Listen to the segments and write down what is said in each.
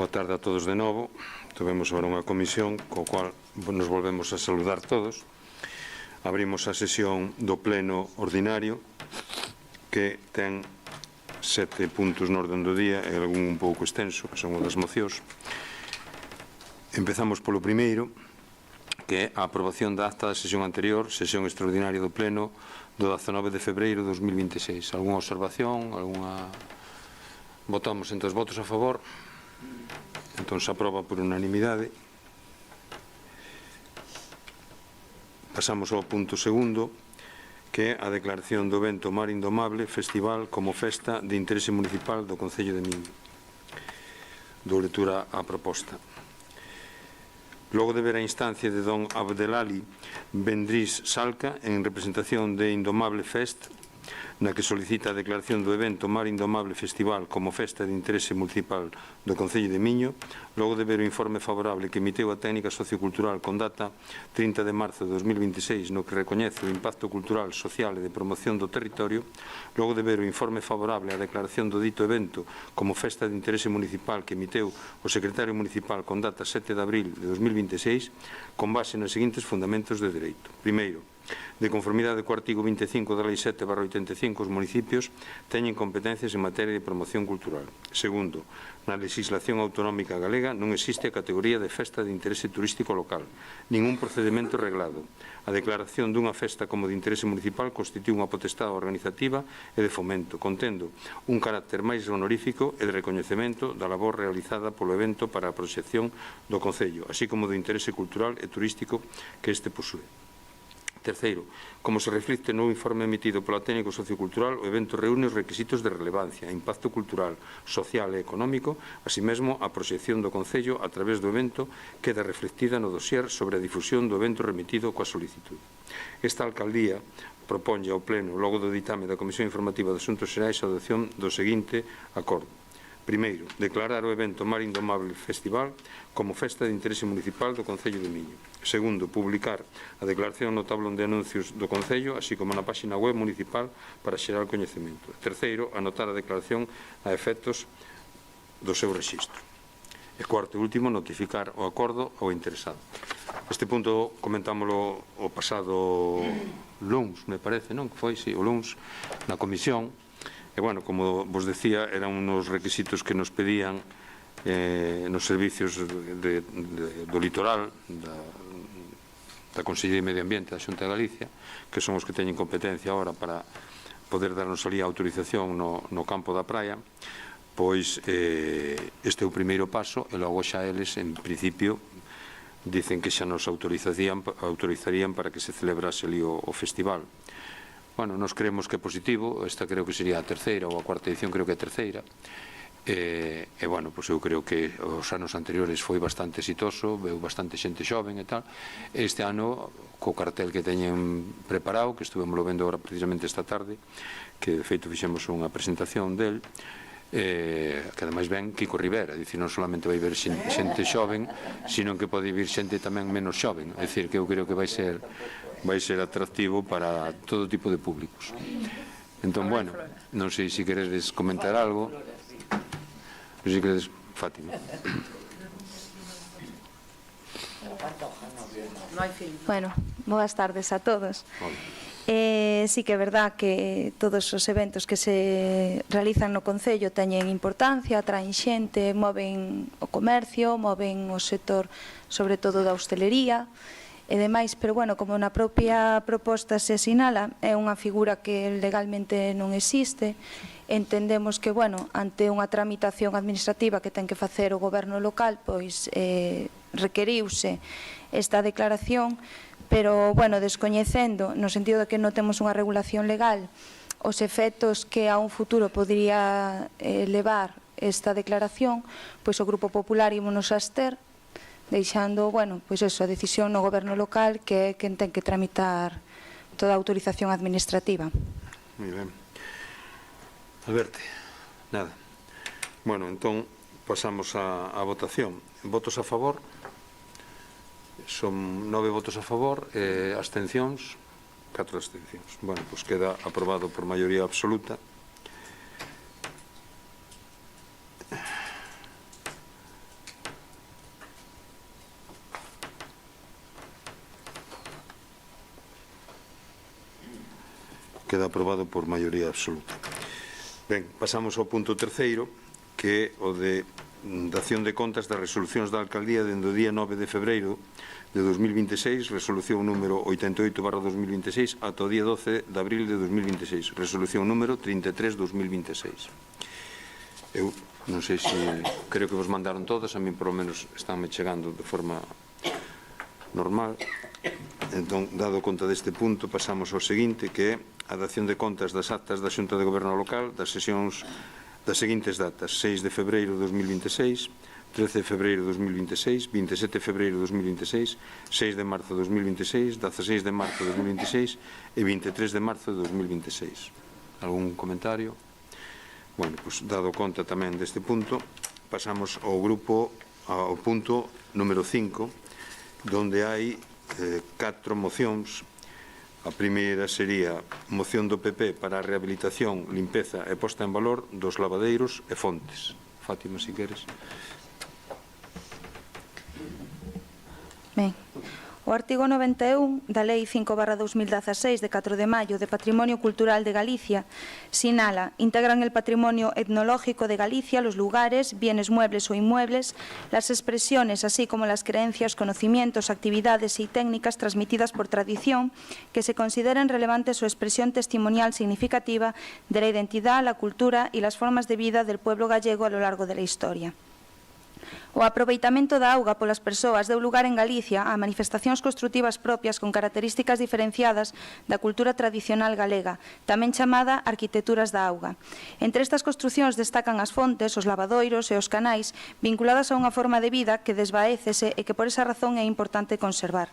Boa tarde a todos de novo. Tivemos agora unha comisión co cual nos volvemos a saludar todos. Abrimos a sesión do pleno ordinario que ten 7 puntos no orden do día e algún un pouco extenso, que son o das mocións. Empezamos polo primeiro, que é a aprobación da acta da sesión anterior, sesión extraordinaria do pleno do 19 de febreiro de 2026. Algúna observación? Votamos entre os votos a favor. Entón se aproba por unanimidade. Pasamos ao punto segundo, que é a declaración do evento Mar Indomable Festival como festa de interese municipal do Concello de Miño. Dou lectura á proposta. Logo de ver a instancia de don Abdelali Bendrís Salca en representación de Indomable Fest, na que solicita a declaración do evento Mar Indomable Festival como festa de interese municipal do Concello de Miño, logo de ver o informe favorable que emiteu a técnica sociocultural con data 30 de marzo de 2026 no que recoñece o impacto cultural, social e de promoción do territorio, logo de ver o informe favorable á declaración do dito evento como festa de interese municipal que emiteu o secretario municipal con data 7 de abril de 2026, con base nos seguintes fundamentos de dereito. Primeiro, de conformidade co artigo 25 da Lei 7/85, os municipios teñen competencias en materia de promoción cultural. Segundo, na legislación autonómica galega non existe a categoría de festa de interese turístico local, ningún procedimento reglado. A declaración dunha festa como de interese municipal constitúe unha potestade organizativa e de fomento, contendo un carácter máis honorífico e de recoñecemento da labor realizada polo evento para a proxección do Concello, así como do interese cultural e turístico que este posúe. Terceiro, como se reflicte no informe emitido pola técnico sociocultural, o evento reúne os requisitos de relevancia, impacto cultural, social e económico, así mesmo a proxección do Concello a través do evento queda reflectida no dossier sobre a difusión do evento remitido coa solicitude. Esta alcaldía proponlle ao Pleno, logo do ditame da Comisión Informativa de Asuntos Xerais, a adopción do seguinte acordo. Primeiro, declarar o evento Mar Indomable Festival como festa de interese municipal do Concello de Miño. Segundo, publicar a declaración no tablón de anuncios do Concello, así como na página web municipal para xerar coñecemento. Terceiro, anotar a declaración a efectos do seu rexistro. E cuarto e último, notificar o acordo ao interesado. Este punto comentámoslo o pasado luns, me parece, non? Que foi, sí, o luns, na comisión. E, bueno, como vos decía, eran unos requisitos que nos pedían nos servicios do litoral da Consellería de Medio Ambiente da Xunta de Galicia, que son os que teñen competencia ahora para poder darnos ali a autorización no campo da praia. Pois este é o primeiro paso e logo xa eles, en principio, dicen que xa nos autorizarían para que se celebrase ali o festival. Bueno, nos creemos que é positivo, esta creo que sería a terceira ou a cuarta edición, creo que é a terceira. E, bueno, pois eu creo que os anos anteriores foi bastante exitoso, veu bastante xente xoven e tal. Este ano, co cartel que teñen preparado, que estuvemos vendo agora precisamente esta tarde, que de feito fixemos unha presentación del, que ademais ven Kiko Rivera, dicir, non solamente vai ver xente xoven, sino que pode vir xente tamén menos xoven, é dicir, que eu creo que vai ser atractivo para todo tipo de públicos. Entón, bueno, non sei se queredes comentar algo. Non sei se queredes, Fátima. Bueno, boas tardes a todos. Sí que é verdad que todos os eventos que se realizan no Concello teñen importancia, atraen xente, moven o comercio, moven o sector, sobre todo da hostelería e demais, pero, bueno, como na propia proposta se sinala, é unha figura que legalmente non existe. Entendemos que, bueno, ante unha tramitación administrativa que ten que facer o goberno local, pois requeriuse esta declaración, pero, bueno, descoñecendo, no sentido de que non temos unha regulación legal, os efectos que a un futuro podría levar esta declaración, pois o Grupo Popular ímonos a abster, deixando, bueno, pois eso, a decisión no goberno local, que é quen ten que tramitar toda a autorización administrativa. Moi ben. Alberto, nada. Bueno, entón, pasamos a votación. Votos a favor? Son 9 votos a favor, abstencións, 4 abstencións. Bueno, pois queda aprobado por maioría absoluta. queda aprobado por maioría absoluta. Ben, pasamos ao punto terceiro, que é o de dación de contas das resolucións da Alcaldía dende o día 9 de febreiro de 2026, resolución número 88/2026, ata o día 12 de abril de 2026, resolución número 33/2026. Eu non sei se, creo que vos mandaron todas, a mí por lo menos estánme chegando de forma normal. Entón, dado conta deste punto, pasamos ao seguinte, que é a dación de contas das actas da Xunta de Goberno Local das sesións das seguintes datas: 6 de febreiro de 2026, 13 de febreiro de 2026, 27 de febreiro de 2026, 6 de marzo de 2026, 16 de marzo de 2026 e 23 de marzo de 2026. Algún comentario? Bueno, pues, dado conta tamén deste punto, pasamos ao punto número 5, donde hai 4 mocións. A primeira sería moción do PP para a rehabilitación, limpeza e posta en valor dos lavadeiros e fontes. Fátima, si queres. Ben. O artigo 91 da Lei 5/2016 de 4 de maio de Patrimonio Cultural de Galicia sinala: integran el patrimonio etnológico de Galicia los lugares, bienes muebles o inmuebles, las expresiones así como las creencias, conocimientos, actividades y técnicas transmitidas por tradición que se consideren relevantes o expresión testimonial significativa de la identidad, la cultura y las formas de vida del pueblo gallego a lo largo de la historia. O aproveitamento da auga polas persoas deu lugar en Galicia a manifestacións construtivas propias con características diferenciadas da cultura tradicional galega, tamén chamada arquitecturas da auga. Entre estas construcións destacan as fontes, os lavadoiros e os canais, vinculadas a unha forma de vida que desvaécese e que por esa razón é importante conservar.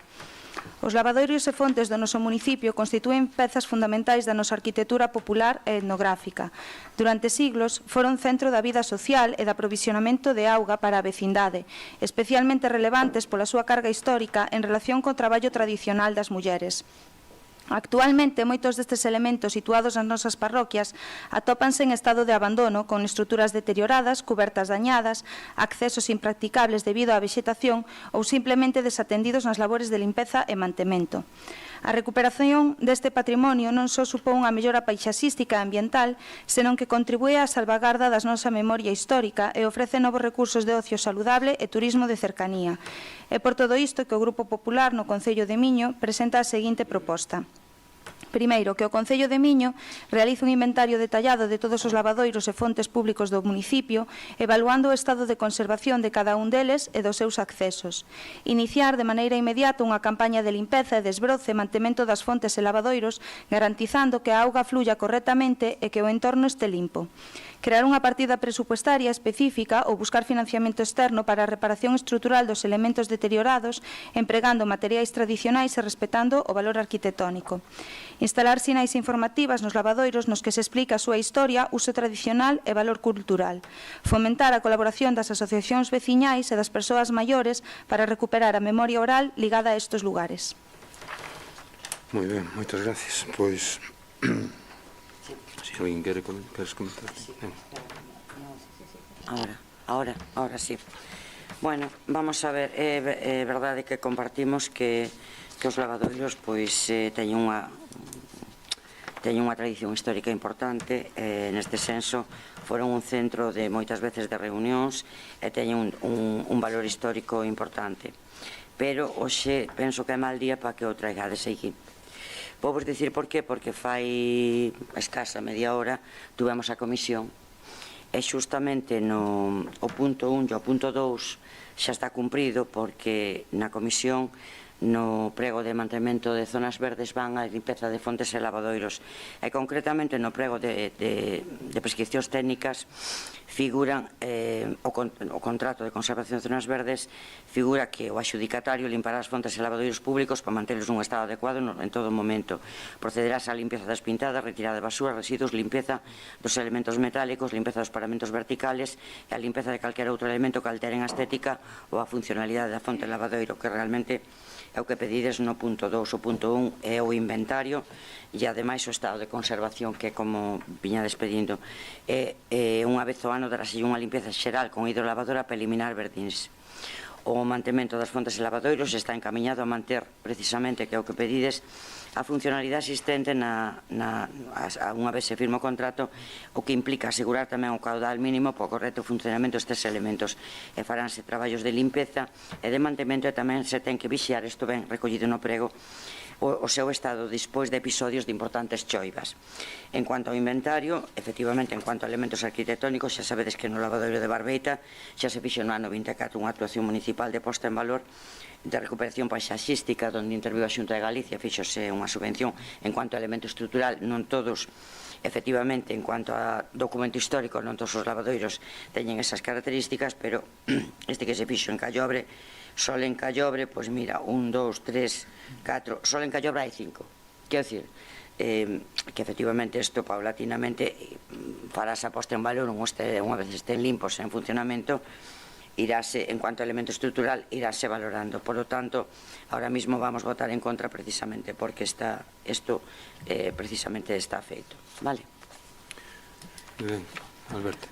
Os lavadoiros e fontes do noso municipio constitúen pezas fundamentais da nosa arquitectura popular e etnográfica. Durante siglos foron centro da vida social e de aprovisionamento de auga para a vecindade, especialmente relevantes pola súa carga histórica en relación co traballo tradicional das mulleres. Actualmente, moitos destes elementos situados nas nosas parroquias atópanse en estado de abandono, con estruturas deterioradas, cubertas dañadas, accesos impracticables debido á vexetación ou simplemente desatendidos nas labores de limpeza e mantemento. A recuperación deste patrimonio non só supón unha mellora paisaxística e ambiental, senón que contribúe á salvagarda da nosa memoria histórica e ofrece novos recursos de ocio saludable e turismo de cercanía. É por todo isto que o Grupo Popular no Concello de Miño presenta a seguinte proposta. Primeiro, que o Concello de Miño realice un inventario detallado de todos os lavadoiros e fontes públicos do municipio, evaluando o estado de conservación de cada un deles e dos seus accesos. Iniciar de maneira inmediata unha campaña de limpeza e desbroce e mantemento das fontes e lavadoiros, garantizando que a auga fluya correctamente e que o entorno este limpo. Crear unha partida presupuestaria específica ou buscar financiamento externo para a reparación estrutural dos elementos deteriorados, empregando materiais tradicionais e respetando o valor arquitectónico. Instalar sinais informativas nos lavadoiros nos que se explica a súa historia, uso tradicional e valor cultural. Fomentar a colaboración das asociacións veciñais e das persoas maiores para recuperar a memoria oral ligada a estes lugares. Moi ben, moitas gracias. Pois, se alguén queres comentar. Ahora sí. Bueno, vamos a ver, é verdade que compartimos que os lavadoiros pois teñen unha tradición histórica importante. Neste senso foron un centro de moitas veces de reunións e teñen un valor histórico importante, pero hoxe penso que é mal día para que o traigades aquí. Vou vos dicir por qué, porque fai escasa media hora tuvemos a comisión e xustamente o punto 1 e o punto 2 xa está cumprido, porque na comisión no prego de mantemento de zonas verdes van a limpeza de fontes e lavadoiros, e concretamente no prego de prescripcións técnicas figuran o contrato de conservación de zonas verdes, figura que o adxudicatario limpará as fontes e lavadoiros públicos para mantelos nun estado adecuado en todo momento. Procederás á limpeza das pintadas, retirada de basura, residuos, limpeza dos elementos metálicos, limpeza dos paramentos verticales e a limpeza de calquera outro elemento que alteren a estética ou a funcionalidade da fonte e lavadoiro, que realmente é o que pedides no punto 2. O punto 1 é o inventario e ademais o estado de conservación, que como viña despedindo unha vez ao ano darase unha limpeza xeral con hidrolavadora para eliminar verdins. o mantemento das fontes e lavadoiros está encamiñado a manter precisamente, que é o que pedides, a funcionalidade existente unha vez se firma o contrato, o que implica asegurar tamén o caudal mínimo para o correcto funcionamento destes elementos, e faránse traballos de limpeza e de mantemento, e tamén se ten que vixiar, isto ben recollido no prego, o seu estado despois de episodios de importantes choivas. En cuanto ao inventario, efectivamente, en cuanto a elementos arquitectónicos, xa sabedes que no lavadoiro de Barbeita xa se fixo no ano 24 unha actuación municipal de posta en valor de recuperación paisaxística, onde interviu a Xunta de Galicia, fixose unha subvención en cuanto a elemento estrutural, non todos, efectivamente, en cuanto a documento histórico, non todos os lavadoiros teñen esas características, pero este que se fixo en Callobre, Sol en Callobre, pois mira, 1, 2, 3, 4, Sol en Callobre hai 5. Quero dicir, que efectivamente isto paulatinamente farás a posta en valor unha vez estén limpos en funcionamento, iráse, en cuanto a elemento estrutural, iráse valorando. Por lo tanto, ahora mismo vamos a votar en contra precisamente porque isto precisamente está feito. Vale? Ben, Alberto.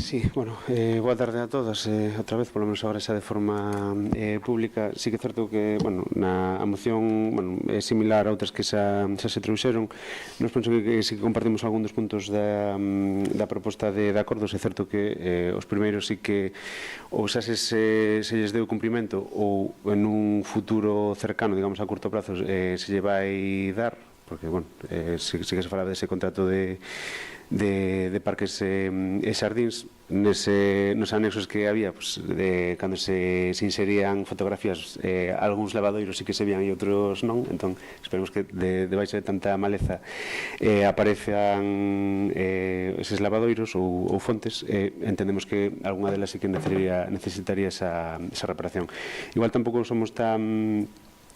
Sí, bueno, boa tarde a todas outra vez, polo menos agora xa de forma pública. Sí que é certo que, bueno, a moción, bueno, é similar a outras que xa se trouxeron. Nos penso que sí que compartimos algún dos puntos da proposta de acordos. É certo que os primeiros sí que ou xa se lles deu cumprimento ou en un futuro cercano, digamos a curto plazo, se lle vai dar, porque, bueno, sí que se falaba dese contrato de parques e xardíns. Nos anexos que había, pues, cando se inserían fotografías, algúns lavadoiros sí que se vían e outros non, entón esperemos que debaixo de tanta maleza aparezan eses lavadoiros ou fontes. Entendemos que algunha delas sí que necesitaría esa reparación. Igual tampouco somos tan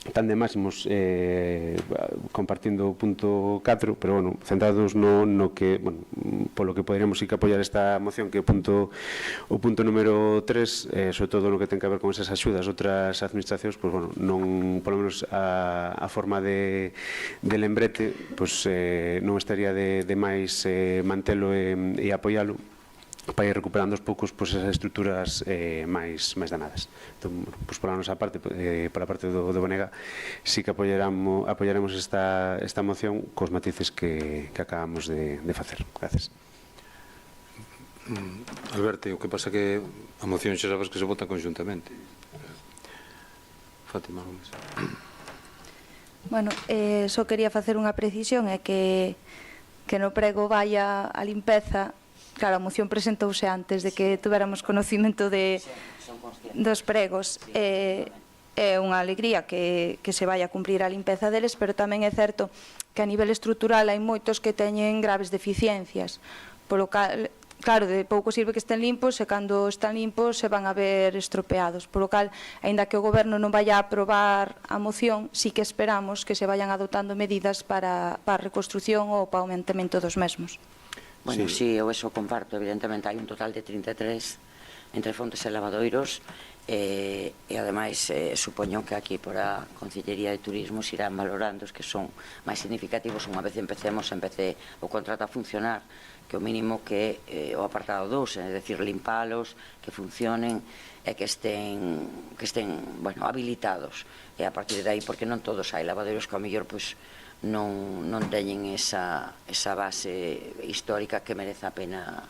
de máximos compartindo o punto 4, pero, bueno, centrados no que, bueno, polo que poderíamos sí que apoiar esta moción, que é o punto número 3, sobre todo no que ten que ver con esas axudas outras administracións, pois, bueno, non, polo menos a forma de lembrete, pois non estaría de máis mantelo e apoialo para ir recuperando aos poucos esas estruturas máis danadas. Entón, pola nosa parte, pola parte do Bonega, sí que apoiaremos esta moción cos matices que acabamos de facer. Gracias. Alberto, o que pasa que a moción xa sabes que se vota conjuntamente. Fátima Gómez. Bueno, só quería facer unha precisión, é que no prego vaya a limpeza. Claro, a moción presentouse antes de que tuéramos conocimento dos pregos. É unha alegría que se vai a cumprir a limpeza deles, pero tamén é certo que a nivel estrutural hai moitos que teñen graves deficiencias. Polo cal, claro, de pouco sirve que estén limpos e cando están limpos se van a ver estropeados. Polo cal, aínda que o Goberno non vaya a aprobar a moción, sí que esperamos que se vayan adoptando medidas para a reconstrucción ou para o aumentamento dos mesmos. Bueno, sí, eu eso comparto, evidentemente hai un total de 33 entre fontes e lavadoiros, e ademais supoño que aquí por a Consellería de Turismo se irán valorando os que son máis significativos unha vez empece o contrato a funcionar, que o mínimo que o apartado 2, é dicir, limpalos, que funcionen e que estén bueno, habilitados, e a partir de aí, porque non todos hai lavadoiros que ao mellor non teñen esa base histórica que merece a pena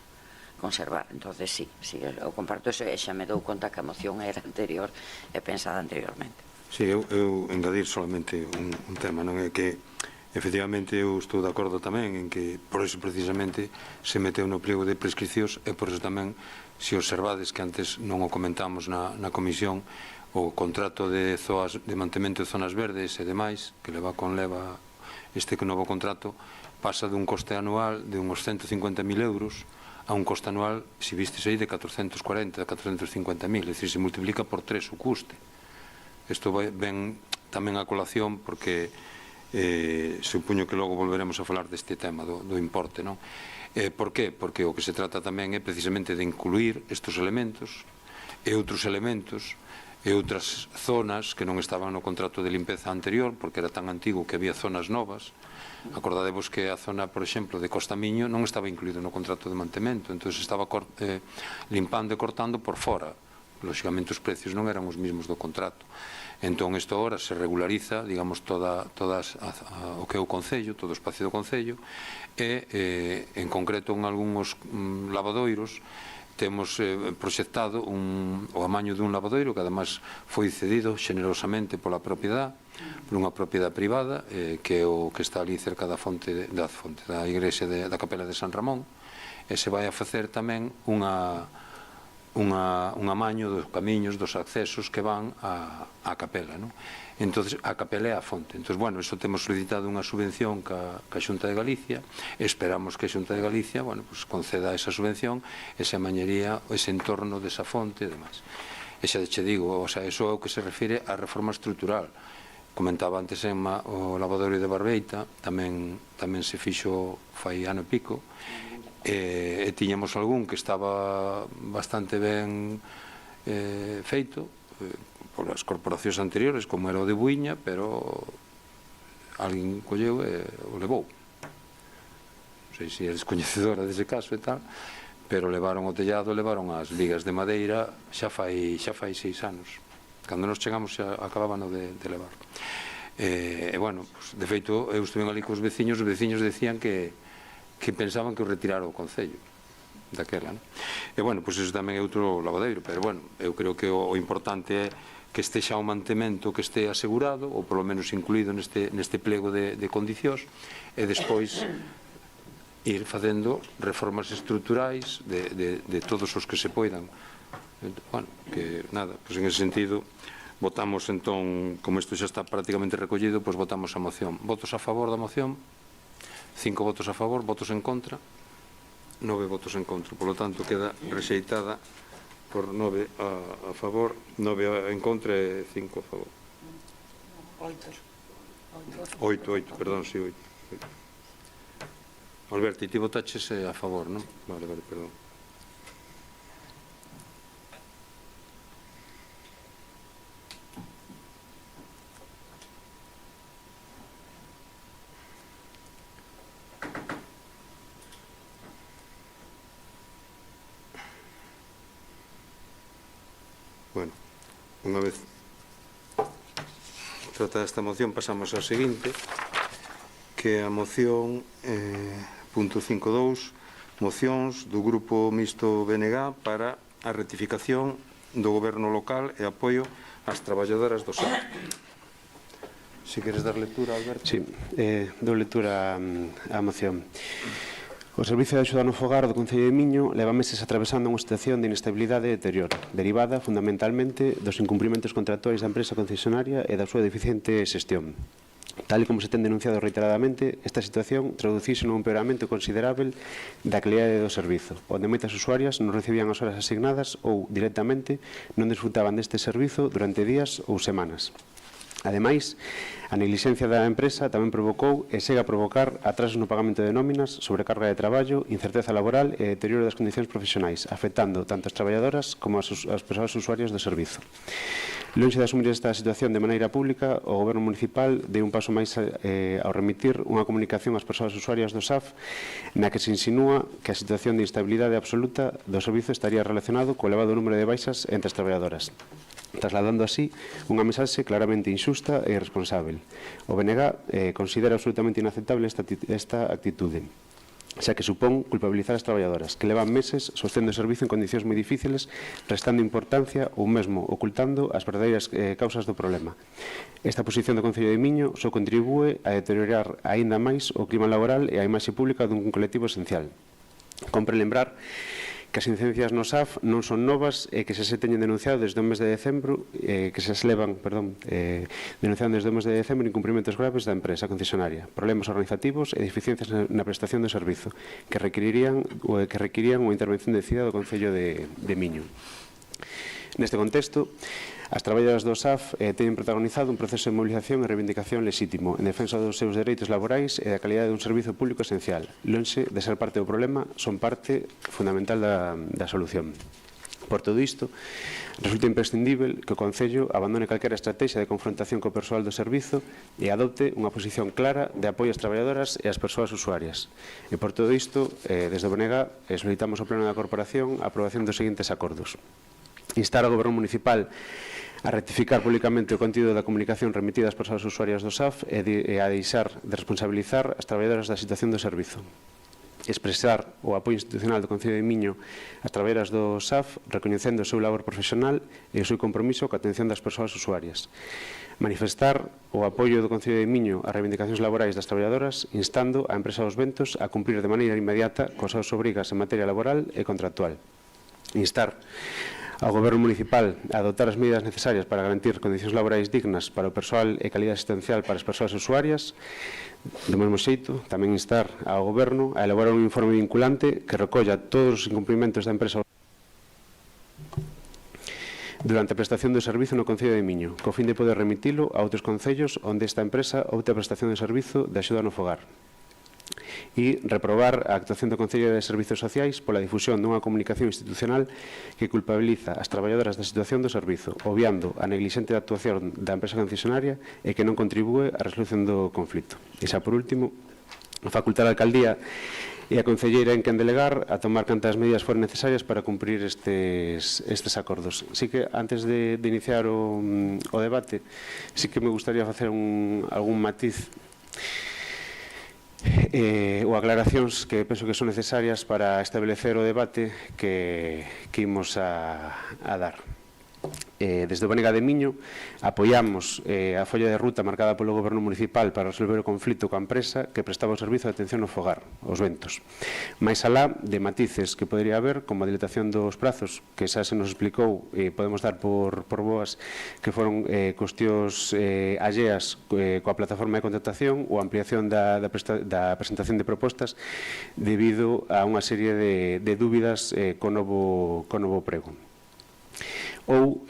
conservar. Entonces, sí, eu comparto eso e xa me dou conta que a moción era anterior e pensada anteriormente. Sí, eu engadir solamente un tema, non é que efectivamente eu estou de acordo tamén en que por eso precisamente se meteu no pliego de prescricións, e por eso tamén, se observades que antes non o comentamos na comisión, o contrato de mantemento de zonas verdes e demais, que leva este novo contrato, pasa dun coste anual de uns 150.000 euros a un coste anual, se vistes aí, de 440, 450.000, é dicir, se multiplica por 3 o custe. Isto ven tamén a colación porque supoño que logo volveremos a falar deste tema do importe, non? Por qué? Porque o que se trata tamén é precisamente de incluir estes elementos e outros elementos e outras zonas que non estaban no contrato de limpeza anterior, porque era tan antigo que había zonas novas. Acordadevos que a zona, por exemplo, de Costamiño non estaba incluído no contrato de mantemento, entón estaba limpando e cortando por fora. Lóxicamente os precios non eran os mesmos do contrato. Entón isto agora se regulariza, digamos, todo o que é o Concello, todo o espacio do Concello, e en concreto en algúns lavadoiros temos proxectado o amaño dun lavadoiro que además foi cedido xenerosamente pola propiedade, por unha propiedade privada, que é o que está ali cerca da fonte da igrexa da Capela de San Ramón, e se vai a facer tamén un amaño dos camiños, dos accesos que van á capela, non? Entón, a capela é a fonte. Entón, bueno, iso temos solicitado unha subvención ca Xunta de Galicia, e esperamos que a Xunta de Galicia, bueno, pues conceda esa subvención, esa mañería, ese entorno desa fonte e demais. E xa che digo, o sea, iso é o que se refire á reforma estrutural. Comentaba antes Emma, o lavadorio de Barbeita tamén se fixo fai ano e pico, e tiñamos algún que estaba bastante ben feito polas corporacións anteriores, como era o de Buiña, pero alguén colleu e o levou. Non sei se eres coñecedora dese caso e tal, pero levaron o tellado, levaron as vigas de madeira xa fai 6 anos. Cando nos chegamos xa acababan de levar. E, bueno, de feito, eu estuve ali cos veciños, os veciños decían que pensaban que o retirara o Concello daquela, non? E, bueno, pois iso tamén é outro lavadeiro, pero, bueno, eu creo que o importante é que este xa o mantemento que este asegurado, ou polo menos incluído neste plego de condicións, e despois ir facendo reformas estruturais de todos os que se poidan. Bueno, que nada, pois en ese sentido votamos entón, como isto xa está prácticamente recollido, pois votamos a moción. Votos a favor da moción, 5 votos a favor, votos en contra, 9 votos en contra. Por lo tanto, queda rexeitada por 9 a favor, 9 en contra e 5 a favor. 8, perdón, sí, 8. Alberti, ti votaches a favor, non? Vale, perdón. Bueno, unha vez tratada esta moción, pasamos ao seguinte, que é a moción punto 5.2, mocións do Grupo Mixto BNG para a rectificación do Goberno local e apoio ás traballadoras do SAP. Se queres dar lectura, Alberto. Sí, dou lectura á moción. O Servicio de Axuda no Fogar do Concello de Miño leva meses atravesando unha situación de inestabilidade e deterioro, derivada fundamentalmente dos incumprimentos contractuais da empresa concesionaria e da súa deficiente xestión. Tal e como se ten denunciado reiteradamente, esta situación traduciuse nun empeoramento considerável da calidade do servizo, onde moitas usuarias non recibían as horas asignadas ou, directamente, non desfrutaban deste servizo durante días ou semanas. Ademais, a neglixencia da empresa tamén provocou e segue a provocar atrasos no pagamento de nóminas, sobrecarga de traballo, incerteza laboral e deterioro das condicións profesionais, afectando tanto as traballadoras como as persoas usuarias do servizo. Lonxe de asumir esta situación de maneira pública, o Goberno Municipal deu un paso máis ao remitir unha comunicación ás persoas usuarias do SAF na que se insinúa que a situación de instabilidade absoluta do servizo estaría relacionado co elevado número de baixas entre as traballadoras, trasladando así unha mensaxe claramente injusta e irresponsável. O BNG considera absolutamente inaceptable esta actitude, xa que supón culpabilizar as traballadoras, que levan meses sostendo o servizo en condicións moi difíciles, restando importancia ou mesmo ocultando as verdadeiras causas do problema. Esta posición do Concello de Miño só contribúe a deteriorar aínda máis o clima laboral e a imaxe pública dun colectivo esencial. Compre lembrar que as incidencias no SAF non son novas e que se teñen denunciado desde o mes de decembro, denunciando desde o mes de decembro incumprimentos graves da empresa concesionaria, problemas organizativos e deficiencias na prestación do servizo que requirirían unha intervención decidida do Concello de Miño. Neste contexto, as traballadoras do SAF teñen protagonizado un proceso de movilización e reivindicación lexítimo en defensa dos seus dereitos laborais e da calidade dun servizo público esencial. Lonxe de ser parte do problema, son parte fundamental da solución. Por todo isto, resulta imprescindível que o Concello abandone calquera estrategia de confrontación co persoal do servizo e adopte unha posición clara de apoio ás traballadoras e ás persoas usuarias. E por todo isto, desde o BNG, solicitamos ao Pleno da Corporación a aprobación dos seguintes acordos. Instar ao Goberno Municipal a rectificar públicamente o contido da comunicación remitida ás persoas usuarias do SAF e a deixar de responsabilizar as traballadoras da situación do servizo. Expresar o apoio institucional do Concello de Miño ás traballadoras do SAF, recoñecendo o seu labor profesional e o seu compromiso coa atención das persoas usuarias. Manifestar o apoio do Concello de Miño ás reivindicacións laborais das traballadoras, instando a empresa dos Ventos a cumprir de maneira inmediata coas súas obrigas en materia laboral e contractual. Instar ao Goberno Municipal a adoptar as medidas necesarias para garantir condicións laborais dignas para o persoal e calidad asistencial para as persoas usuarias. Do mesmo xeito, tamén instar ao Goberno a elaborar un informe vinculante que recolla todos os incumprimentos da empresa durante a prestación do servizo no Concello de Miño, co fin de poder remitilo a outros concellos onde esta empresa opte a prestación de servizo de axuda no fogar. E reprobar a actuación do Concello de Servizos Sociais pola difusión dunha comunicación institucional que culpabiliza as traballadoras da situación do servizo, obviando a negligente actuación da empresa concesionaria e que non contribúe á resolución do conflito. E xa por último, facultar a Alcaldía e a Concelleira en quen delegar a tomar cantas medidas foren necesarias para cumprir estes acordos. Así que, antes de iniciar o debate, sí que me gustaría facer algún matiz ou aclaracións que penso que son necesarias para establecer o debate que imos a dar. Desde o BNG de Miño apoiamos a folla de ruta marcada polo Goberno Municipal para resolver o conflito coa empresa que prestaba o servizo de atención no fogar, os Ventos. Mais alá de matices que podería haber, como a dilatación dos prazos, que xa se nos explicou e podemos dar por boas que foron cuestións alleas coa plataforma de contratación ou ampliación da presentación de propostas debido a unha serie de dúbidas co novo prego. Ou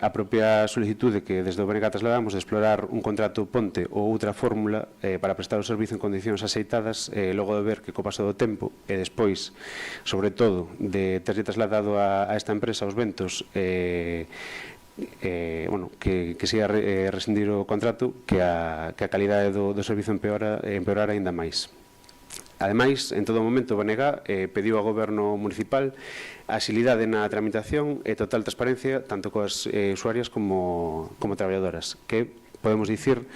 a propia solicitude que desde o BNG trasladamos de explorar un contrato ponte ou outra fórmula para prestar o servizo en condicións axeitadas logo de ver que co paso do tempo e despois, sobre todo, de terlle trasladado a esta empresa os Ventos que siga rescindir o contrato que a calidade do servizo empeora aínda máis. Ademais, en todo momento, o BNG pediu ao Goberno Municipal axilidade na tramitación e total transparencia tanto coas usuarias como traballadoras, que podemos dicir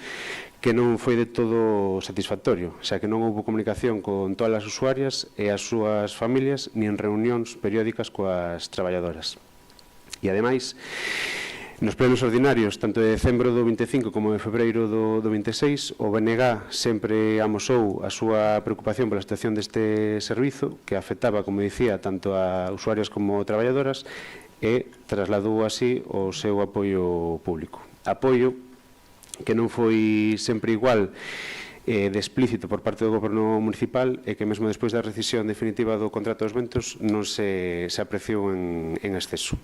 que non foi de todo satisfactorio, xa que non houve comunicación con todas as usuarias e as súas familias nin reunións periódicas coas traballadoras. E ademais, nos plenos ordinarios, tanto de decembro do 25 como de febreiro do 26, o BNG sempre amosou a súa preocupación pola situación deste servizo, que afectaba, como dicía, tanto a usuarias como traballadoras, e trasladou así o seu apoio público. Apoio que non foi sempre igual de explícito por parte do Goberno Municipal e que mesmo despois da rescisión definitiva do contrato dos Ventos non se apreciou en exceso.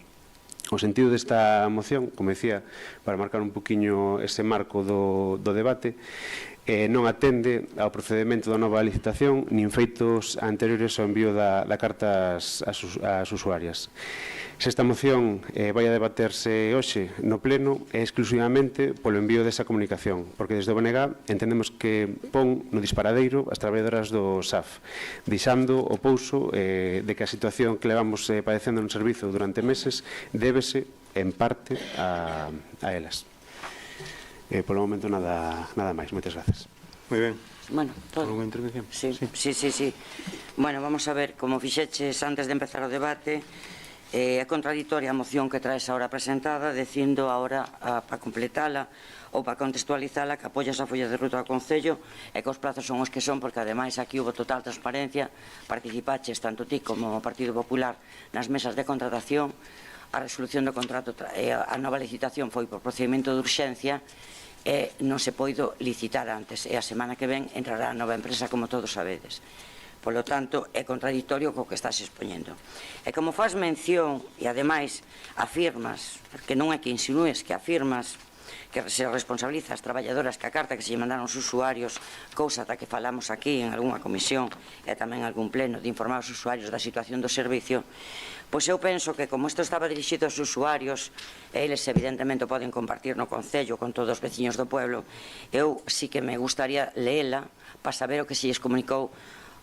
O sentido desta moción, como decía, para marcar un poquinho ese marco do debate, non atende ao procedimento da nova licitación nin feitos anteriores ao envío da carta ás usuarias. Se esta moción vai a debaterse hoxe no Pleno é exclusivamente polo envío desa comunicación, porque desde o BNG entendemos que pon no disparadeiro as traballadoras do SAF, deixando o pouso de que a situación que levamos padecendo no servizo durante meses débese, en parte, a elas. Polo momento nada máis. Moitas gracias. Moi ben. Bueno, todo. Alguna intervención? Sí. Bueno, vamos a ver, como fixeches antes de empezar o debate, é contradictoria a moción que traes ahora presentada, dicindo ahora, para completala ou para contextualizala, que apoias a folla de ruta do Concello e que os plazos son os que son, porque ademais aquí hubo total transparencia, participaches tanto ti como o Partido Popular nas mesas de contratación, a resolución do contrato, a nova licitación foi por procedimento de urxencia e non se poido licitar antes, e a semana que ven entrará a nova empresa, como todos sabedes. Polo tanto, é contradictorio co que estás expoñendo. E como faz mención, e ademais afirmas, porque non é que insinúes, que afirmas que se responsabiliza as traballadoras que a carta que se lle mandaron os usuarios, cousa da que falamos aquí en algunha comisión e tamén en algún pleno, de informar os usuarios da situación do servicio, pois eu penso que como isto estaba dirixido aos usuarios, eles evidentemente o poden compartir no Concello con todos os veciños do pueblo, eu sí que me gustaría leela para saber o que se lles comunicou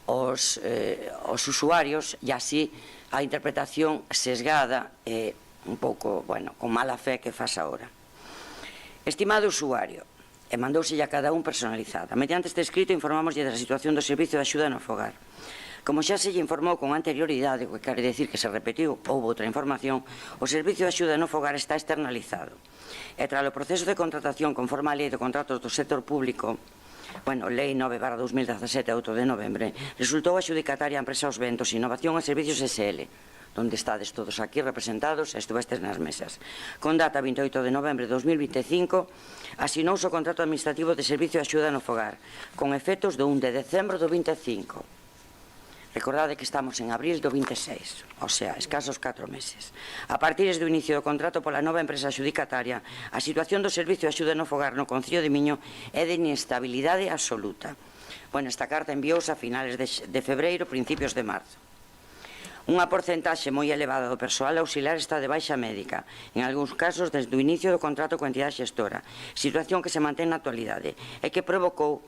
aos usuarios e así a interpretación sesgada e un pouco, bueno, con mala fe que faz agora. Estimado usuario, e mandouselle a cada un personalizada. Mediante este escrito informámoslle da situación do servicio de axuda no fogar. Como xa se lle informou con anterioridade, o que quere decir que se repetiu, houve outra información, o servicio de axuda no fogar está externalizado. E tras o proceso de contratación conforme a Lei de Contratos do Sector Público, Lei 9/2017, 8 de novembro, resultou adxudicataria a empresa Os Ventos, Innovación e Servicios SL, onde estades todos aquí representados e estuvestes nas mesas. Con data 28 de novembro de 2025, asinouse o contrato administrativo de servicio de axuda no fogar, con efectos do 1 de decembro do 25. Recordade que estamos en abril do 26, o sea, escasos 4 meses. A partir do inicio do contrato pola nova empresa adxudicataria, a situación do servicio de axuda no fogar no Concello de Miño é de inestabilidade absoluta. Esta carta enviouse a finales de febreiro, principios de marzo. Unha porcentaxe moi elevada do persoal auxiliar está de baixa médica, en algúns casos desde o inicio do contrato coa entidade xestora, situación que se mantén na actualidade e que provocou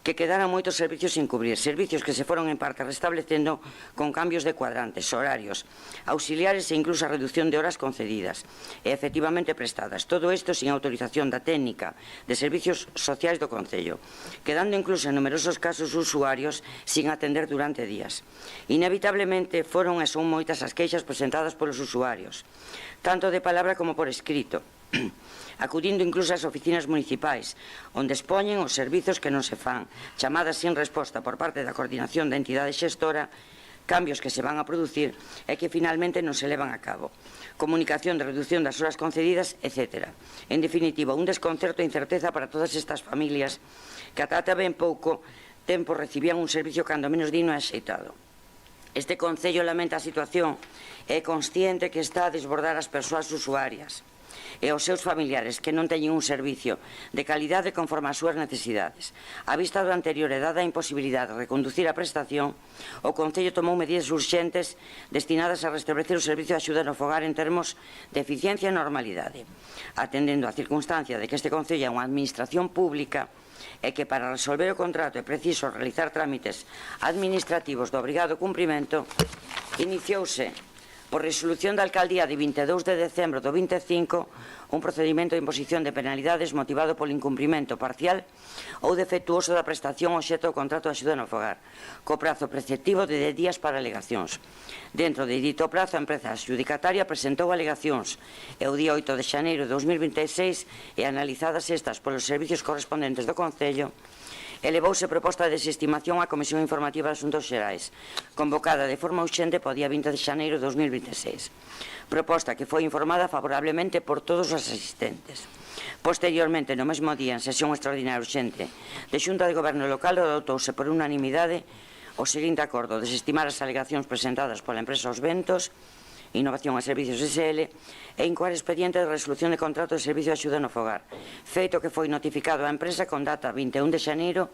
que quedaran moitos servicios sin cubrir, servicios que se foron en parte restablecendo con cambios de cuadrantes, horarios, auxiliares e incluso a reducción de horas concedidas e efectivamente prestadas. Todo isto sin autorización da técnica de servicios sociais do Concello, quedando incluso en numerosos casos usuarios sin atender durante días. Inevitablemente foron e son moitas as queixas presentadas polos usuarios, tanto de palabra como por escrito, acudindo incluso ás oficinas municipais, onde expoñen os servizos que non se fan, chamadas sin resposta por parte da coordinación da entidade xestora, cambios que se van a producir e que finalmente non se levan a cabo, comunicación de reducción das horas concedidas, etc. En definitiva, un desconcerto e incerteza para todas estas familias que ata ben pouco tempo recibían un servicio cando menos digno e axeitado. Este Concello lamenta a situación e é consciente que está a desbordar as persoas usuarias e aos seus familiares que non teñen un servicio de calidade conforme ás súas necesidades. A vista do anterior e dada a imposibilidade de reconducir a prestación, o Concello tomou medidas urxentes destinadas a restablecer o servicio de axuda no fogar en termos de eficiencia e normalidade, atendendo a circunstancia de que este Concello é unha administración pública e que para resolver o contrato é preciso realizar trámites administrativos do obrigado cumprimento, iniciouse por resolución da Alcaldía de 22 de decembro do 25 un procedimento de imposición de penalidades motivado polo incumprimento parcial ou defectuoso da prestación obxecto do contrato de axuda no fogar, co prazo preceptivo de 10 días para alegacións. Dentro de dito prazo, a empresa adxudicataria presentou alegacións e o día 8 de xaneiro de 2026 e analizadas estas polos servicios correspondentes do Concello, elevouse proposta de desestimación á Comisión Informativa de Asuntos Xerais, convocada de forma urxente para o día 20 de xaneiro de 2026. Proposta que foi informada favorablemente por todos os asistentes. Posteriormente, no mesmo día, en sesión extraordinaria urxente de Xunta de Goberno Local, adoptouse por unanimidade o seguinte acordo: desestimar as alegacións presentadas pola empresa Os Ventos, Innovación e Servicios SL, e incoar expediente de resolución de contrato de servicio de axuda no fogar, feito que foi notificado á empresa con data 21 de xaneiro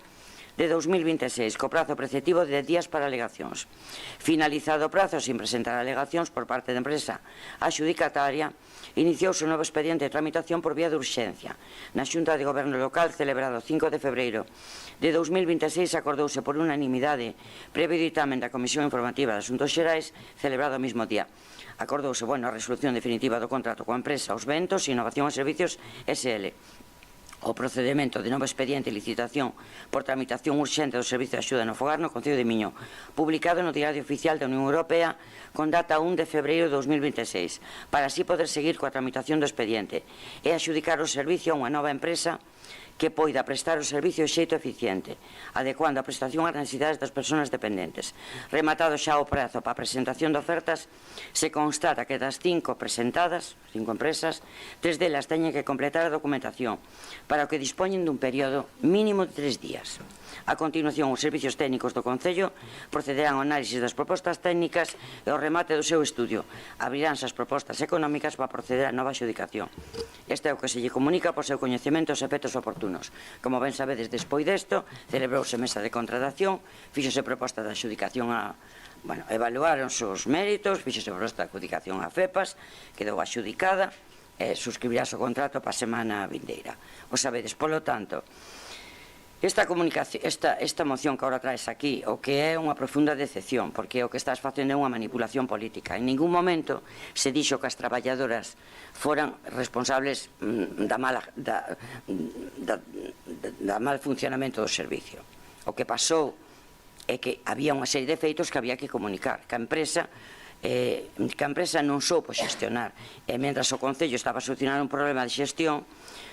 de 2026, co prazo preceptivo de 10 días para alegacións. Finalizado o prazo sin presentar alegacións por parte da empresa adxudicataria, iniciouse un novo expediente de tramitación por vía de urxencia. Na Xunta de Goberno Local, celebrado 5 de febreiro de 2026, acordouse por unanimidade previo ditamen da Comisión Informativa de Asuntos Xerais, celebrado o mesmo día. Acordouse, a resolución definitiva do contrato coa empresa Os Ventos, Innovación e Servicios SL. O procedimento de novo expediente de licitación por tramitación urxente do Servicio de Axuda no Fogar no Concello de Miño, publicado no Diario Oficial da Unión Europea con data 1 de febreiro de 2026, para así poder seguir coa tramitación do expediente e adxudicar o servicio a unha nova empresa que poida prestar o servicio de xeito eficiente, adecuando a prestación ás necesidades das persoas dependentes. Rematado xa o prazo para a presentación de ofertas, se constata que das 5 presentadas, 5 empresas, 3 delas teñen que completar a documentación, para o que dispoñen dun período mínimo de 3 días. A continuación, os servicios técnicos do Concello procederán ao análisis das propostas técnicas e ao remate do seu estudio. Abriránse as propostas económicas para proceder á nova adxudicación. Este é o que se lle comunica por seu coñecemento os efectos oportunos. Como ben sabedes, despois desto, celebrouse mesa de contratación, fíxose proposta de adxudicación a... Bueno, evaluaron os méritos, fíxose proposta de adxudicación a FEPAS, quedou adxudicada, suscribirás o contrato para a semana vindeira. O sabedes, polo tanto, esta moción que agora traes aquí, o que é unha profunda decepción, porque o que estás facendo é unha manipulación política. En ningún momento se dixo que as traballadoras foran responsables da mal funcionamento do servicio. O que pasou é que había unha serie de feitos que había que comunicar, que a empresa non soupo xestionar, e mentras o Concello estaba a solucionar un problema de xestión,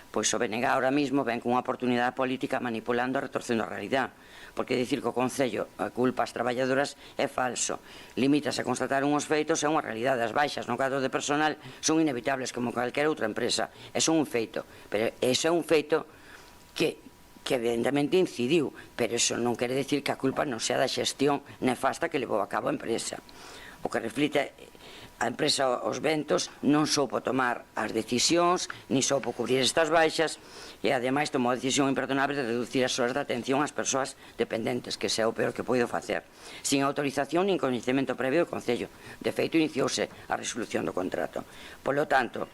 pois o BNG ahora mismo ven cunha oportunidade política manipulando e retorcendo a realidade, porque dicir que o Concello culpa as traballadoras é falso. Limítase a constatar uns feitos e unha realidade. As baixas no cadro de personal son inevitables como calquera outra empresa, e son un feito, pero ese é un feito que evidentemente incidiu, pero iso non quere dicir que a culpa non sea da xestión nefasta que levou a cabo a empresa. O que reflite a empresa Os Ventos non soupo tomar as decisións, ni soupo cubrir estas baixas, e ademais tomou a decisión imperdonable de reducir as horas de atención ás persoas dependentes, que é o peor que poido facer, sin autorización nin coñecemento previo do Concello. De feito, iniciouse a resolución do contrato. Polo tanto,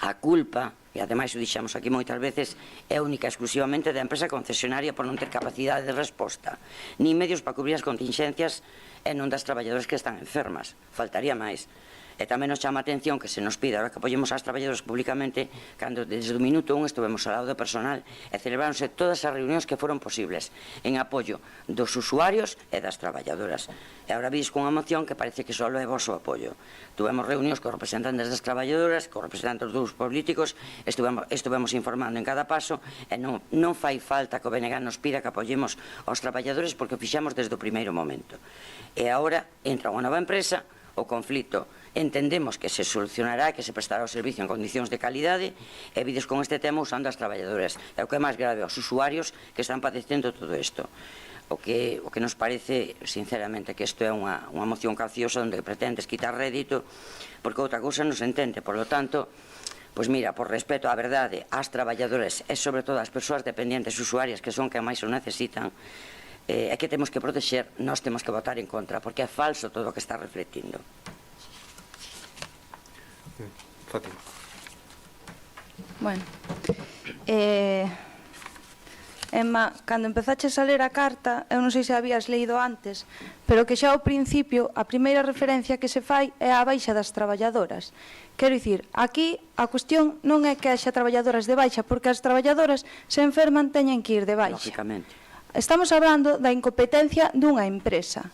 a culpa, e ademais o dixamos aquí moitas veces, é única e exclusivamente da empresa concesionaria por non ter capacidade de resposta, nin medios para cubrir as contingencias e non das traballadoras que están enfermas. Faltaría máis. E tamén nos chama a atención que se nos pida, ahora que apoyemos ás traballadoras públicamente, cando desde o minuto 1 estivemos ao lado do personal e celebráronse todas as reunións que foron posibles en apoio dos usuarios e das traballadoras. E agora vides cunha moción que parece que só é vosso apoio. Tuvemos reunións con representantes das traballadoras, con representantes dos políticos, estuvemos informando en cada paso, e non fai falta que o BNG nos pida que apoyemos aos traballadores, porque o fixamos desde o primeiro momento. E agora entra unha nova empresa, o conflito entendemos que se solucionará, que se prestará o servicio en condicións de calidade, e vides con este tema usando as traballadoras. É o que é máis grave aos usuarios que están padecendo todo isto. O que nos parece, sinceramente, que isto é unha moción calciosa onde pretendes quitar rédito, porque outra cousa non se entende. Por lo tanto, pois mira, por respeto á verdade, ás traballadoras e sobre todo ás persoas dependentes usuarias, que son que máis o necesitan, é que temos que protexer, nós temos que votar en contra, porque é falso todo o que está refletindo. Fátima. Bueno, Emma, cando empezaches a ler a carta, eu non sei se habías leído antes, pero que xa ao principio a primeira referencia que se fai é a baixa das traballadoras. Quero dicir, aquí a cuestión non é que haxa traballadoras de baixa, porque as traballadoras se enferman teñen que ir de baixa. Lógicamente. Estamos hablando da incompetencia dunha empresa.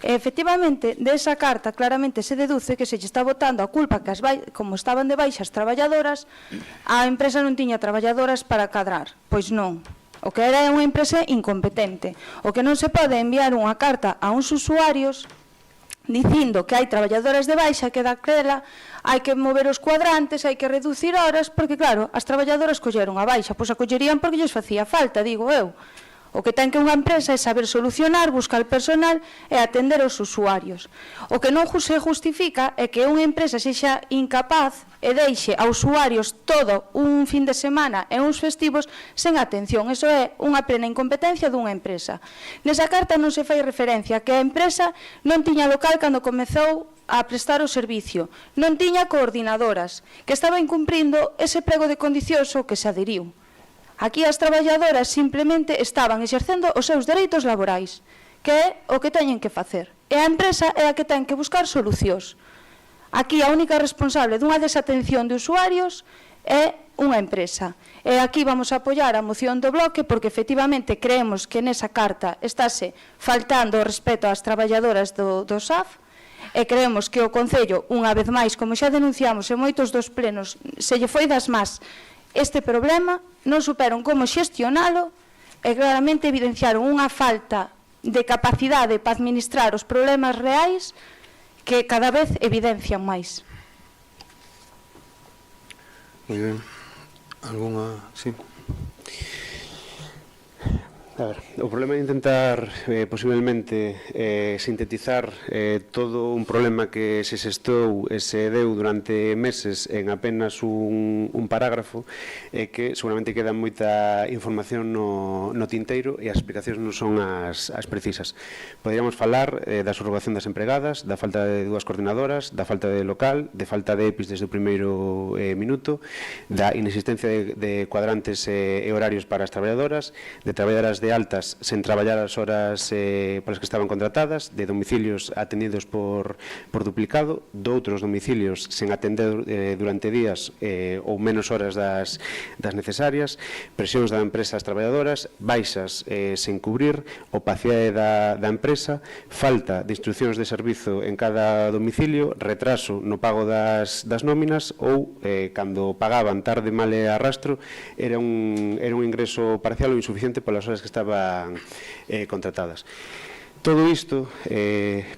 E, efectivamente, desa carta claramente se deduce que se lle está botando a culpa que como estaban de baixa as traballadoras, a empresa non tiña traballadoras para cadrar. Pois non. O que era unha empresa incompetente. O que non se pode enviar unha carta a uns usuarios dicindo que hai traballadoras de baixa, que daquela hai que mover os cuadrantes, hai que reducir horas, porque claro, as traballadoras colleron a baixa, pois a collerían porque lles facía falta, digo eu. O que ten que unha empresa é saber solucionar, buscar personal e atender aos usuarios. O que non se justifica é que unha empresa sexa incapaz e deixe a usuarios todo un fin de semana e uns festivos sen atención. Eso é unha plena incompetencia dunha empresa. Nesa carta non se fai referencia que a empresa non tiña local cando comezou a prestar o servicio, non tiña coordinadoras, que estaba incumprindo ese prego de condicións ao que se adheriu. Aquí as traballadoras simplemente estaban exercendo os seus dereitos laborais, que é o que teñen que facer. E a empresa é a que ten que buscar solucións. Aquí a única responsable dunha desatención de usuarios é unha empresa. E aquí vamos a apoiar a moción do bloque porque efectivamente creemos que nesa carta estáse faltando o respeto ás traballadoras do SAF, e creemos que o Concello, unha vez máis, como xa denunciamos en moitos dos plenos, se lle foi das más este problema non superan como xestionalo e claramente evidenciaron unha falta de capacidade para administrar os problemas reais que cada vez evidencian máis. Moi ben. Alguna... Sí. A ver, o problema é intentar posiblemente sintetizar todo un problema que se xestou e se deu durante meses en apenas un parágrafo e que seguramente queda moita información no tinteiro e as explicacións non son as precisas. Poderíamos falar da subrogación das empregadas, da falta de dúas coordinadoras, da falta de local, de falta de EPIs desde o primeiro minuto, da inexistencia de cuadrantes e horarios para as traballadoras, de traballadoras de altas sen traballar as horas para as que estaban contratadas, de domicilios atendidos por duplicado, de outros domicilios sen atender durante días ou menos horas das necesarias, presións da empresa ás traballadoras, baixas sen cubrir, opacidade da empresa, falta de instruccións de servizo en cada domicilio, retraso no pago das nóminas ou, cando pagaban tarde, mal e arrastro, era un ingreso parcial ou insuficiente polas horas que estaban contratadas. Todo isto,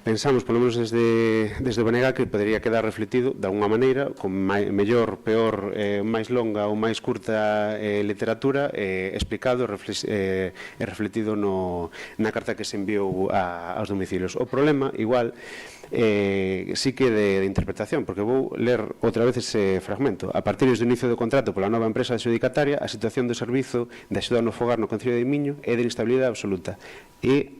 pensamos, polo menos desde Bonega, que podería quedar refletido de alguna maneira, con mellor, peor, máis longa ou máis curta literatura, explicado e refletido na carta que se enviou aos domicilios. O problema, igual, sí que de interpretación, porque vou ler outra vez ese fragmento. A partir do inicio do contrato pola nova empresa adxudicataria, a situación do servizo de axuda no fogar no Concello de Miño é de inestabilidade absoluta. E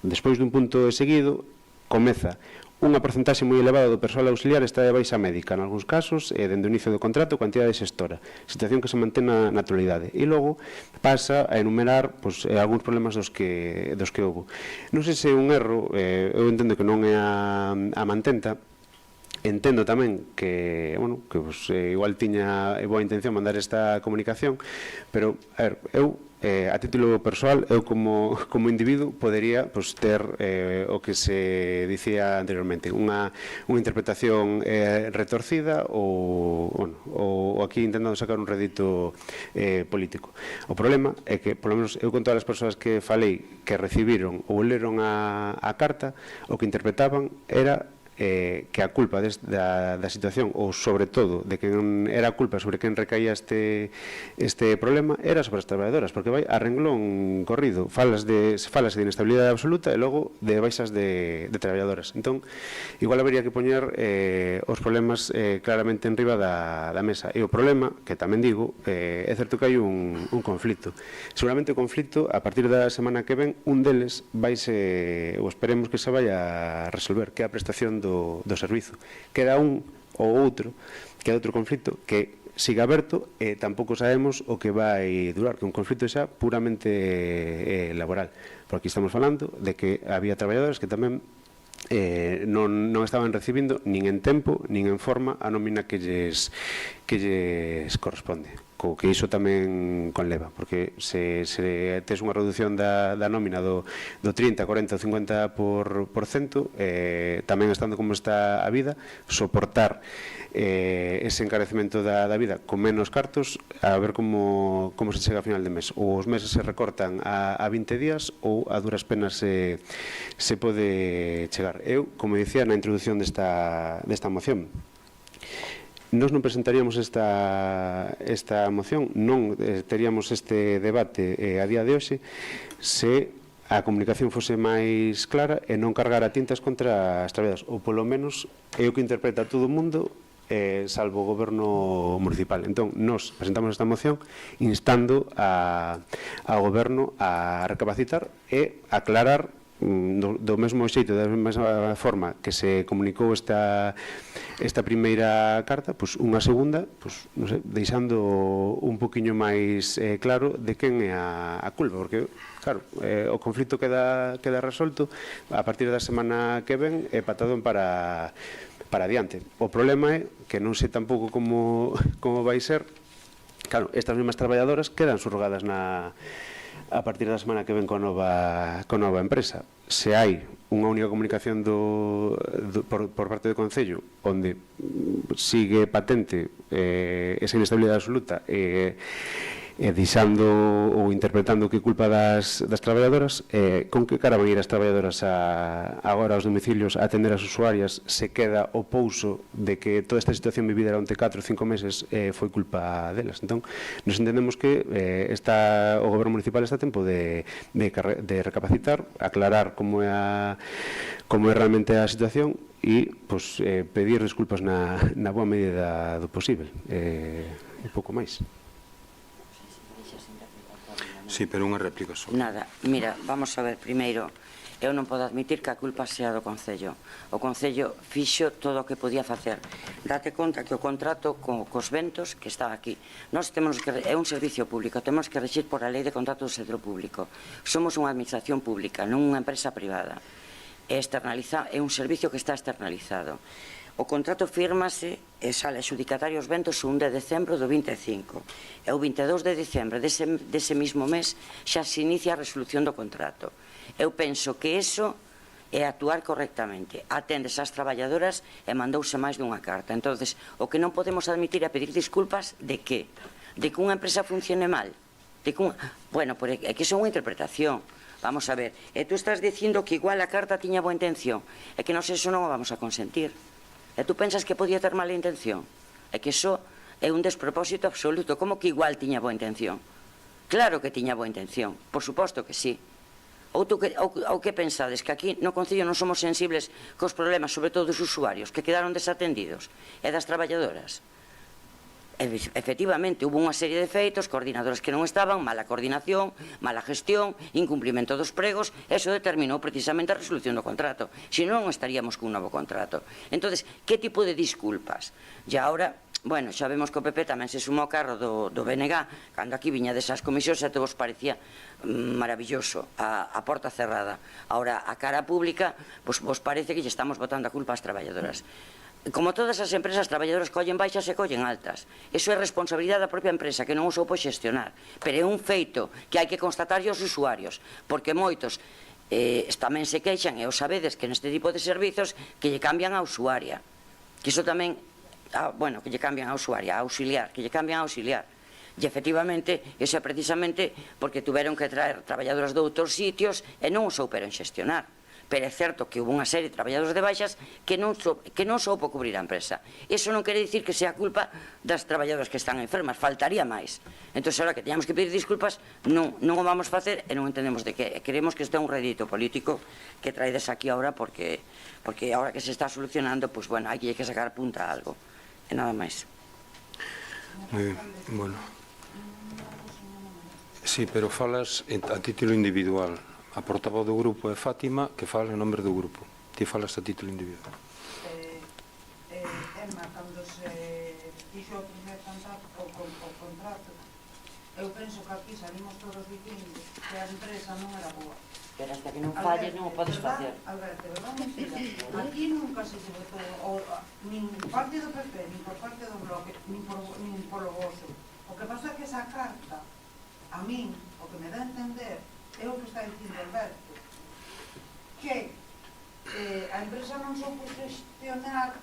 despois dun punto seguido, comeza unha porcentaxe moi elevada do persoal auxiliar está de baixa médica, en algúns casos, dende o inicio do contrato, cuantidade xestora, situación que se mantén na actualidade. E logo pasa a enumerar algúns problemas dos que houve. Non sei se é un erro, eu entendo que non é a mantenta. Entendo tamén que, igual tiña boa intención mandar esta comunicación, pero, a ver, eu, a título persoal, eu como individuo podería ter o que se dicía anteriormente, unha interpretación retorcida ou aquí intentando sacar un rédito político. O problema é que, polo menos, eu con todas as persoas que falei que recibiron ou leron a carta, o que interpretaban era que a culpa da situación, ou sobre todo de que era a culpa sobre quen recaía este problema, era sobre as traballadoras, porque vai a renglón corrido, falase de inestabilidade absoluta e logo de baixas de traballadoras. Entón, igual habería que poñer os problemas claramente en riba da mesa. E o problema, que tamén digo, é certo que hai un conflito. Seguramente o conflito, a partir da semana que ven, un deles vaise, ou esperemos que se vaya a resolver, que é a prestación do servizo. Queda un ou outro, queda outro conflito que siga aberto e tampouco sabemos o que vai durar, que un conflito xa puramente laboral. Por aquí estamos falando de que había traballadoras que tamén non estaban recibindo nin en tempo nin en forma a nómina que lles corresponde, co que iso tamén conleva, porque se tes unha reducción da nómina do 30, 40 ou 50%, tamén estando como está a vida, soportar ese encarecemento da vida con menos cartos, a ver como se chega a final de mes. Ou os meses se recortan a 20 días ou a duras penas se pode chegar. Eu, como dicía na introdución desta moción, nós non presentaríamos esta moción, non teríamos este debate a día de hoxe se a comunicación fose máis clara e non cargara tintas contra as traballadoras, ou polo menos é o que interpreta todo o mundo, salvo o goberno municipal. Entón, nós presentamos esta moción instando ao goberno a recapacitar e aclarar do mesmo xeito, da mesma forma que se comunicou esta primeira carta, unha segunda, non sei, deixando un poquinho máis claro de quen é a culpa, porque, claro, o conflito queda resolto a partir da semana que ven e patadón para adiante. O problema é que non sei tampouco como vai ser. Claro, estas mesmas traballadoras quedan subrogadas a partir da semana que ven con nova empresa. Se hai unha única comunicación por parte do Concello onde sigue patente esa inestabilidade absoluta e deixando ou interpretando que culpa das traballadoras, con que cara van ir as traballadoras agora aos domicilios a atender as usuarias se queda o pouso de que toda esta situación vivida durante 4 ou 5 meses foi culpa delas. Entón, nos entendemos que o Goberno Municipal está a tempo de recapacitar, aclarar como é realmente a situación e pedir desculpas na boa medida do posible, un pouco máis. Sí, pero unha réplica só. Nada, mira, vamos a ver, primeiro, eu non podo admitir que a culpa sea do Concello. O Concello fixo todo o que podía facer. Date conta que o contrato cos ventos que está aquí, nós temos que, é un servicio público, temos que regir por a lei de contrato do sector público. Somos unha administración pública, non unha empresa privada. É un servicio que está externalizado. O contrato fírmase e sale adxudicatario os ventos o 1 de decembro do 25. E o 22 de decembro dese mismo mes xa se inicia a resolución do contrato. Eu penso que iso é actuar correctamente. Atendes ás traballadoras e mandouse máis dunha carta. Entonces, o que non podemos admitir é pedir disculpas de que? De que unha empresa funcione mal? Bueno, é que iso é unha interpretación. Vamos a ver, e tú estás dicindo que igual a carta tiña boa intención, e que nós eso non o vamos a consentir. E tú pensas que podía ter mala intención? É que iso é un despropósito absoluto. Como que igual tiña boa intención? Claro que tiña boa intención, por suposto que sí. Ou que pensades? Que aquí no Concello non somos sensibles cos problemas, sobre todo dos usuarios, que quedaron desatendidos, e das traballadoras. Efectivamente, hubo unha serie de feitos, coordinadoras que non estaban, mala coordinación, mala gestión, incumplimento dos pregos, eso determinou precisamente a resolución do contrato. Se non estaríamos cun novo contrato. Entón, que tipo de disculpas? E agora, bueno, xa vemos que o PP tamén se sumou ao carro do BNG, cando aquí viña desas comisións e vos parecía maravilloso, a porta cerrada. Agora, a cara pública, vos parece que lle estamos botando a culpa ás traballadoras. Como todas as empresas, as traballadoras collen baixas e collen altas. Iso é responsabilidade da propia empresa, que non o soupo xestionar. Pero é un feito que hai que constatar aos usuarios, porque moitos tamén se queixan, e o sabedes que neste tipo de servizos que lle cambian a usuaria. Que iso tamén, bueno, que lle cambian a usuaria, a auxiliar, que lle cambian a auxiliar. E efectivamente, iso é precisamente porque tuveron que traer traballadoras de outros sitios e non o souperon xestionar. Pero é certo que hubo unha serie de traballadores de baixas que non soupo cubrir a empresa. Iso non quere dicir que sea culpa das traballadoras que están enfermas, faltaría máis. Entón, ahora que teñamos que pedir disculpas, non o vamos facer e non entendemos de que. Queremos que isto é un rédito político que traedes aquí ahora porque ahora que se está solucionando, pois, bueno, hai que sacar punta a algo. E nada máis. Moi ben, bueno. Sí, pero falas a título individual. A portavoz do grupo é Fátima, que fala en nome do grupo. Ti falas a título individual. Emma, cando se fixo o primer contrato, eu penso que aquí salimos todos dicindo que a empresa non era boa. Pero hasta que non falle non o podes facer. Alberto, verdad, mentira. Aquí nunca se votou, nin parte do PP, nin por parte do Bloque, nin polo voso. O que pasa é que esa carta, a min, o que me dá a entender, é o que está dicindo Alberto, que a empresa non soupo gestionar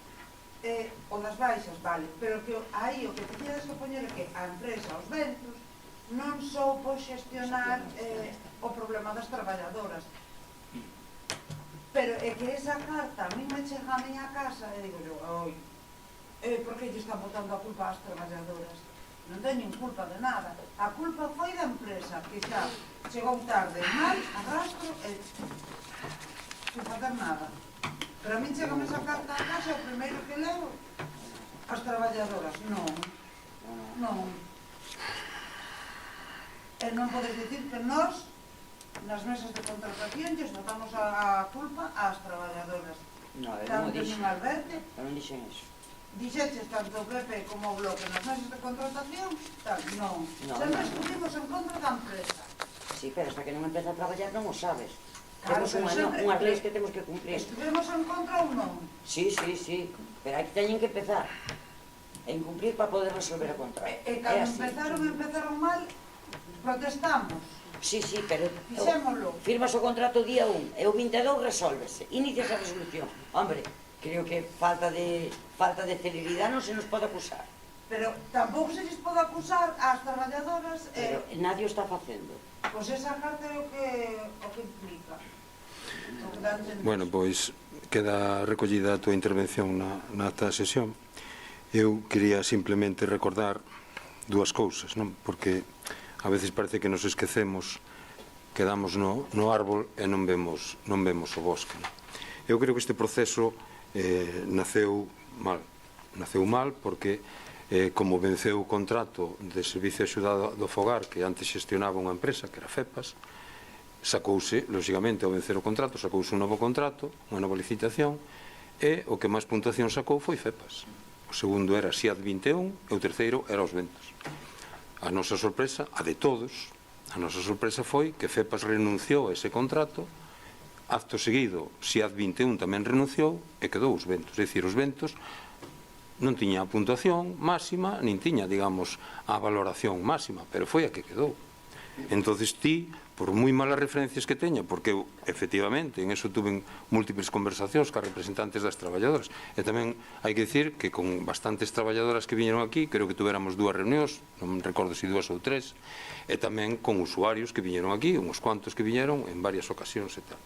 o das baixas, vale, pero que aí o que te quedas que poñer é que a empresa, os ventos, non soupo gestionar o problema das traballadoras. Pero é que esa carta a mí me chega a miña casa e digo yo, oi, por que lle están botando a culpa ás traballadoras? Non teñen culpa de nada. A culpa foi da empresa, que xa chegou tarde, mal, arrastro e sen facer nada. Pero a min chegame esa carta a casa, o primeiro que levo, as traballadoras. Non. E non podes dicir que nós, nas mesas de contratación, lles botamos a culpa ás traballadoras. Tanto nin Alberto, non dixen iso. Dixeches tanto o PP como o Bloque nas mesas de contratación, tal, non. Sempre estuvimos en contra da empresa. Sí, pero hasta que non empeza a traballar non o sabes. Claro, Temos unhas leis que temos que cumplir. Estuvimos en contra ou non? Sí, pero aí teñen que empezar a incumplir para poder resolver o contrato. E cando empezaron mal, protestamos. Sí, pero Fixémolo. Firmas o contrato o día 1 e o 22 resolvese, inicias a resolución. Hombre, creo que falta de celeridade non se nos pode acusar. Pero tampouco se lles pode acusar ás traballadoras Pero nadie o está facendo. pois esa carta é o que implica. O que dá a entender. Bueno, pois queda recollida a túa intervención na acta da sesión. Eu quería simplemente recordar dúas cousas, non? Porque a veces parece que nos esquecemos, quedamos no árbol e non vemos o bosque, non? Eu creo que este proceso naceu mal porque como venceu o contrato de servicio de axuda do fogar que antes xestionaba unha empresa que era FEPAS, sacouse, lógicamente, ao vencer o contrato, sacouse un novo contrato, unha nova licitación, e o que máis puntuación sacou foi FEPAS. O segundo era SIAD 21 e o terceiro era os ventos. A nosa sorpresa, a de todos, a nosa sorpresa foi que FEPAS renunciou a ese contrato, acto seguido SIAD 21 tamén renunciou e quedou os ventos. É dicir, os ventos non tiña a puntuación máxima, nin tiña, digamos, a valoración máxima, pero foi a que quedou. Entonces ti, por moi malas referencias que teña, porque eu, efectivamente, en eso tuve múltiples conversacións ca representantes das traballadoras, e tamén hai que dicir que con bastantes traballadoras que viñeron aquí, creo que tuveramos 2 reunións, non recordo se 2 ou 3, e tamén con usuarios que viñeron aquí, uns cuantos que viñeron en varias ocasións e tal.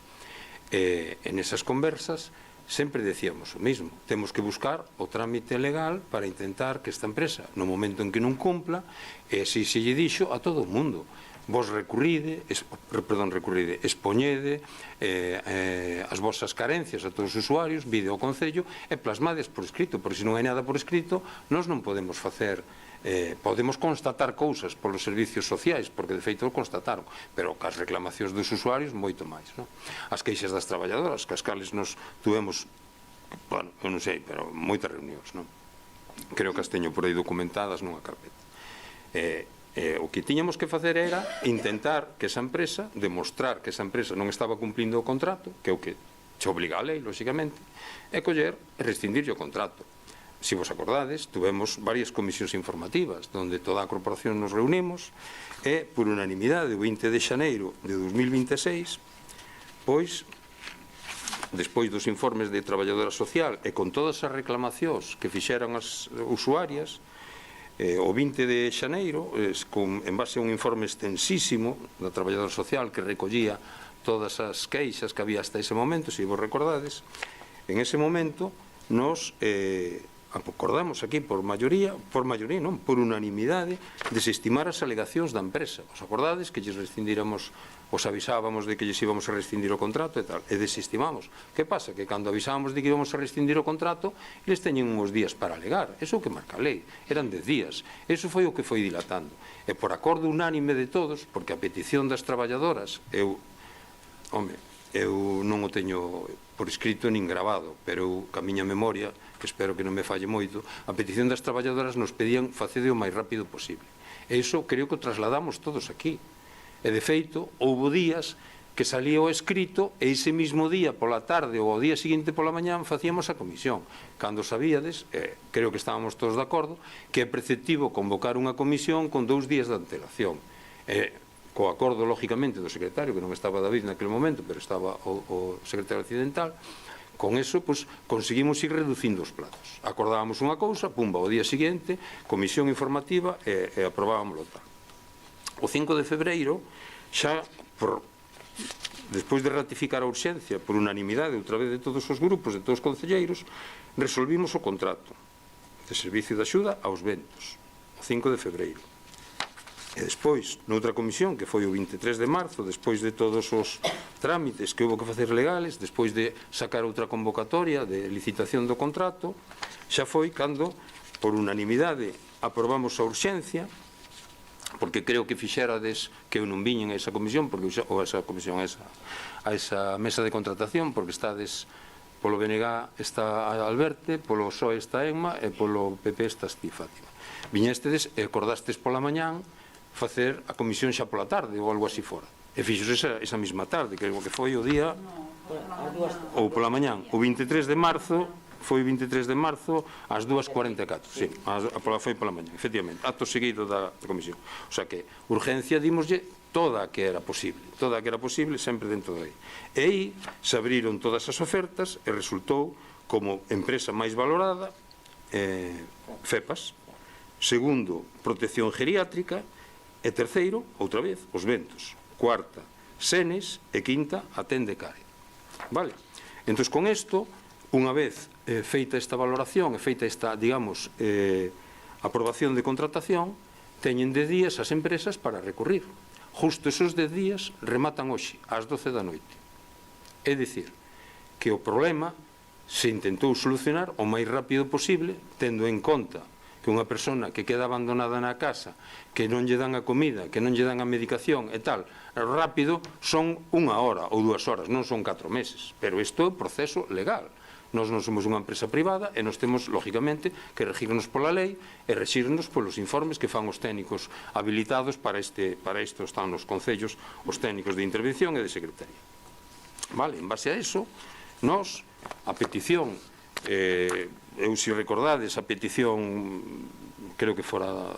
En esas conversas sempre decíamos o mismo, temos que buscar o trámite legal para intentar que esta empresa, no momento en que non cumpla, se lle dixo a todo o mundo, vos recurride, expoñede as vosas carencias a todos os usuarios, vide ao Concello e plasmades por escrito, porque se non hai nada por escrito, nós non podemos facer, podemos constatar cousas polos servicios sociais, porque de feito o constataron, pero cas reclamacións dos usuarios moito máis, non? As queixas das traballadoras, cas cales nos tuvemos, bueno, eu non sei, pero moitas reunións, non? Creo que as teño por aí documentadas nunha carpeta. O que tiñamos que facer era intentar que esa empresa, demostrar que esa empresa non estaba cumplindo o contrato, que é o que che obliga a lei, lógicamente, e coller e rescindirlle o contrato. Se vos acordades, tuvemos varias comisións informativas onde toda a corporación nos reunimos e, por unanimidade, o 20 de xaneiro de 2026, pois, despois dos informes de traballadora social e con todas as reclamacións que fixeran as usuarias, o 20 de xaneiro, en base a un informe extensísimo da traballadora social que recollía todas as queixas que había hasta ese momento, se vos recordades, en ese momento nos acordamos aquí por maioría non, por unanimidade, desestimar as alegacións da empresa. Os acordades que lles rescindíramos, os avisábamos de que lles íbamos a rescindir o contrato e tal, e desestimamos. Que pasa? Que cando avisábamos de que íbamos a rescindir o contrato, eles teñen uns días para alegar. Eso é o que marca a lei. Eran 10 días. Eso foi o que foi dilatando. E por acordo unánime de todos, porque a petición das traballadoras, eu non o teño por escrito nin grabado, pero eu, ca miña memoria, que espero que non me falle moito, a petición das traballadoras nos pedían facede o máis rápido posible. E iso creo que o trasladamos todos aquí. E de feito, houbo días que salía o escrito e ese mismo día pola tarde ou ao día seguinte pola mañán facíamos a comisión. Cando sabíades, creo que estábamos todos de acordo, que é preceptivo convocar unha comisión con 2 días de antelación. Co acordo, lógicamente, do secretario, que non estaba David naquele momento, pero estaba o secretario occidental, con eso, pois, conseguimos ir reducindo os plazos. Acordábamos unha cousa, pumba, o día seguinte, comisión informativa e aprobábamoslo tal. O 5 de febreiro, xa, despois de ratificar a urxencia por unanimidade, outra vez de todos os grupos, de todos os concelleiros, resolvimos o contrato de servicio de axuda aos ventos, o 5 de febreiro. E despois, noutra comisión, que foi o 23 de marzo, despois de todos os trámites que houve que facer legales, despois de sacar outra convocatoria de licitación do contrato, xa foi cando, por unanimidade, aprobamos a urxencia, porque creo que fixerades que eu non viñen a esa comisión, ou a esa comisión, a esa mesa de contratación, porque estades, polo BNG está Alberte, polo PSOE está Emma e polo PP está ti, Fátima. Viñestedes e acordastes pola mañán facer a comisión xa pola tarde ou algo así fora. E fixos esa mesma tarde, que foi o día ou pola mañán. O 23 de marzo foi o 23 de marzo ás 2:44, sí, foi pola mañán, efectivamente, acto seguido da comisión. O sea que urgencia dimoslle toda a que era posible, sempre dentro de aí. E aí se abriron todas as ofertas e resultou como empresa máis valorada FEPAS, Segundo, protección geriátrica. E terceiro, outra vez, os ventos. Cuarta, senes. E quinta, atende care. Vale? Entón, con isto, unha vez feita esta valoración e feita esta, digamos, aprobación de contratación, teñen 10 días as empresas para recurrir. Justo esos 10 días rematan hoxe, ás 12 da noite. É dicir, que o problema se intentou solucionar o máis rápido posible, tendo en conta que unha persona que queda abandonada na casa, que non lle dan a comida, que non lle dan a medicación e tal, rápido son 1 hora ou 2 horas, non son 4 meses. Pero isto é un proceso legal. Nós non somos unha empresa privada e nós temos, lógicamente, que regirnos pola lei e regirnos polos informes que fan os técnicos habilitados para isto están nos concellos, os técnicos de intervención e de secretaría. Vale, en base a eso, nós, a petición, eu, se recordades, a petición, creo que fora,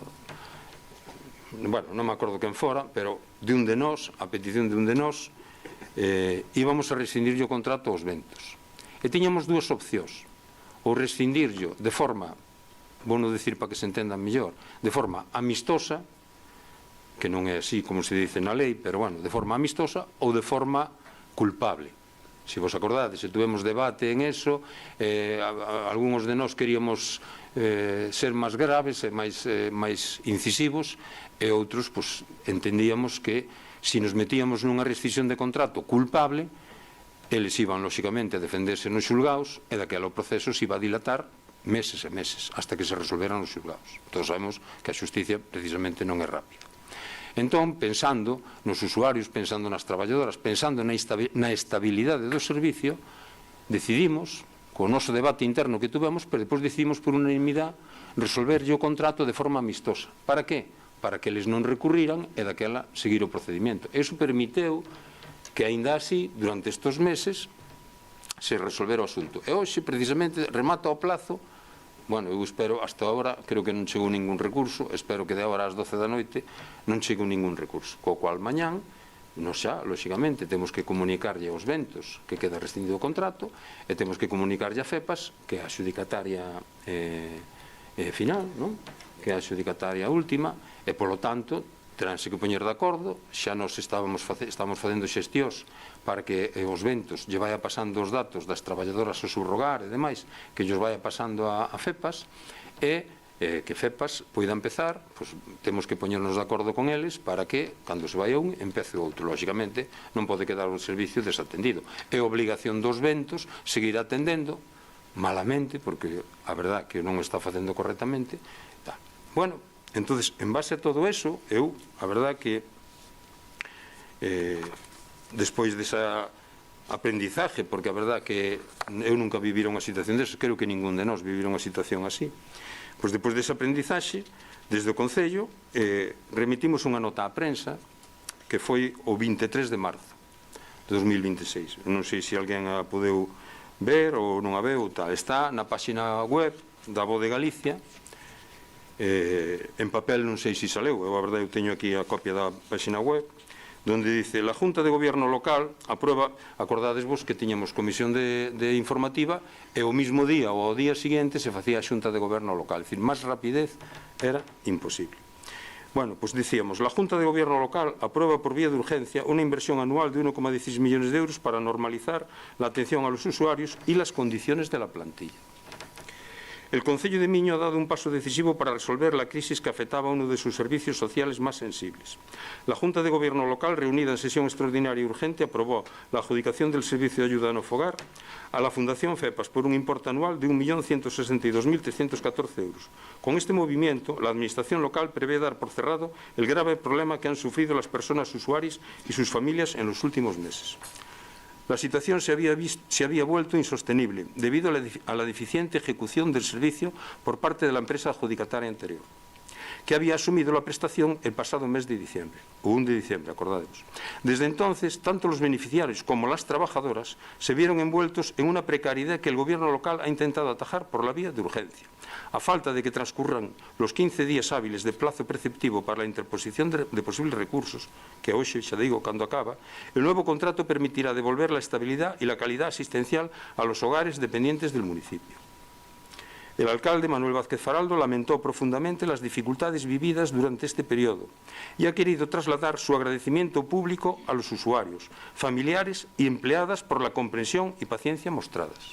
bueno, non me acordo quen fora, pero de un de nós, a petición de un de nós, íbamos a rescindir o contrato aos ventos. E tiñamos dúas opcións, ou rescindirlo de forma, vou non dicir para que se entendan mellor, de forma amistosa, que non é así como se dice na lei, pero bueno, de forma amistosa, ou de forma culpable. Se vos acordades, se tuvemos debate en eso, algúns de nós queríamos ser máis graves e máis incisivos, e outros entendíamos que se nos metíamos nunha rescisión de contrato culpable, eles iban, lóxicamente, a defenderse nos xulgaos e daquela o proceso se iba a dilatar meses e meses, hasta que se resolveran os xulgaos. Todos sabemos que a xusticia, precisamente, non é rápida. Entón, pensando nos usuarios, pensando nas traballadoras, pensando na estabilidade do servicio, decidimos, co noso debate interno que tuvemos, pero depois decidimos por unanimidade resolverlle o contrato de forma amistosa. Para que? Para que eles non recurriran e daquela seguir o procedimento. Eso permiteu que aínda así, durante estes meses, se resolvera o asunto. E hoxe, precisamente, remata o plazo. Bueno, eu espero, hasta agora, creo que non chegou ningún recurso, espero que de agora ás 12 da noite non chegou ningún recurso. Co cual, mañán, nos xa, lóxicamente, temos que comunicarlle aos ventos que queda rescindido o contrato e temos que comunicarlle a FEPAS, que é a xudicataria final, non? Que é a xudicataria última, e, polo tanto, teránse que poñer de acordo. Xa nos estamos facendo xestións para que os ventos lle vaya pasando os datos das traballadoras ao subrogar e demais, que lles vaya pasando a FEPAS, e que FEPAS poida empezar, temos que poñernos de acordo con eles para que, cando se vai un, empece o outro. Lógicamente, non pode quedar un servicio desatendido. É obligación dos ventos seguir atendendo, malamente, porque a verdad que non está facendo correctamente. Bueno, entonces, en base a todo eso, eu, a verdad que despois desa aprendizaje, porque a verdad que eu nunca vivira unha situación desas, creo que ningún de nós vivira unha situación así, pois despois desa aprendizaxe, desde o Concello, remitimos unha nota á prensa que foi o 23 de marzo de 2026. Non sei se alguén a podeu ver ou non a veu, tal. Está na páxina web da Voz de Galicia. En papel non sei se saleu, eu a verdade eu teño aquí a copia da página web, donde dice: la Junta de Gobierno local aprueba, acordades vos que tiñamos comisión de informativa e o mismo día ou ao día seguinte se facía a Xunta de Gobierno local, é dicir, máis rapidez era imposible. Bueno, pues decíamos, la Junta de Gobierno local aprueba por vía de urgencia una inversión anual de 1,16 millones de euros para normalizar la atención a los usuarios y las condiciones de la plantilla. El Concello de Miño ha dado un paso decisivo para resolver la crisis que afectaba a uno de sus servicios sociales más sensibles. La Junta de Gobierno local, reunida en sesión extraordinaria y urgente, aprobó la adjudicación del servicio de ayuda no fogar a la Fundación FEPAS por un importe anual de 1.162.314 euros. Con este movimiento, la Administración local prevé dar por cerrado el grave problema que han sufrido las personas usuarias y sus familias en los últimos meses. La situación se había vuelto insostenible debido a la deficiente ejecución del servicio por parte de la empresa adjudicataria anterior, que había asumido la prestación el pasado mes de diciembre, o 1 de diciembre, acordademos. Desde entonces, tanto los beneficiarios como las trabajadoras se vieron envueltos en una precariedad que el Gobierno local ha intentado atajar por la vía de urgencia. A falta de que transcurran los 15 días hábiles de plazo preceptivo para la interposición de posibles recursos, que hoxe, xa digo, cando acaba, el nuevo contrato permitirá devolver la estabilidad y la calidad asistencial a los hogares dependientes del municipio. El alcalde Manuel Vázquez Faraldo lamentó profundamente las dificultades vividas durante este periodo y ha querido trasladar su agradecimiento público a los usuarios, familiares y empleadas por la comprensión y paciencia mostradas.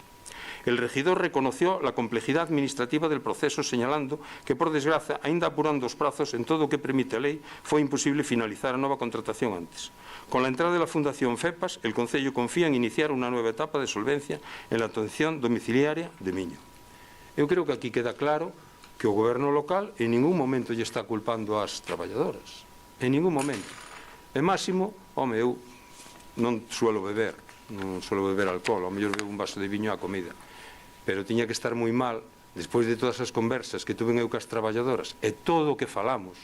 El regidor reconoció la complejidad administrativa del proceso, señalando que, por desgracia, aínda apurando os prazos en todo o que permite a lei, foi imposible finalizar a nova contratación antes. Con la entrada de la Fundación FEPAS, el Concello confía en iniciar unha nova etapa de solvencia en la atención domiciliaria de Miño. Eu creo que aquí queda claro que o goberno local en ningún momento lle está culpando ás traballadoras. En ningún momento. E máximo, home, eu non suelo beber alcohol, ao mellor bebo un vaso de viño á comida. Pero tiña que estar moi mal, despois de todas as conversas que tuven eu cas traballadoras, e todo o que falamos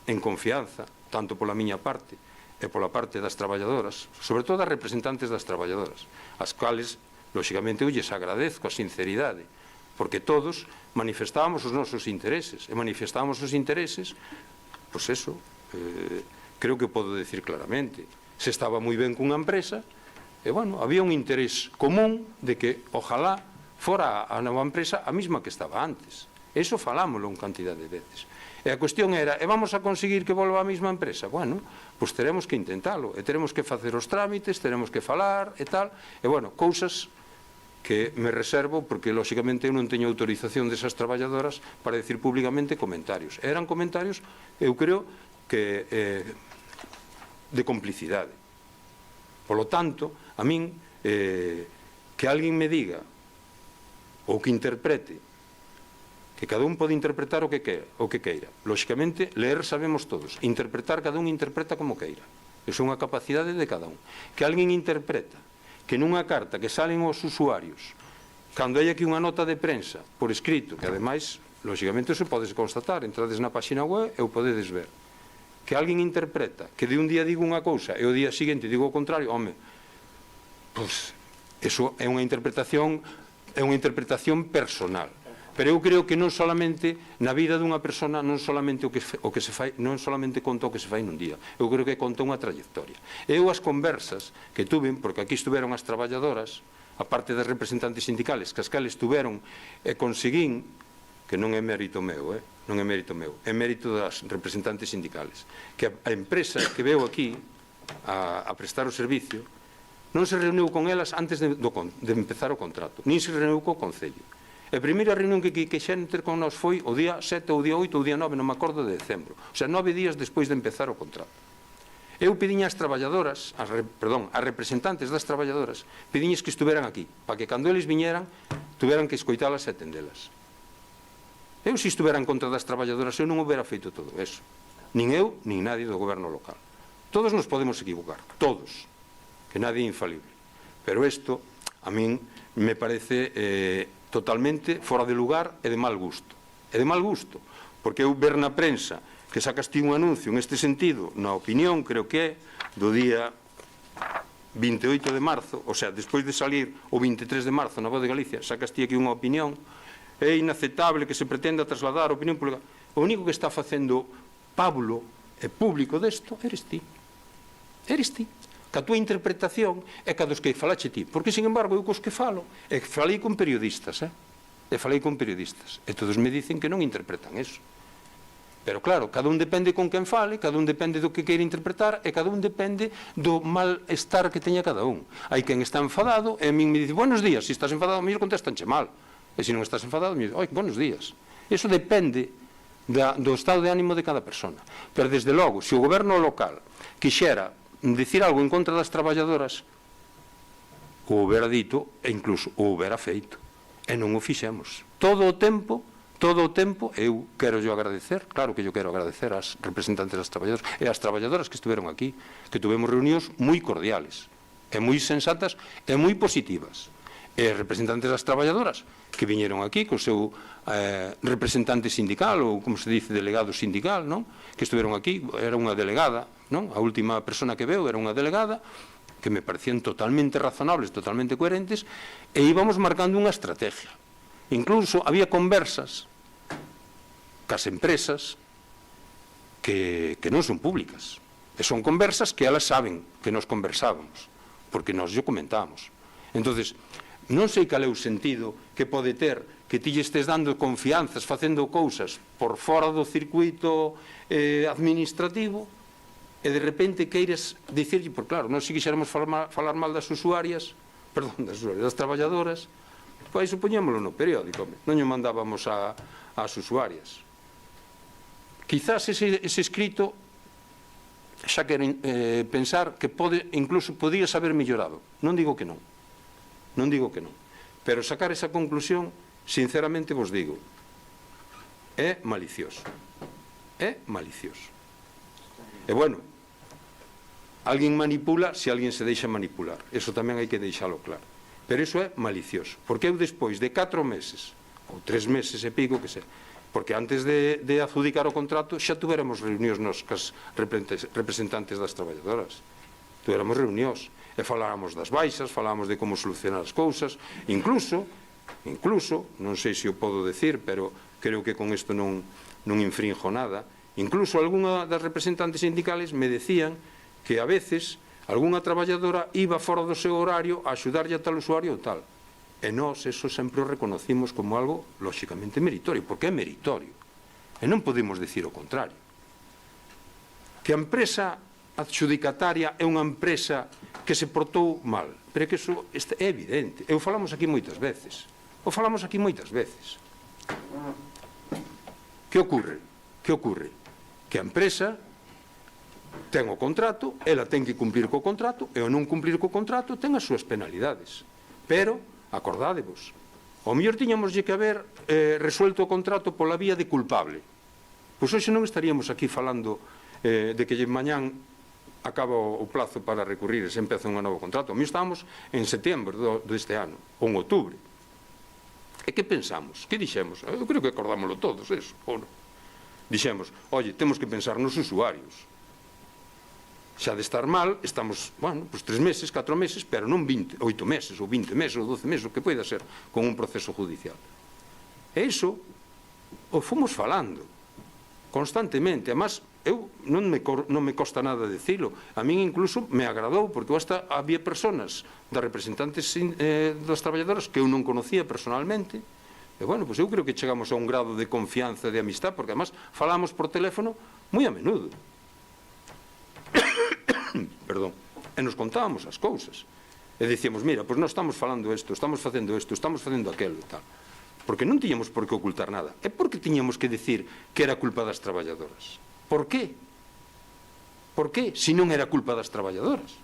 en confianza, tanto pola miña parte e pola parte das traballadoras, sobre todo das representantes das traballadoras, as cales, lóxicamente, eu lles agradezco a sinceridade, porque todos manifestábamos os nosos intereses, e manifestábamos os intereses, pois eso, creo que podo decir claramente, se estaba moi ben cunha empresa, e, bueno, había un interés común de que, ojalá, fora a nova empresa a mesma que estaba antes. Eso falámoslo en cantidad de veces. E a cuestión era, e vamos a conseguir que volva a mesma empresa? Bueno, pois teremos que intentalo, e teremos que facer os trámites, teremos que falar, e tal, e, bueno, cousas que me reservo, porque, lóxicamente, eu non teño autorización desas traballadoras para decir públicamente comentarios. Eran comentarios, eu creo, que de complicidade. Polo tanto, a min, que alguén me diga ou que interprete, que cada un pode interpretar o que queira. Lóxicamente, ler sabemos todos. Interpretar, cada un interpreta como queira. Iso é unha capacidade de cada un. Que alguén interpreta que nunha carta que salen aos usuarios, cando hai aquí unha nota de prensa por escrito, que ademais, lóxicamente, se podes constatar, entrades na página web e o podedes ver, que alguén interpreta que de un día digo unha cousa e o día seguinte digo o contrario, home, pois, eso é unha interpretación personal. Pero eu creo que non solamente na vida dunha persona, non solamente o que se fai, non solamente conta o que se fai nun día, eu creo que conta unha trayectoria. Eu as conversas que tuven, porque aquí estuveron as traballadoras, a parte das representantes sindicales, que as cales estuveron e conseguín, que non é mérito meu, non é mérito meu, é mérito das representantes sindicales, que a empresa que veu aquí a prestar o servicio non se reuniu con elas antes de empezar o contrato, nin se reuniu co Concello. A primeira reunión que quixeron ter con nós foi o día 7, ou o día 8, ou o día 9, non me acordo, de decembro, o sea, 9 días despois de empezar o contrato. Eu pediña ás traballadoras, as representantes das traballadoras, pediñes que estuveran aquí, para que cando eles viñeran, tuveran que escoitalas e atendelas. Eu, se estuvera en contra das traballadoras, eu non houbera feito todo eso. Nin eu, nin nadie do goberno local. Todos nos podemos equivocar, todos, que nadie é infalible. Pero isto, a min, me parece totalmente fora de lugar e de mal gusto. E de mal gusto, porque eu ver na prensa que sacas ti un anuncio en este sentido, na opinión, creo que é, do día 28 de marzo, o sea, despois de salir o 23 de marzo na Voz de Galicia, sacas ti aquí unha opinión, é inaceptable que se pretenda trasladar a opinión pública. O único que está facendo Pablo e público desto eres ti. Eres ti. Que a túa interpretación é que a dos que falache ti. Porque, sin embargo, eu cos que falo, e falei con periodistas, e todos me dicen que non interpretan eso. Pero, claro, cada un depende con quen fale, cada un depende do que queira interpretar, e cada un depende do malestar que teña cada un. Hai quen está enfadado, e a min me dice, buenos días, se estás enfadado, a mí contestanche mal. E se non estás enfadado, me dice, oi, buenos días. Eso depende do estado de ánimo de cada persona. Pero, desde logo, se o goberno local quixera dicir algo en contra das traballadoras, o houbera dito e incluso o houbera feito, e non o fixemos. Todo o tempo, eu quero yo agradecer, claro que yo quero agradecer ás representantes das traballadoras e ás traballadoras que estiveron aquí, que tuvemos reunións moi cordiales e moi sensatas e moi positivas, e representantes das traballadoras que viñeron aquí co seu representante sindical, ou como se dice, delegado sindical, non? Que estuveron aquí, era unha delegada, non? A última persona que veu era unha delegada, que me parecían totalmente razonables, totalmente coherentes, e íbamos marcando unha estrategia. Incluso había conversas cas empresas que non son públicas, e son conversas que elas saben que nos conversábamos, porque nos yo comentábamos. Entonces, Non sei cal é o sentido que pode ter que ti lle estés dando confianzas, facendo cousas por fora do circuito administrativo, e de repente queiras dicirlle, por claro, non se quixéramos falar mal das usuarias, perdón, das traballadoras, pois iso poñémolo no periódico, non lle mandábamos ás usuarias. Quizás ese escrito xa queren pensar que incluso podía haber mellorado. Non digo que non. Non digo que non. Pero sacar esa conclusión, sinceramente vos digo, é malicioso. É malicioso. E bueno, alguén manipula se alguén se deixa manipular. Eso tamén hai que deixalo claro. Pero iso é malicioso. Porque eu despois de 4 meses, ou 3 meses e pico, que sei, porque antes de adjudicar o contrato xa tuveramos reunións nos cas representantes das traballadoras. Tuveramos reunións e faláramos das baixas, faláramos de como solucionar as cousas, incluso, non sei se o podo decir, pero creo que con isto non infrinjo nada, incluso algunha das representantes sindicales me decían que a veces algunha traballadora iba fora do seu horario a axudarlle a tal usuario ou tal. E nós eso sempre o reconocimos como algo lóxicamente meritorio, porque é meritorio. E non podemos dicir o contrario. Que a empresa adxudicataria é unha empresa que se portou mal, pero que iso é evidente. E o falamos aquí moitas veces. Que ocorre? Que a empresa ten o contrato, ela ten que cumplir co contrato, e ao non cumplir co contrato ten as súas penalidades. Pero acordádevos, ao mellor tiñamoslle que haber resuelto o contrato pola vía de culpable. Pois hoxe non estaríamos aquí falando de que mañán acaba o plazo para recurrir e se empeza un novo contrato. A mí estábamos en setembro deste ano, ou en outubro. E que pensamos? Que dixemos? Eu creo que acordámoslo todos, eso, ou non? Dixemos, oye, temos que pensar nos usuarios. Xa de estar mal, estamos, bueno, pues 3 meses, 4 meses, pero non 8 meses, ou 20 meses, ou 12 meses, o que poida ser con un proceso judicial. E iso o fomos falando constantemente. Además, eu non me costa nada dicilo. A min incluso me agradou, porque hasta había personas das representantes das traballadoras que eu non conocía personalmente. E, bueno, pues eu creo que chegamos a un grado de confianza e de amistad, porque además falamos por teléfono moi a menudo. Perdón, e nos contábamos as cousas e dicíamos, mira, pois nós estamos falando isto, estamos facendo isto, estamos facendo aquelo e tal, porque non tiñamos por que ocultar nada. É porque tiñamos que decir que era culpa das traballadoras. Por qué? Por qué? Se non era culpa das traballadoras,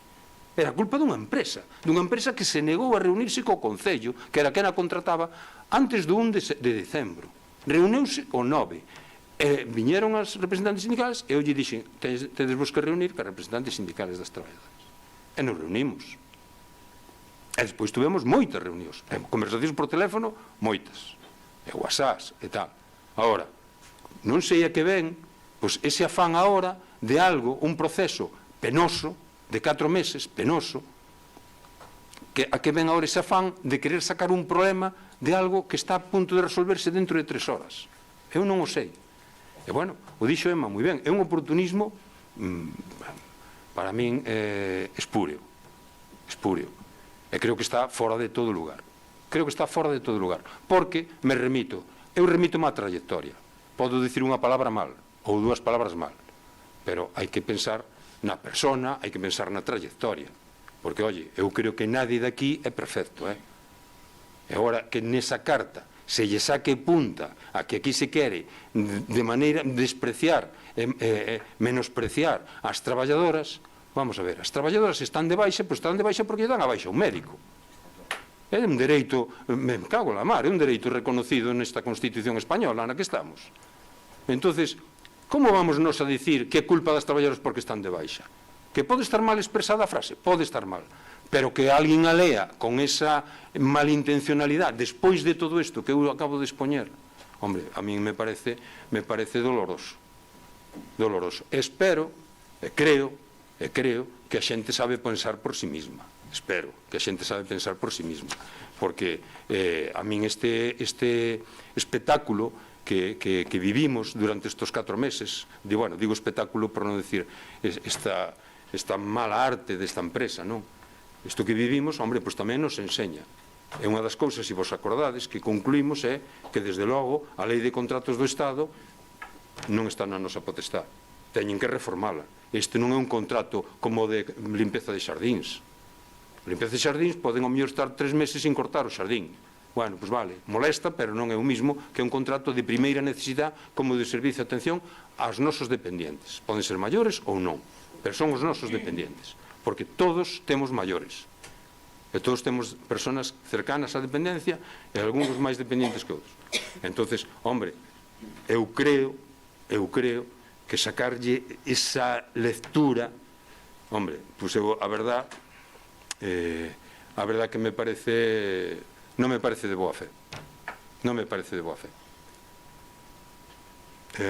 era culpa dunha empresa que se negou a reunirse co Concello, que era quen a contrataba, antes do 1 de decembro. Reuniuse o 9. Viñeron as representantes sindicales e eu lle dixen, tedes vos que reunir con as representantes sindicales das traballadoras. E nos reunimos. E despois tuvemos moitas reunións, conversacións por teléfono, moitas, e whatsapps e tal. Agora, non sei a que ven, pois ese afán agora de algo, un proceso penoso, de 4 meses, penoso, a que ven agora ese afán de querer sacar un problema de algo que está a punto de resolverse dentro de 3 horas. Eu non o sei. E, bueno, o dixo Emma moi ben, é un oportunismo para min espúreo. E creo que está fora de todo lugar. Porque eu remito má trayectoria. Podo dicir unha palabra mal, ou 2 palabras mal, pero hai que pensar na persona, hai que pensar na trayectoria. Porque, oye, eu creo que nadie daqui é perfecto, E agora que nesa carta se lle saque punta a que aquí se quere de maneira despreciar, menospreciar as traballadoras, vamos a ver, as traballadoras están de baixa, pois están de baixa porque lle dan a baixa un médico. É un dereito, me cago na mar, é un dereito reconocido nesta Constitución española na que estamos. Entonces, como vamos nos a dicir que é culpa das traballadoras porque están de baixa? Que pode estar mal expresada a frase, pode estar mal, pero que alguén a lea con esa malintencionalidade despois de todo isto que eu acabo de expoñer, hombre, a mí me parece doloroso. Espero e creo que a xente sabe pensar por si mesma. Espero que a xente sabe pensar por si mesma, porque a min este espectáculo que vivimos durante estes 4 meses, digo espectáculo por non decir esta mala arte desta empresa, non? Isto que vivimos, hombre, pois tamén nos enseña. E unha das cousas, se vos acordades, que concluímos é que, desde logo, a Lei de Contratos do Estado non está na nosa potestade. Teñen que reformala. Este non é un contrato como de limpeza de xardíns. Limpeza de xardíns poden ao mellor estar 3 meses sin cortar o xardín. Bueno, pois vale, molesta, pero non é o mismo que un contrato de primeira necesidade como de servicio de atención aos nosos dependientes. Poden ser maiores ou non, pero son os nosos dependientes, porque todos temos maiores. E todos temos personas cercanas á dependencia e algúns máis dependientes que outros. Entonces, hombre, eu creo que sacarlle esa lectura, hombre, pois eu, a verdad que me parece, non me parece de boa fe. Non me parece de boa fe.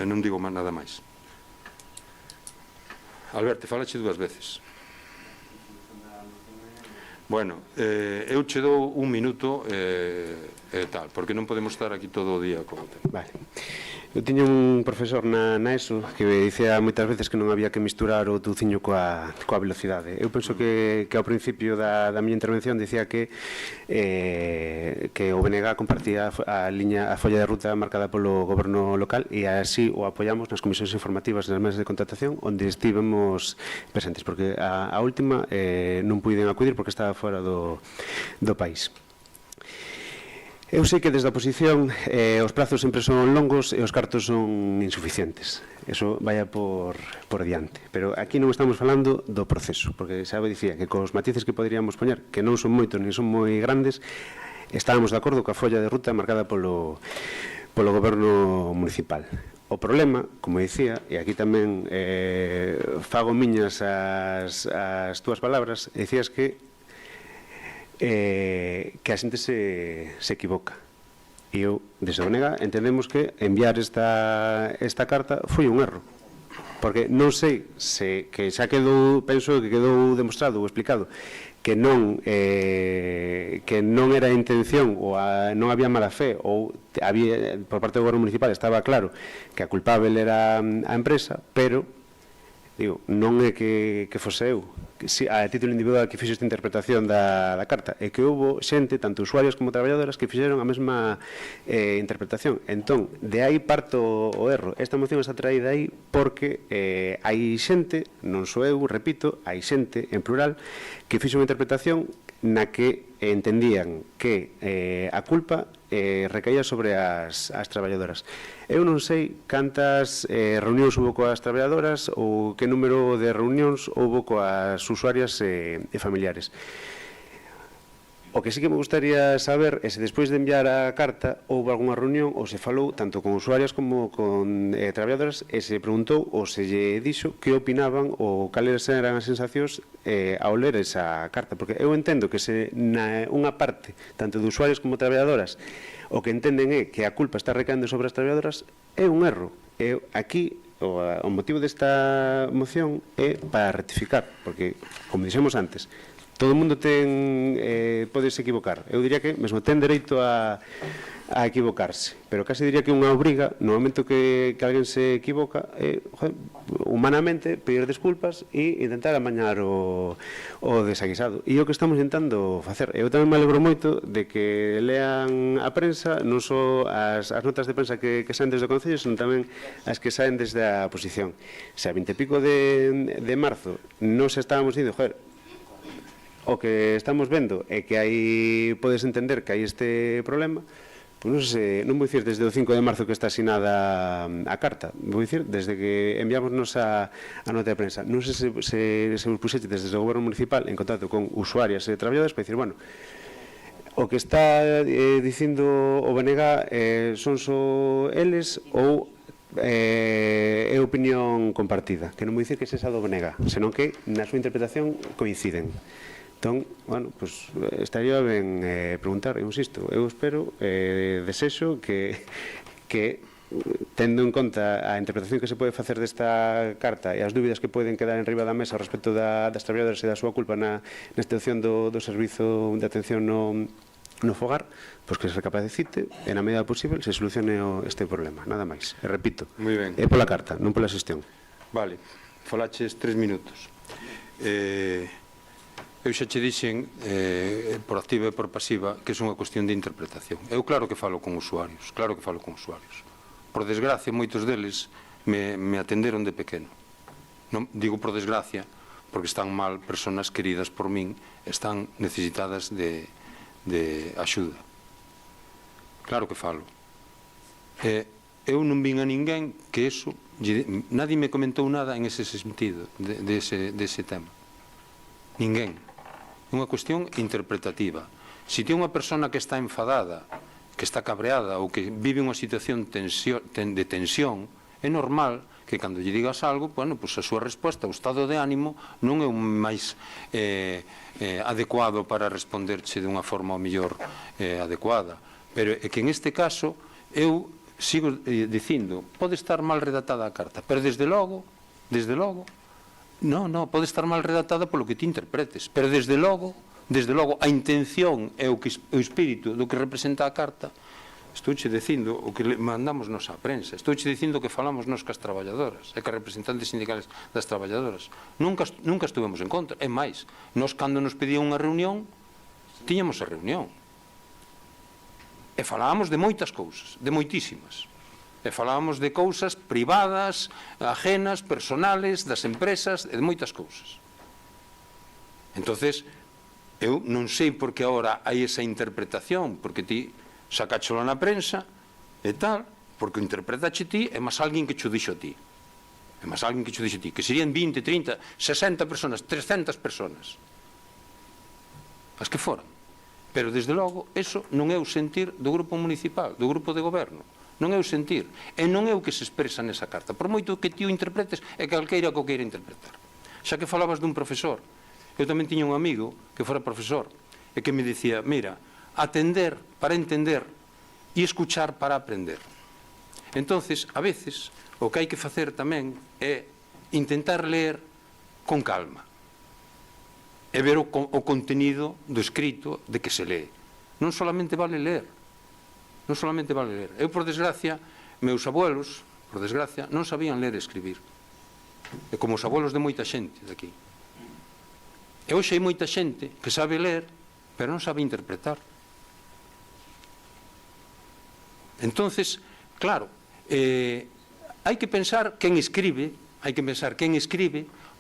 Non digo nada máis. Alberto, falache 2 veces. Bueno, eu che dou un minuto e tal, porque non podemos estar aquí todo o día como tema. Vale. Eu tiña un profesor na ESO que me dicía moitas veces que non había que misturar o tuciño coa velocidade. Eu penso que ao principio da miña intervención dicía que o BNG compartía a folla de ruta marcada polo goberno local e así o apoiamos nas comisións informativas das mesas de contratación onde estivemos presentes, porque a última non puiden acudir porque estaba fora do país. Eu sei que desde a oposición os prazos sempre son longos e os cartos son insuficientes. Eso vaya por diante. Pero aquí non estamos falando do proceso, porque xa dicía que cos matices que poderíamos poñer, que non son moitos ni son moi grandes, estábamos de acordo coa folla de ruta marcada polo goberno municipal. O problema, como dicía, e aquí tamén fago miñas as túas palabras, dicías que a xente se equivoca. E eu, desde o BNG, entendemos que enviar esta carta foi un erro. Porque non sei se que xa quedou, penso que quedou demostrado ou explicado que non era a intención ou non había mala fe ou había, por parte do goberno municipal estaba claro que a culpável era a empresa, pero digo, non é que fose eu a título individual que fixo esta interpretación da carta, é que houve xente, tanto usuarios como traballadoras, que fixeron a mesma interpretación. Entón, de aí parto o erro. Esta moción está traída aí porque hai xente, non sou eu, repito, hai xente, en plural, que fixo unha interpretación na que entendían que a culpa recaía sobre as traballadoras. Eu non sei cantas reunións houve coas traballadoras ou que número de reunións houve coas usuarias e familiares. O que sí que me gustaría saber é se despois de enviar a carta houve algunha reunión ou se falou tanto con usuarias como con traballadoras e se preguntou ou se lle dixo que opinaban ou cales eran as sensacións ao ler esa carta, porque eu entendo que se unha parte tanto de usuarios como traballadoras o que entenden é que a culpa está recaendo sobre as traballadoras é un erro. Aquí o motivo desta moción é para rectificar, porque, como dixemos antes, todo o mundo podes equivocar. Eu diría que mesmo ten dereito a equivocarse, pero casi diría que unha obriga, no momento que alguén se equivoca, humanamente pedir desculpas e intentar amañar o desaguisado. E o que estamos intentando facer. Eu tamén me alegro moito de que lean a prensa, non só as notas de prensa que saen desde o Concello, senón tamén as que saen desde a oposición. Se a 20 e pico de marzo non se estábamos dicindo, o que estamos vendo é que aí podes entender que hai este problema. Pois non vou dicir desde o 5 de marzo que está asinada a carta, vou dicir desde que enviámonos a nota de prensa. Non sei se vos puxete desde o goberno municipal en contacto con usuarias e traballadoras para dicir, bueno, o que está dicindo o BNG son só eles ou é opinión compartida, que non vou dicir que sexa do BNG, senón que na súa interpretación coinciden. Entón, bueno, pues estaría ben preguntar, eu insisto, eu espero, desexo que tendo en conta a interpretación que se pode facer desta carta e as dúbidas que poden quedar en riba da mesa respecto das traballadoras e da súa culpa na institución do servizo de atención no fogar, pois que se recapacite e na medida posible se solucione este problema, nada máis. E repito, é pola carta, non pola xestión. Vale, falaches 3 minutos. Eu xa che dixen, por activa e por pasiva, que é unha cuestión de interpretación. Eu claro que falo con usuarios, Por desgracia, moitos deles me atenderon de pequeno. Non digo por desgracia, porque están mal persoas queridas por min, están necesitadas de axuda. Claro que falo. Eu non vin a ninguén que eso, nadie me comentou nada en ese sentido, dese tema. Ninguén. É unha cuestión interpretativa. Se ti unha persona que está enfadada, que está cabreada ou que vive unha situación de tensión, é normal que cando lle digas algo, bueno, pues a súa resposta, o estado de ánimo non é o máis adecuado para responderche de unha forma o mellor adecuada. Pero é que en este caso eu sigo dicindo, pode estar mal redactada a carta, pero desde logo, non, pode estar mal redactada polo que ti interpretes, pero desde logo, a intención e o espírito do que representa a carta, estouche dicindo o que mandamos nos á prensa, estouche dicindo que falamos nos cas traballadoras e cas representantes sindicales das traballadoras. Nunca estuvemos en contra, é máis, nos cando nos pedían unha reunión, tiñamos a reunión. E falábamos de moitas cousas, de moitísimas. E falábamos de cousas privadas, ajenas, personales, das empresas, e de moitas cousas. Entonces, eu non sei por que agora hai esa interpretación, porque ti sacáchelo na prensa e tal, porque o interpretache ti é máis alguén que cho dixo a ti. Que serían 20, 30, 60 personas, 300 personas. As que foran. Pero, desde logo, eso non é o sentir do grupo municipal, do grupo de goberno. Non é o sentir. E non é o que se expresa nesa carta. Por moito que ti o interpretes, é calqueira que o queira interpretar. Xa que falabas dun profesor, eu tamén tiña un amigo que fora profesor e que me dicía, mira, atender para entender e escuchar para aprender. Entonces, a veces, o que hai que facer tamén é intentar ler con calma. E ver o contenido do escrito de que se lee. Non solamente vale ler. Eu, por desgracia, meus abuelos, non sabían ler e escribir. E como os abuelos de moita xente daqui. E hoxe hai moita xente que sabe ler, pero non sabe interpretar. Entonces, claro, hai que pensar quen escribe,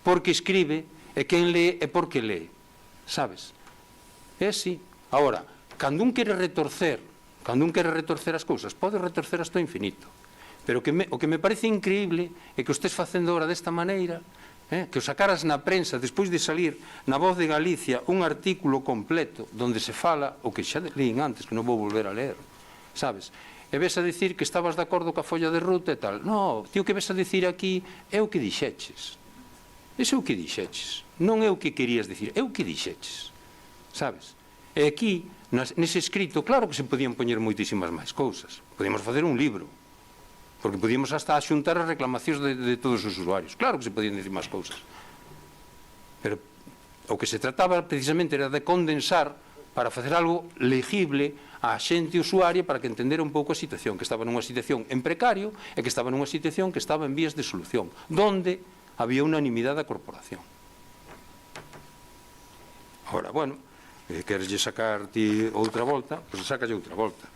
porque escribe, e quen lee e por que lee, sabes? É así. Agora, cando un quere retorcer as cousas, pode retorcer hasta o infinito. Pero o que me parece increíble é que o estés facendo agora desta maneira, que o sacaras na prensa despois de salir na Voz de Galicia un artículo completo onde se fala o que xa leín antes, que non vou volver a ler, sabes? E ves a dicir que estabas de acordo ca folla de ruta e tal. Non, ti o que ves a dicir aquí é o que dixeches. Ese é o que dixeches. Non é o que querías dicir, é o que dixeches. Sabes? E aquí, nese escrito, claro que se podían poñer moitísimas máis cousas. Podíamos facer un libro. Porque podíamos hasta axuntar as reclamacións de todos os usuarios. Claro que se podían dicir máis cousas. Pero o que se trataba precisamente era de condensar para facer algo legible á xente usuaria para que entendera un pouco a situación, que estaba nunha situación en precario e que estaba nunha situación que estaba en vías de solución, donde había unanimidade da corporación. Agora, bueno, quereslle sacar ti outra volta, pois sácalle outra volta.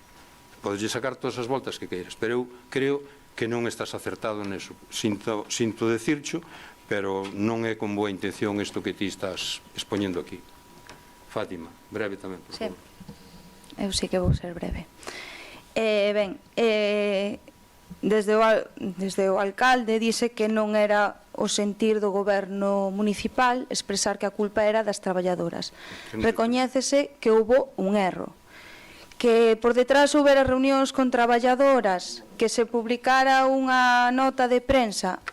Podeslle sacar todas as voltas que queiras, pero eu creo que non estás acertado neso. Sinto decircho, pero non é con boa intención isto que ti estás expoñendo aquí. Fátima, breve tamén, por favor. Eu sí que vou ser breve. Desde o alcalde dice que non era o sentir do goberno municipal expresar que a culpa era das traballadoras. Recoñécese que houbo un erro, que por detrás houbera reunións con traballadoras, que se publicara unha nota de prensa.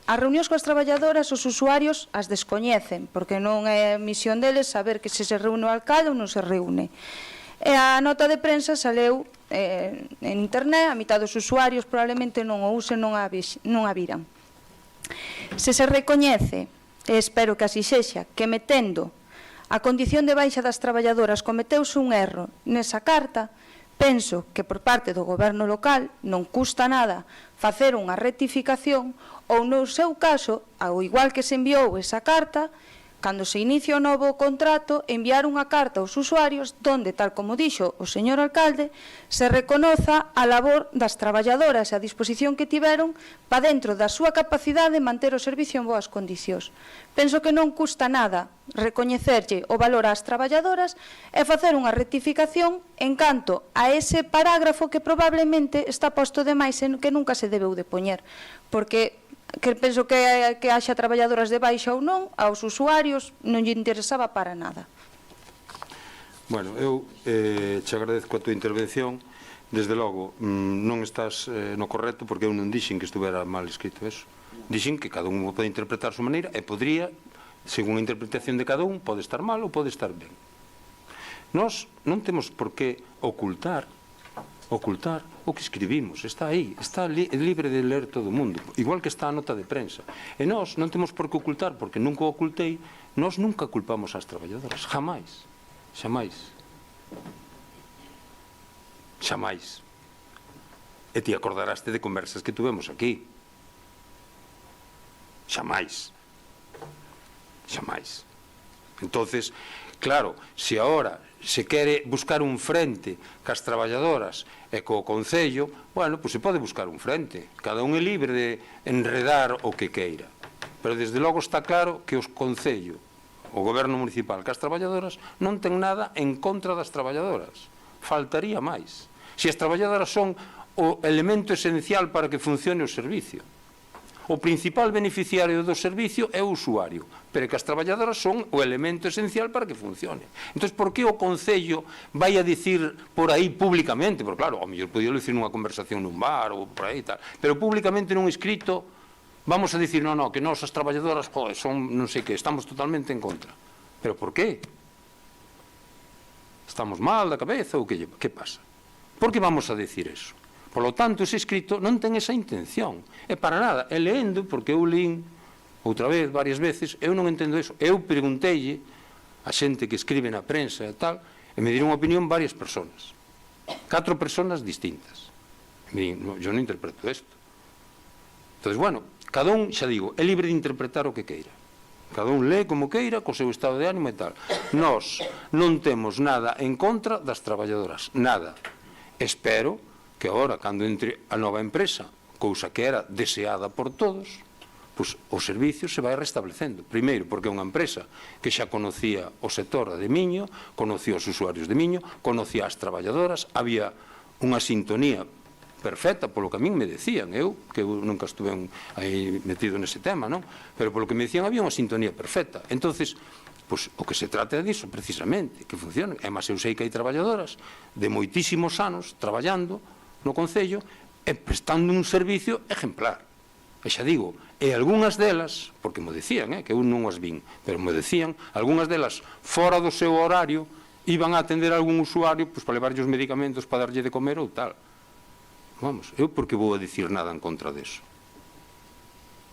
As reunións coas traballadoras os usuarios as descoñecen, porque non é misión deles saber que se reúne o alcalde ou non se reúne. E a nota de prensa saleu en internet, a mitad dos usuarios probablemente non o usen, non a viran. Se se recoñece, e espero que así sexa, que metendo a condición de baixa das traballadoras cometeuse un erro nesa carta, penso que por parte do goberno local non custa nada facer unha rectificación ou no seu caso, ao igual que se enviou esa carta, cando se inicia o novo contrato, enviar unha carta aos usuarios donde, tal como dixo o señor alcalde, se reconoza a labor das traballadoras e a disposición que tiveron para dentro da súa capacidade de manter o servicio en boas condicións. Penso que non custa nada recoñecerlle o valor ás traballadoras e facer unha rectificación en canto a ese parágrafo que probablemente está posto de máis en que nunca se debeu de poñer, porque penso que haxa traballadoras de baixa ou non, aos usuarios non lle interesaba para nada. Bueno, eu te agradezco a tua intervención. Desde logo, non estás no correcto, porque eu non dixen que estuvera mal escrito eso. Dixen que cada un pode interpretar a súa maneira e podría, según a interpretación de cada un, pode estar mal ou pode estar ben. Nós non temos por que ocultar o que escribimos, está aí, está libre de ler todo o mundo, igual que está a nota de prensa. E nós non temos por que ocultar, porque nunca o ocultei, nós nunca culpamos ás traballadoras, jamais, xamais. Xamais. E ti acordaraste de conversas que tuvemos aquí. Xamais. Xamais. Entonces, claro, se agora se quere buscar un frente cas traballadoras e co Concello, bueno, pois se pode buscar un frente. Cada un é libre de enredar o que queira. Pero desde logo está claro que os Concello, o Goberno Municipal, cas traballadoras, non ten nada en contra das traballadoras. Faltaría máis. Se as traballadoras son o elemento esencial para que funcione o servicio. O principal beneficiario do servicio é o usuario, pero que as traballadoras son o elemento esencial para que funcione. Entón, por que o Concello vai a dicir por aí públicamente, porque claro, ao mellor podía dicir nunha conversación nun bar ou por aí tal, pero públicamente nun escrito vamos a dicir, non, que nós as traballadoras son, non sei que, estamos totalmente en contra. Pero por qué? Estamos mal da cabeza ou que pasa? Por que vamos a dicir eso? Por lo tanto, ese escrito non ten esa intención. E para nada, é leendo, porque eu lín outra vez, varias veces, eu non entendo eso. Eu preguntei a xente que escribe na prensa e tal, e me dieron opinión varias personas. 4 personas distintas. E me dicen, yo non interpreto isto. Entón, bueno, cada un, xa digo, é libre de interpretar o que queira. Cada un lee como queira, co seu estado de ánimo e tal. Nós non temos nada en contra das traballadoras. Nada. Espero que agora, cando entre a nova empresa, cousa que era deseada por todos, pois o servicio se vai restablecendo. Primeiro, porque é unha empresa que xa conocía o sector de Miño, conocía os usuarios de Miño, conocía as traballadoras, había unha sintonía perfecta, polo que a min me decían, que eu nunca estuve aí metido nese tema, non? Pero polo que me decían, había unha sintonía perfecta. Entonces, pois o que se trata é diso, precisamente, que funcione. E máis eu sei que hai traballadoras de moitísimos anos traballando no Concello e prestando un servicio exemplar. E xa digo, e algunhas delas, porque me decían, que eu non as vin, pero me decían, algunhas delas fora do seu horario iban a atender a algún usuario pois para levarlle os medicamentos para darlle de comer ou tal. Vamos, eu porque vou a dicir nada en contra deso.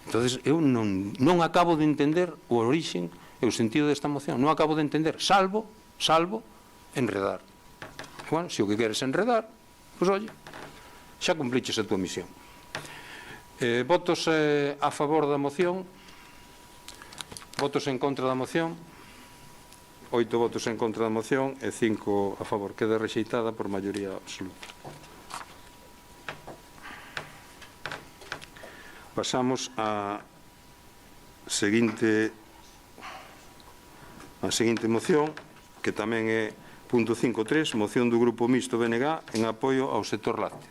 Entonces, eu non acabo de entender o orixen e o sentido desta moción. Non acabo de entender, salvo enredar. Bueno, se o que queres enredar, pois oye, xa cumpliches a tua misión. Votos a favor da moción, votos en contra da moción, 8 votos en contra da moción e 5 a favor. Queda rexeitada por maioría absoluta. Pasamos a seguinte moción, que tamén é punto 5.3, moción do Grupo Mixto BNG en apoio ao sector lácteo.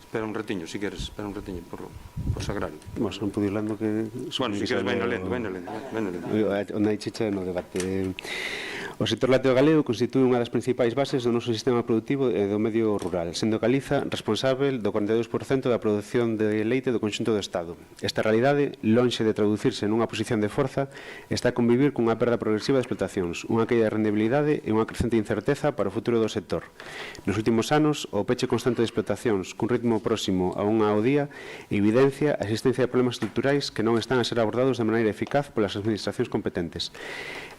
Espera un retiño, si queres, espera un retiño por sagrario. Vamos, non pude hablando que... Bueno, si queres, ven lendo. Onde hai chicha no debate. O sector lácteo galego constitúe unha das principais bases do noso sistema productivo e do medio rural, sendo Galiza responsável do 42% da produción de leite do conxunto do Estado. Esta realidade, lonxe de traducirse nunha posición de forza, está a convivir cunha perda progresiva de explotacións, unha caída de rendibilidade e unha crecente incerteza para o futuro do sector. Nos últimos anos, o peche constante de explotacións, cun ritmo próximo a unha ao día, evidencia a existencia de problemas estruturais que non están a ser abordados de maneira eficaz polas administracións competentes.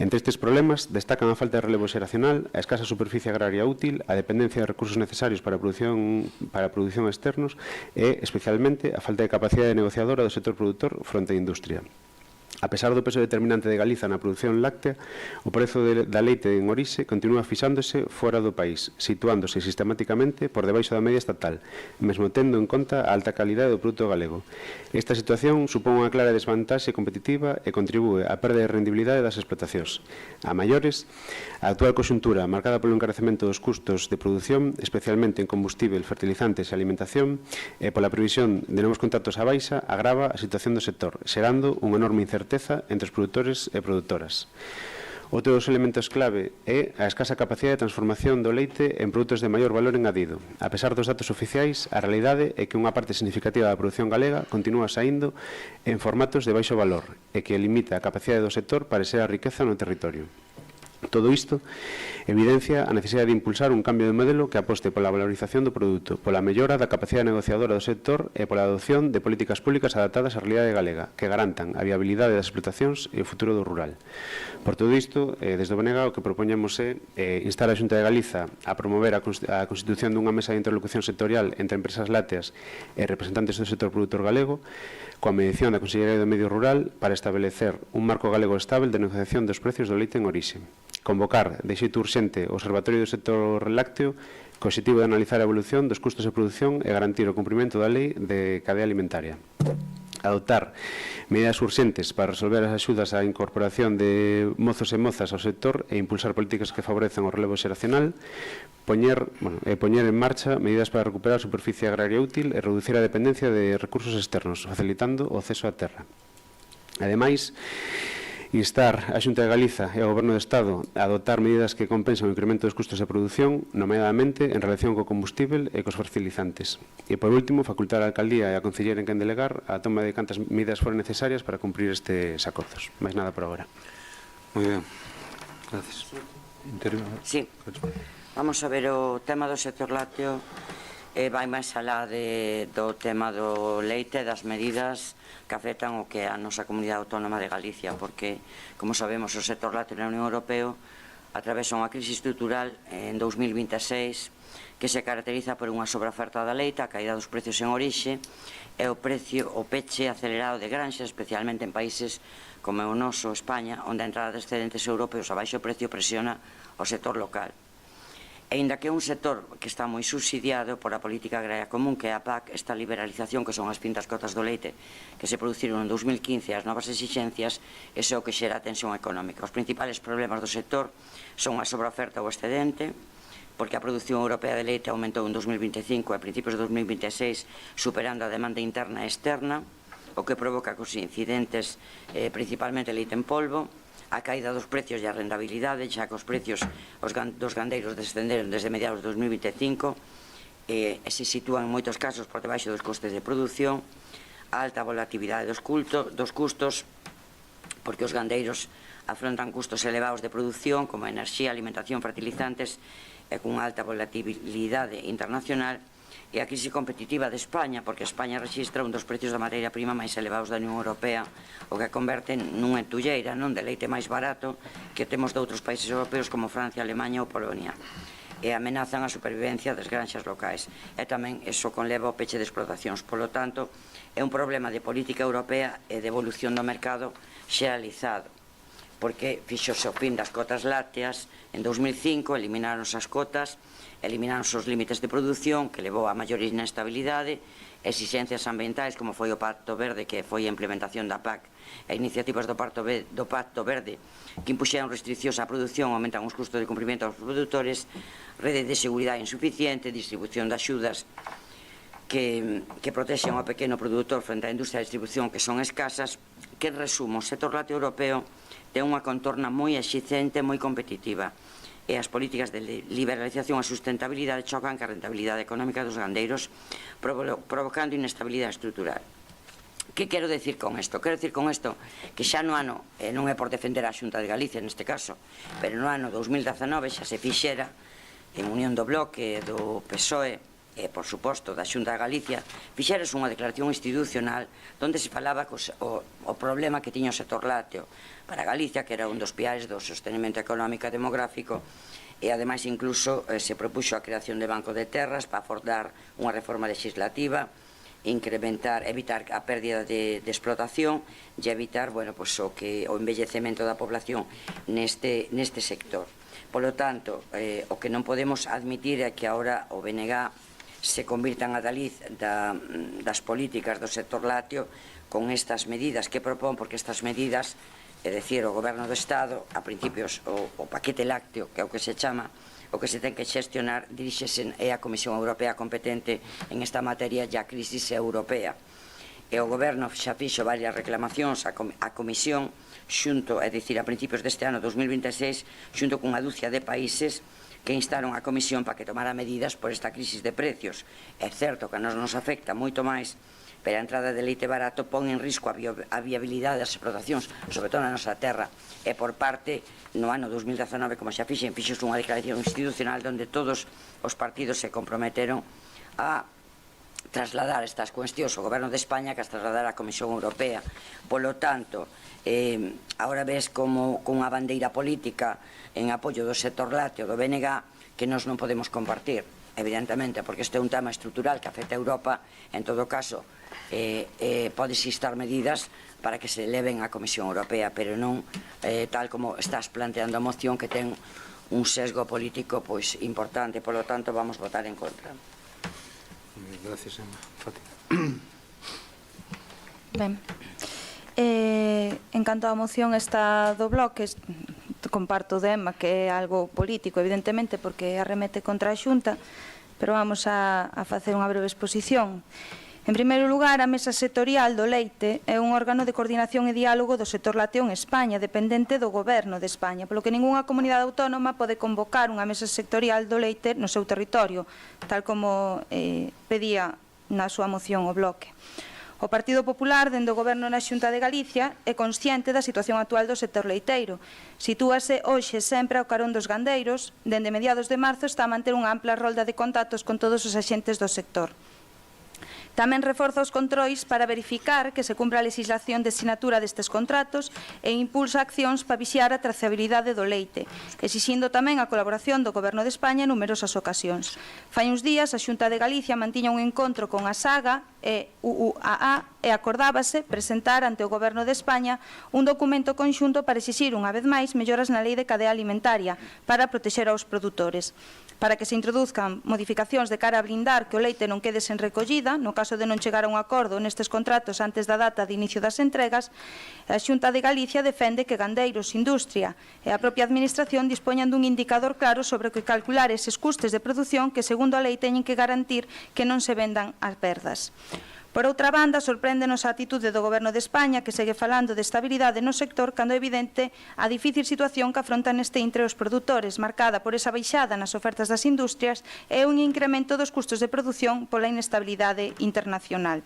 Entre estes problemas, destacan a falta de relevo xeracional, a escasa superficie agraria útil, a dependencia de recursos necesarios para a produción externos e, especialmente, a falta de capacidade negociadora do sector produtor fronte á industria. A pesar do peso determinante de Galiza na produción láctea, o prezo da leite en orixe continúa fixándose fora do país, situándose sistemáticamente por debaixo da media estatal, mesmo tendo en conta a alta calidade do produto galego. Esta situación supón unha clara desvantaxe competitiva e contribúe á perda de rendibilidade das explotacións. A maiores, a actual conxuntura marcada polo encarecemento dos custos de produción, especialmente en combustible, fertilizantes e alimentación, e pola previsión de novos contratos á baixa, agrava a situación do sector, xerando unha enorme incerteza entre os produtores e produtoras. Outro dos elementos clave é a escasa capacidade de transformación do leite en produtos de maior valor engadido. A pesar dos datos oficiais, a realidade é que unha parte significativa da produción galega continúa saindo en formatos de baixo valor e que limita a capacidade do sector para ser a riqueza no territorio. Todo isto evidencia a necesidade de impulsar un cambio de modelo que aposte pola valorización do produto, pola mellora da capacidade negociadora do sector e pola adopción de políticas públicas adaptadas á realidade galega, que garantan a viabilidade das explotacións e o futuro do rural. Por todo isto, desde o BNG o que propoñemos é instar a Xunta de Galiza a promover a constitución dunha mesa de interlocución sectorial entre empresas lácteas e representantes do sector produtor galego, coa mediación da Consellería do Medio Rural para establecer un marco galego estável de negociación dos precios do leite en orixe. Convocar de xeito urxente o Observatorio do Sector Lácteo co objetivo de analizar a evolución dos custos de produción e garantir o cumprimento da lei de cadea alimentaria. Adoptar medidas urxentes para resolver as axudas á incorporación de mozos e mozas ao sector e impulsar políticas que favorezan o relevo xeracional, poñer en marcha medidas para recuperar a superficie agraria útil e reducir a dependencia de recursos externos, facilitando o acceso á terra. Ademais, instar a Xunta de Galiza e ao Goberno do Estado a adoptar medidas que compensan o incremento dos custos de produción, nomeadamente en relación co combustible e cos fertilizantes. E, por último, facultar a Alcaldía e a Concelleira en quen delegar a toma de cantas medidas foren necesarias para cumprir estes acordos. Mais nada por agora. Moi ben. Gracias. Sí. Vamos a ver o tema do sector lácteo. Vai máis alá do tema do leite, das medidas que afectan o que a nosa comunidade autónoma de Galicia, porque, como sabemos, o sector lácteo na Unión Europea atravesa unha crise estrutural en 2026 que se caracteriza por unha sobreoferta da leite, a caída dos precios en orixe e o peche acelerado de granxas, especialmente en países como o noso, España, onde a entrada de excedentes europeos a baixo precio presiona o sector local. E inda que é un sector que está moi subsidiado por a política agraria común, que é a PAC, esta liberalización, que son as pintas cotas do leite que se produciron en 2015 e as novas exixencias, ese é o que xera a tensión económica. Os principales problemas do sector son a sobreoferta ou excedente, porque a produción europea de leite aumentou en 2025 e a principios de 2026, superando a demanda interna e externa, o que provoca que os incidentes, principalmente leite en polvo, a caída dos precios e a rentabilidade, xa que os precios dos gandeiros descenderon desde mediados de 2025 e se sitúan en moitos casos por debaixo dos costes de produción, a alta volatilidade dos custos, porque os gandeiros afrontan custos elevados de produción como enerxía, alimentación, fertilizantes e cunha alta volatilidade internacional, e a crise competitiva de España, porque España rexistra un dos precios da materia prima máis elevados da Unión Europea, o que converte nunha entulleira non de leite máis barato que temos de outros países europeos como Francia, Alemanha ou Polonia, e amenazan a supervivencia das granxas locais, e tamén iso conleva o peche de explotacións. Polo tanto, é un problema de política europea e de evolución do mercado xeralizado, porque fixose o fin das cotas lácteas en 2005, elimináronse as cotas, elimináronse os límites de produción, que levou a maior inestabilidade, exixencias ambientais como foi o Pacto Verde, que foi a implementación da PAC, e iniciativas do Pacto Verde que impuxeron restriccións á produción, aumentan os custos de cumprimento aos produtores, rede de seguridade insuficiente, distribución de axudas que protexen ao pequeno produtor frente á industria de distribución que son escasas, que en resumo, o sector lácteo europeo ten unha contorna moi exixente, moi competitiva, e as políticas de liberalización e sustentabilidade chocan ca rentabilidade económica dos gandeiros, provocando inestabilidade estrutural. Que quero decir con isto? Quero decir con isto que xa no ano, non é por defender a Xunta de Galicia neste caso, pero no ano 2019 xa se fixera en unión do Bloque, do PSOE por suposto, da Xunta de Galicia, fixeras unha declaración institucional onde se falaba o problema que tiña o sector lácteo para Galicia, que era un dos piares do sostenimento económico e demográfico, e ademais incluso se propuxo a creación de banco de terras para afordar unha reforma legislativa, evitar a pérdida de explotación e evitar o envellecemento da población neste sector. Polo tanto, o que non podemos admitir é que agora o BNG se convirta en adaliz das políticas do sector lácteo con estas medidas que propón, porque estas medidas, é dicir, o Goberno do Estado, a principios, o paquete lácteo, que é o que se chama, o que se ten que xestionar, diríxese é a Comisión Europea competente en esta materia e a crisis europea. E o Goberno xa fixo varias reclamacións á Comisión xunto, é dicir, a principios deste ano 2026, xunto cunha dúcia de países que instaron a Comisión para que tomara medidas por esta crisis de precios. É certo que a nos afecta moito máis, pero a entrada de leite barato pon en risco a viabilidade das explotacións, sobre todo na nosa terra. E por parte, no ano 2019, como xa fixen unha declaración institucional onde todos os partidos se comprometeron a trasladar estas cuestións ao Goberno de España que as trasladar á Comisión Europea. Polo tanto, agora ves como cunha bandeira política en apoio do sector lácteo do BNG que nós non podemos compartir, evidentemente, porque este é un tema estrutural que afecta a Europa. En todo caso, pode existar medidas para que se eleven á Comisión Europea, pero non tal como estás planteando a moción, que ten un sesgo político importante. Polo tanto, vamos votar en contra. Gracias, Emma. Fátima. Ben, en canto á moción esta do bloque, comparto de Emma que é algo político, evidentemente, porque arremete contra a Xunta, pero vamos a facer unha breve exposición. En primeiro lugar, a Mesa Sectorial do Leite é un órgano de coordinación e diálogo do sector lácteo en España, dependente do Goberno de España, polo que ningunha comunidade autónoma pode convocar unha Mesa Sectorial do Leite no seu territorio, tal como pedía na súa moción o bloque. O Partido Popular, dende o Goberno na Xunta de Galicia, é consciente da situación actual do sector leiteiro. Sitúase hoxe sempre ao carón dos gandeiros, dende mediados de marzo está a manter unha ampla rolda de contactos con todos os axentes do sector. Tamén reforza os controis para verificar que se cumpra a legislación de sinatura destes contratos e impulsa accións para vixiar a trazabilidade do leite, exixindo tamén a colaboración do Goberno de España en numerosas ocasións. Fai uns días, a Xunta de Galicia mantiña un encontro con a SAGA e UUAA e acordábase presentar ante o Goberno de España un documento conxunto para exixir unha vez máis melloras na lei de cadea alimentaria para protexer aos produtores, para que se introduzcan modificacións de cara a blindar que o leite non quede sen recollida, no caso de non chegar a un acordo nestes contratos antes da data de inicio das entregas. A Xunta de Galicia defende que gandeiros, industria e a propia administración dispoñan dun indicador claro sobre o que calcular eses custes de produción que, segundo a lei, teñen que garantir que non se vendan as perdas. Por outra banda, sorpréndenos a atitude do Goberno de España, que segue falando de estabilidade no sector cando é evidente a difícil situación que afrontan neste intre os produtores, marcada por esa baixada nas ofertas das industrias e un incremento dos custos de produción pola inestabilidade internacional.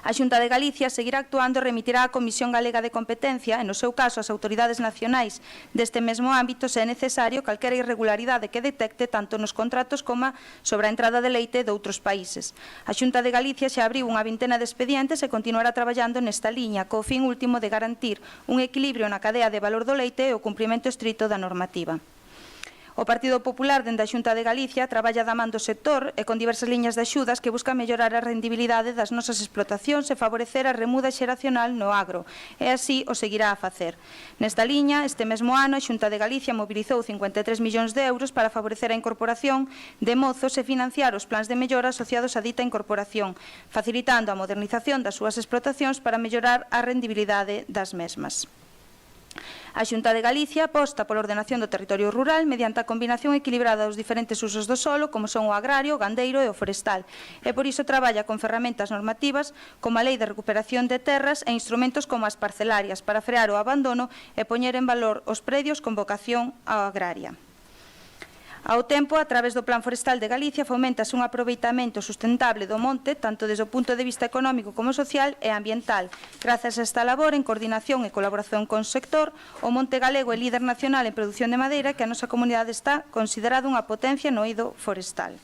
A Xunta de Galicia seguirá actuando e remitirá á Comisión Galega de Competencia, e no seu caso as autoridades nacionais deste mesmo ámbito, se é necesario, calquera irregularidade que detecte tanto nos contratos como sobre a entrada de leite de outros países. A Xunta de Galicia xa abriu unha vintena de expedientes e continuará traballando nesta liña, co fin último de garantir un equilibrio na cadea de valor do leite e o cumprimento estrito da normativa. O Partido Popular, dende a Xunta de Galicia, traballa da man do sector e con diversas liñas de axudas que buscan mellorar a rendibilidade das nosas explotacións e favorecer a remuda xeracional no agro, e así o seguirá a facer. Nesta liña, este mesmo ano, a Xunta de Galicia mobilizou 53 millóns de euros para favorecer a incorporación de mozos e financiar os plans de mellora asociados a dita incorporación, facilitando a modernización das súas explotacións para mellorar a rendibilidade das mesmas. A Xunta de Galicia aposta pola ordenación do territorio rural mediante a combinación equilibrada dos diferentes usos do solo, como son o agrario, o gandeiro e o forestal, e por iso traballa con ferramentas normativas como a Lei de Recuperación de Terras e instrumentos como as parcelarias para frear o abandono e poñer en valor os predios con vocación agraria. Ao tempo, a través do Plan Forestal de Galicia, foméntase un aproveitamento sustentable do monte, tanto desde o punto de vista económico como social e ambiental. Grazas a esta labor, en coordinación e colaboración con o sector, o monte galego é líder nacional en produción de madeira, que a nosa comunidade está considerada unha potencia no eido forestal.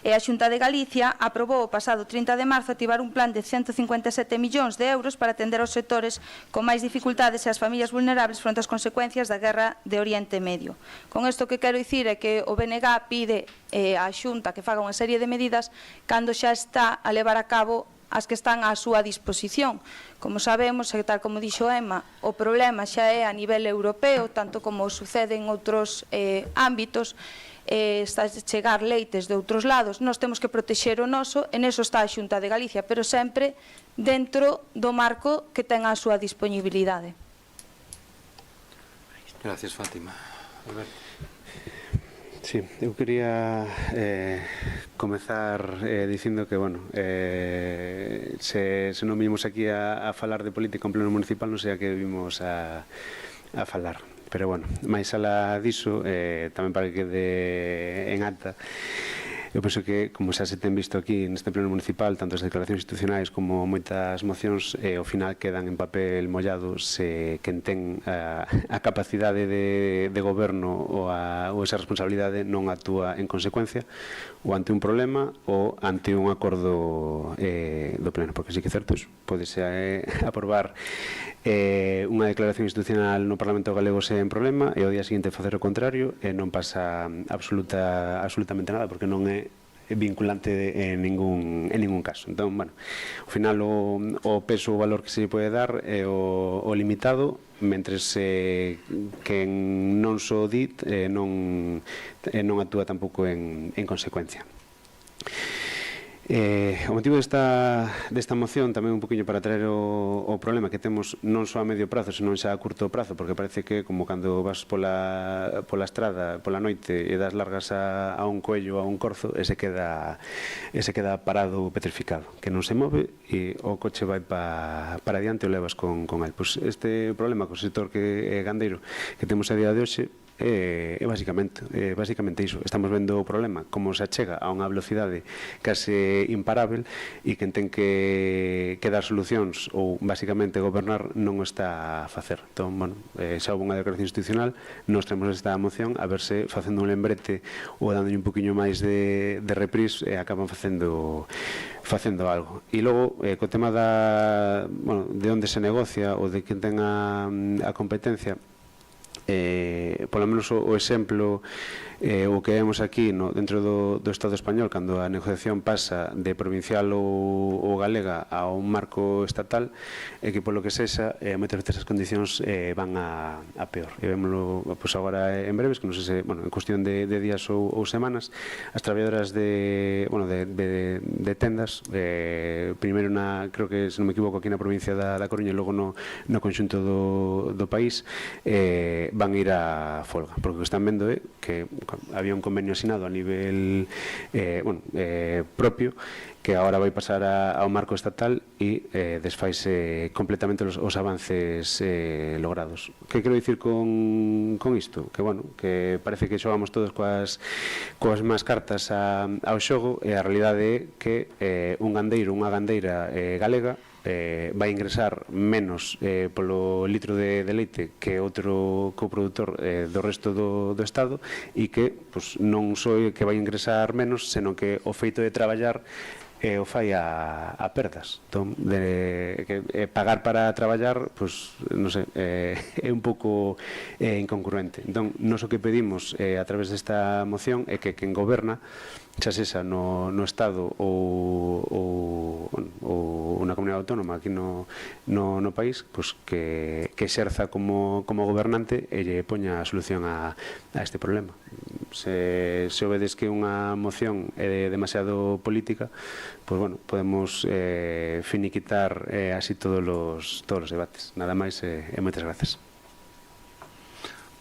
E a Xunta de Galicia aprobou o pasado 30 de marzo activar un plan de 157 millóns de euros para atender aos sectores con máis dificultades e as familias vulnerables fronte ás consecuencias da guerra de Oriente Medio. Con isto que quero dicir é que o BNG pide á Xunta que faga unha serie de medidas cando xa está a levar a cabo as que están á súa disposición. Como sabemos, e tal como dixo Emma, o problema xa é a nivel europeo, tanto como sucede en outros ámbitos, está a chegar leites de outros lados, nós temos que protexer o noso, en eso está a Xunta de Galicia, pero sempre dentro do marco que ten a súa disponibilidade. Gracias, Fátima. Alberto. Sí, eu quería comezar dicindo que, bueno, se non vimos aquí a falar de política en pleno municipal, non sei a que vimos a falar. Pero, bueno, máis alá diso, tamén para que quede en acta, eu penso que, como xa se ten visto aquí neste pleno municipal, tanto as declaracións institucionais como moitas mocións, ao final quedan en papel mollado se quen ten a capacidade de goberno ou esa responsabilidade non actúa en consecuencia ou ante un problema ou ante un acordo do pleno, porque sí que é certo, podese aprobar unha declaración institucional no Parlamento Galego sen problema e ao día seguinte facer o contrario e non pasa absolutamente nada porque non é vinculante en ningún caso. Entón, bueno, ao final o peso ou valor que se pode dar é o limitado, mentres quen non so dit non actúa tampouco en consecuencia. O motivo desta moción tamén un poquinho para traer o problema que temos non só a medio prazo, senón xa a curto prazo, porque parece que como cando vas pola estrada pola noite e das largas a un coello ou a un corzo e se queda parado petrificado, que non se move e o coche vai para adiante e o levas con el. Pois este problema co sector que é gandeiro que temos a día de hoxe é basicamente iso. Estamos vendo o problema como se achega a unha velocidade case imparável e quen ten que dar solucións ou basicamente gobernar non o está a facer. Entón, bueno, xa houve unha declaración institucional, nós temos esta moción a verse facendo un lembrete ou dándolle un poquinho máis de repris e acaban facendo algo. E logo, co tema de onde se negocia ou de quen ten a competencia, polo menos o exemplo o que vemos aquí dentro do Estado español, cando a negociación pasa de provincial ou galega a un marco estatal, é que polo que sexa moitas veces as condicións van a peor. E vémoslo agora en breves, que non sei se, en cuestión de días ou semanas, as traballadoras de tendas, primeiro creo que, se non me equivoco, aquí na provincia da Coruña e logo no conxunto do país, van ir a folga, porque o que están vendo é que había un convenio asinado a nivel propio que agora vai pasar ao marco estatal e desfaise completamente os avances logrados. Que quero dicir con isto? Que parece que xogamos todos coas máis cartas ao xogo e a realidade é que un gandeiro, unha gandeira galega vai ingresar menos polo litro de leite que outro coproductor do resto do Estado e que non só que vai ingresar menos, senón que o feito de traballar o fai a perdas. Entón, pagar para traballar, non sei, é un pouco incongruente. Entón, nós o que pedimos a través desta moción é que quen goberna, xa sexa no Estado ou na comunidade autónoma aquí no país, que exerza como gobernante e lle poña a solución a este problema. Se vedes que unha moción é demasiado política, podemos finiquitar así todos os debates. Nada máis e moitas gracias.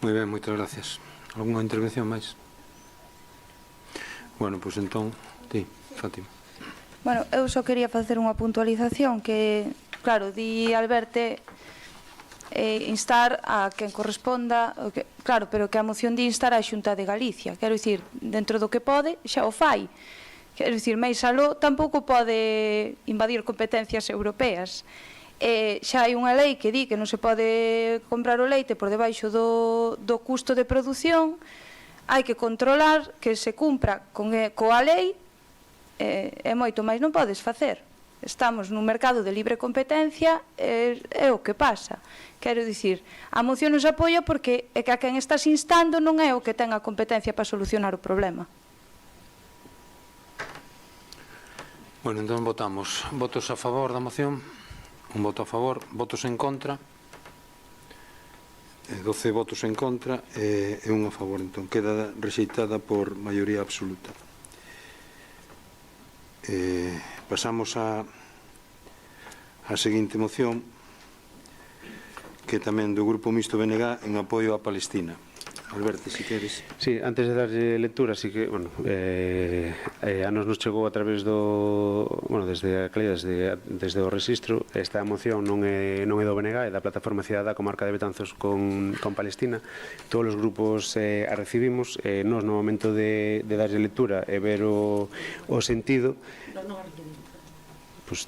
Moi ben, moitas gracias. Alguna intervención máis? Pois entón, ti, Fátima. Eu só quería facer unha puntualización que, claro, di Alberto instar a quen corresponda, claro, pero que a moción di instar a Xunta de Galicia, quero dicir, dentro do que pode, xa o fai. Quero dicir, máis aló tampouco pode invadir competencias europeas. Xa hai unha lei que di que non se pode comprar o leite por debaixo do custo de produción. Hai que controlar que se cumpra coa lei e moito máis non podes facer. Estamos nun mercado de libre competencia, é o que pasa. Quero dicir, a moción nos apoia porque é que a quen estás instando non é o que ten a competencia para solucionar o problema. Bueno, entón votamos. Votos a favor da moción? Un voto a favor. Votos en contra? 12 votos en contra e un a favor. Entón queda rexeitada por maioría absoluta. Pasamos a seguinte moción, que tamén do Grupo Mixto BNG en apoio a Palestina. Alberto, si queres. Sí, antes de darlle lectura, sí que, bueno, a nos chegou a través do, bueno, desde o registro, esta moción non é do BNG, é da Plataforma Cidadá Comarca de Betanzos con Palestina. Todos os grupos a recibimos, nos no momento de darlle lectura e ver o sentido, pues,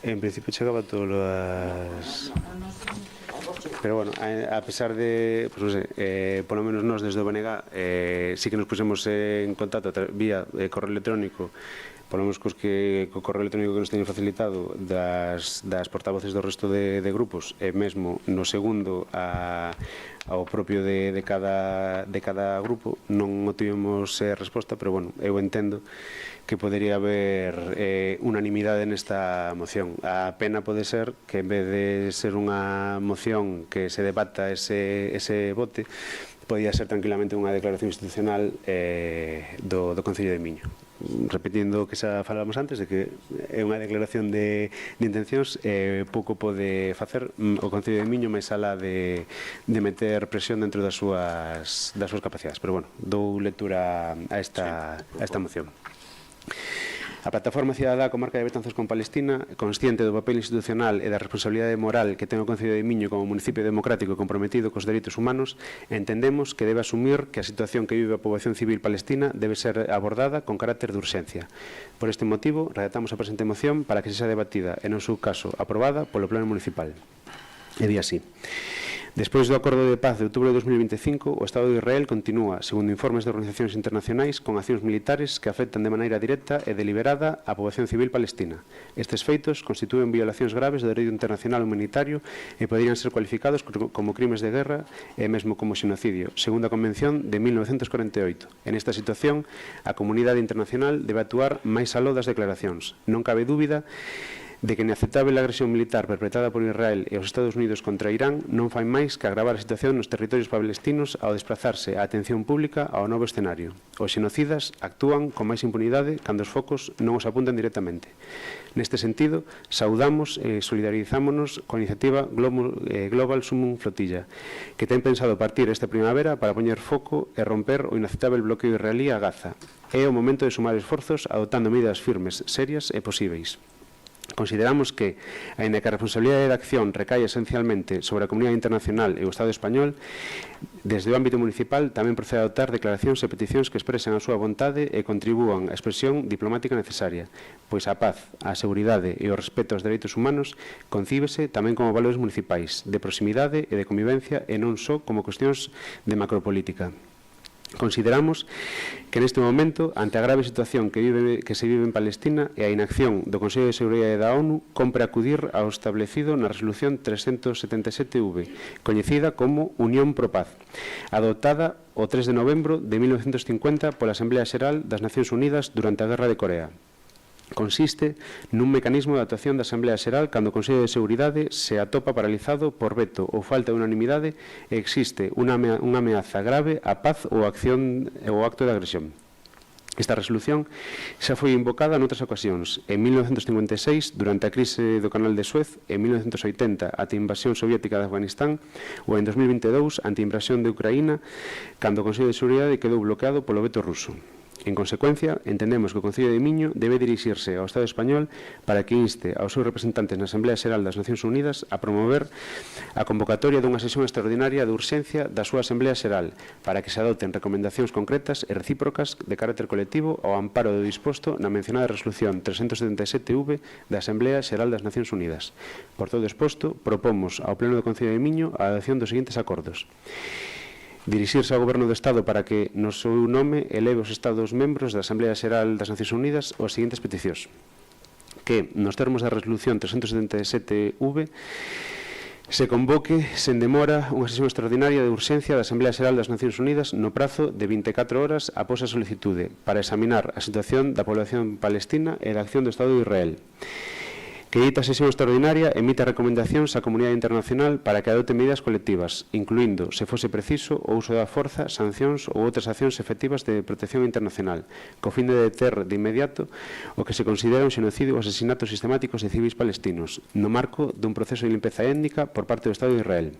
en principio chegaba todas as... Pero bueno, a pesar de, pues non sei, polo menos nós desde o BNG sí que nos pusemos en contacto vía correo electrónico, polo menos co correo electrónico que nos teñen facilitado das portavoces do resto de grupos, e mesmo no segundo ao propio de cada grupo non tivemos resposta, pero bueno, eu entendo que podería haber unanimidade nesta moción. A pena pode ser que en vez de ser unha moción que se debata ese bote, podía ser tranquilamente unha declaración institucional do Concello de Miño. Repetindo o que xa falamos antes, de que é unha declaración de intencións, pouco pode facer o Concello de Miño máis alá de meter presión dentro das súas capacidades. Pero bueno, dou lectura a esta moción. A Plataforma Cidadá Comarca de Betanzos con Palestina, consciente do papel institucional e da responsabilidade moral que ten o Concello de Miño como municipio democrático comprometido cos dereitos humanos, entendemos que debe asumir que a situación que vive a poboación civil palestina debe ser abordada con carácter de urxencia. Por este motivo, redactamos a presente moción para que se sea debatida e, no seu caso, aprobada polo Pleno Municipal. E di así: despois do Acordo de Paz de outubro de 2025, o Estado de Israel continúa, segundo informes de organizacións internacionais, con accións militares que afectan de maneira directa e deliberada a poboación civil palestina. Estes feitos constitúen violacións graves do dereito internacional humanitario e poderían ser cualificados como crimes de guerra e mesmo como xenocidio, segundo a Convención de 1948. En esta situación, a comunidade internacional debe actuar máis aló das declaracións. Non cabe dúbida de que a inaceptável agresión militar perpetrada por Israel e os Estados Unidos contra Irán non fai máis que agravar a situación nos territorios palestinos ao desplazarse a atención pública ao novo escenario. Os xenocidas actúan con máis impunidade cando os focos non os apuntan directamente. Neste sentido, saudamos e solidarizámonos coa iniciativa Global Summum Flotilla, que ten pensado partir esta primavera para poñer foco e romper o inaceptável bloqueo israelí a Gaza. É o momento de sumar esforzos adoptando medidas firmes, serias e posíveis. Consideramos que, aínda que a responsabilidade de acción recae esencialmente sobre a comunidade internacional e o Estado español, desde o ámbito municipal tamén procede a adoptar declaracións e peticións que expresen a súa vontade e contribúan á expresión diplomática necesaria, pois a paz, a seguridade e o respeto aos dereitos humanos concíbese tamén como valores municipais, de proximidade e de convivencia e non só como cuestións de macropolítica. Consideramos que neste momento, ante a grave situación que se vive en Palestina e a inacción do Consello de Seguridade da ONU, compre acudir ao establecido na Resolución 377V, coñecida como Unión pro Paz, adoptada o 3 de novembro de 1950 pola Asamblea Xeral das Nacións Unidas durante a Guerra de Corea. Consiste nun mecanismo de actuación da Asamblea Xeral cando o Consello de Seguridade se atopa paralizado por veto ou falta de unanimidade e existe unha ameaza grave á paz ou acto de agresión. Esta resolución xa foi invocada noutras ocasións, en 1956 durante a crise do Canal de Suez, en 1980 ante a invasión soviética de Afganistán ou en 2022 ante a invasión de Ucraína cando o Consello de Seguridade quedou bloqueado polo veto ruso. En consecuencia, entendemos que o Concello de Miño debe dirixirse ao Estado español para que inste aos seus representantes na Asamblea Xeral das Nacións Unidas a promover a convocatoria dunha sesión extraordinaria de urxencia da súa Asamblea Xeral para que se adopten recomendacións concretas e recíprocas de carácter colectivo ao amparo do disposto na mencionada Resolución 377V da Asamblea Xeral das Nacións Unidas. Por todo exposto, propomos ao Pleno do Concello de Miño a adopción dos seguintes acordos. dirixirse ao Goberno do Estado para que, no seu nome, eleve os Estados membros da Asamblea Xeral das Nacións Unidas as seguintes peticións: que, nos termos da resolución 377-V, se convoque, sen demora, unha sesión extraordinaria de urxencia da Asamblea Xeral das Nacións Unidas no prazo de 24 horas após a solicitude para examinar a situación da población palestina e da acción do Estado de Israel. Que dita sesión extraordinaria emita recomendacións á comunidade internacional para que adopte medidas colectivas, incluindo, se fose preciso, o uso da forza, sancións ou outras accións efectivas de protección internacional, co fin de deter de inmediato o que se considera un xenocidio ou asesinatos sistemáticos de civis palestinos, no marco dun proceso de limpeza étnica por parte do Estado de Israel.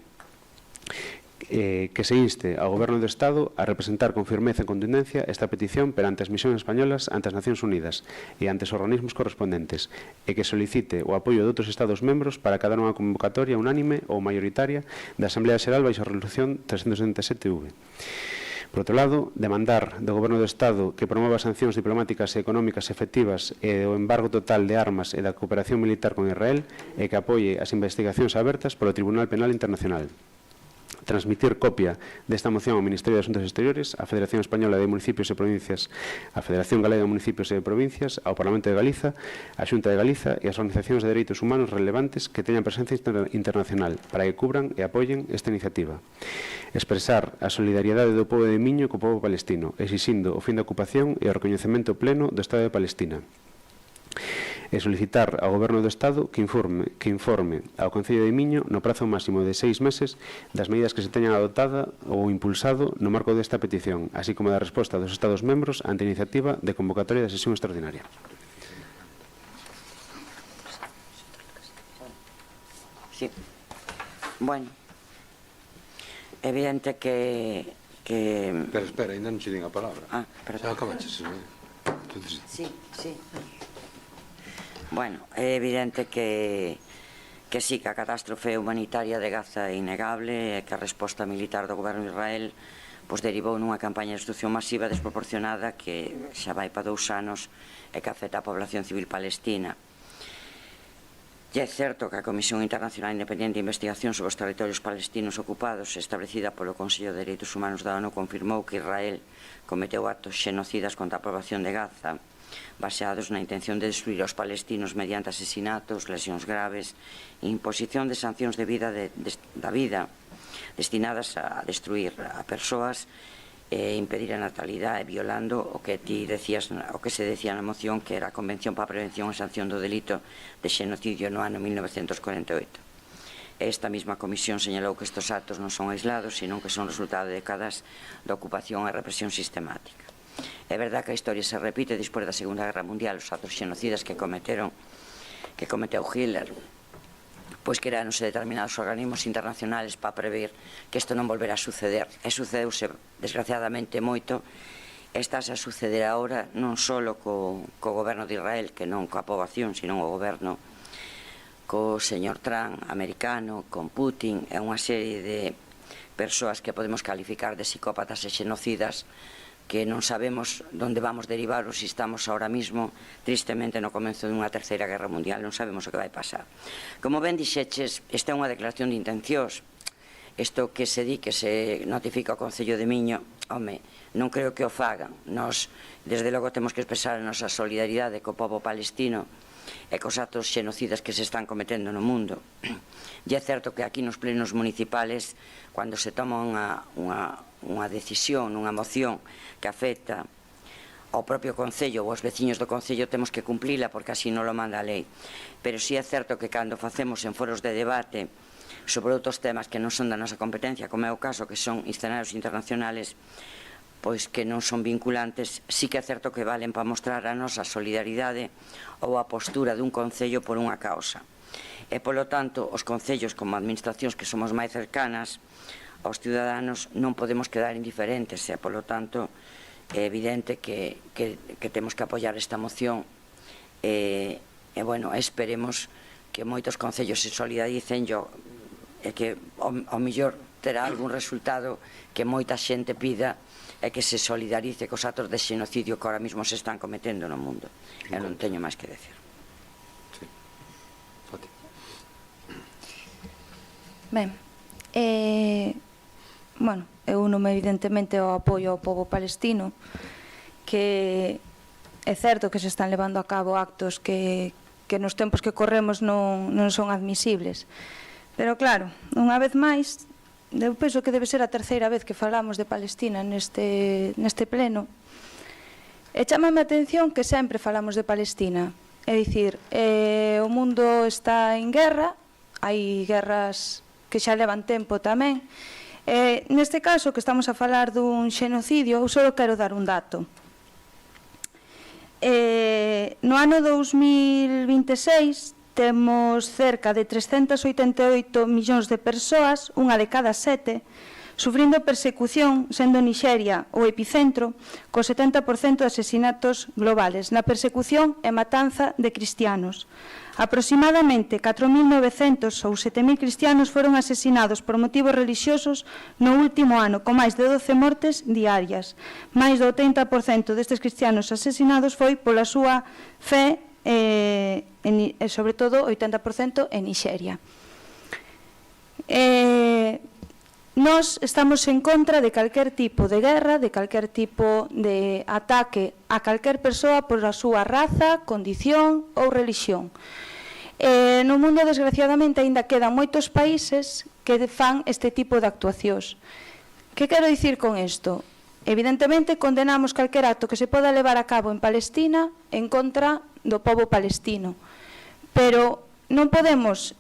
Que se inste ao Goberno do Estado a representar con firmeza e contundencia esta petición perante as misións españolas ante as Nacións Unidas e ante os organismos correspondentes e que solicite o apoio de outros Estados membros para cadar unha convocatoria unánime ou mayoritaria da Asamblea Xeral baixo a resolución 377-V. Por outro lado, demandar do Goberno do Estado que promova sancións diplomáticas e económicas efectivas e o embargo total de armas e da cooperación militar con Israel e que apoie as investigacións abertas polo Tribunal Penal Internacional. Transmitir copia desta moción ao Ministerio de Asuntos Exteriores, á Federación Española de Municipios e Provincias, á Federación Galega de Municipios e Provincias, ao Parlamento de Galiza, á Xunta de Galiza e ás organizacións de dereitos humanos relevantes que teñan presencia internacional para que cubran e apoyen esta iniciativa. Expresar a solidariedade do pobo de Miño co pobo palestino, exixindo o fin da ocupación e o recoñecemento pleno do Estado de Palestina. E solicitar ao Goberno do Estado que informe ao Concello de Miño no prazo máximo de 6 meses das medidas que se teñan adoptado ou impulsado no marco desta petición, así como da resposta dos Estados membros ante a iniciativa de convocatoria da sesión extraordinaria. Sí. Bueno, evidente que... Espera, ainda non che din a palabra. Perdón. Xa acabaches. Entonces... Sí. Bueno, é evidente que sí, que a catástrofe humanitaria de Gaza é innegable e que a resposta militar do goberno de Israel derivou nunha campaña de destrucción masiva desproporcionada que xa vai para 2 anos e que afecta a población civil palestina. E é certo que a Comisión Internacional Independiente de Investigación sobre os Territorios Palestinos Ocupados, establecida polo Consello de Dereitos Humanos da ONU, confirmou que Israel cometeu actos xenocidas contra a población de Gaza, baseados na intención de destruir aos palestinos mediante asesinatos, lesións graves e imposición de sancións de vida da vida destinadas a destruir a persoas e impedir a natalidade, violando o que ti decías, o que se decía na moción, que era a Convención para a Prevención e Sanción do Delito de Xenocidio no ano 1948. Esta mesma comisión señalou que estes actos non son aislados, senón que son resultado de décadas de ocupación e represión sistemática. É verdad que a historia se repite despois da Segunda Guerra Mundial, os actos xenocidas que cometeu Hitler, pois creáronse determinados organismos internacionales para prever que isto non volverá a suceder. E sucedeuse, desgraciadamente, moito. Estás a suceder agora non só co goberno de Israel, que non coa poboación, sino o goberno co señor Trump americano, con Putin, e unha serie de persoas que podemos calificar de psicópatas e xenocidas que non sabemos onde vamos derivar ou se estamos ahora mismo, tristemente, no comenzo dunha terceira guerra mundial, non sabemos o que vai pasar. Como ben dixeches, esta é unha declaración de intencións. Isto que se di que se notifica ao Concello de Miño, home, non creo que o fagan. Nós, desde logo, temos que expresar a nosa solidaridade co pobo palestino e cos actos xenocidas que se están cometendo no mundo. E é certo que aquí nos plenos municipales, cando se toma unha decisión, unha moción que afecta ao propio Concello ou aos veciños do Concello, temos que cumplila porque así non lo manda a lei. Pero sí é certo que cando facemos en foros de debate sobre outros temas que non son da nosa competencia, como é o caso que son escenarios internacionales, pois que non son vinculantes, sí que é certo que valen para mostrar a nosa solidaridade ou a postura dun Concello por unha causa. E, polo tanto, os concellos como administracións que somos máis cercanas aos ciudadanos non podemos quedar indiferentes e, polo tanto, é evidente que temos que apoiar esta moción e, bueno, esperemos que moitos concellos se solidaricen e que ao mellor terá algún resultado que moita xente pida e que se solidarice cos actos de xenocidio que ahora mismo se están cometendo no mundo. Eu non teño máis que decir. Ben, bueno, eu uno-me evidentemente ao apoio ao povo palestino, que é certo que se están levando a cabo actos que nos tempos que corremos non son admisibles. Pero claro, unha vez máis, eu penso que debe ser a terceira vez que falamos de Palestina neste pleno, e chámame a atención que sempre falamos de Palestina. É dicir, o mundo está en guerra, hai guerras que xa levan tempo tamén. Neste caso, que estamos a falar dun xenocidio, eu só quero dar un dato. No ano 2026 temos cerca de 388 millóns de persoas, unha de cada 7, sufrindo persecución, sendo Nixeria o epicentro, co 70% de asesinatos globales, na persecución e matanza de cristianos. Aproximadamente 4.900 ou 7.000 cristianos foron asesinados por motivos religiosos no último ano, con máis de 12 mortes diarias. Máis do 30% destes cristianos asesinados foi pola súa fe, e sobre todo 80% en Nixeria. Nós estamos en contra de calquer tipo de guerra, de calquer tipo de ataque a calquer persoa por a súa raza, condición ou religión. No mundo, desgraciadamente, aínda quedan moitos países que fan este tipo de actuacións. Que quero dicir con isto? Evidentemente, condenamos calquer acto que se poda levar a cabo en Palestina en contra do pobo palestino. Pero non podemos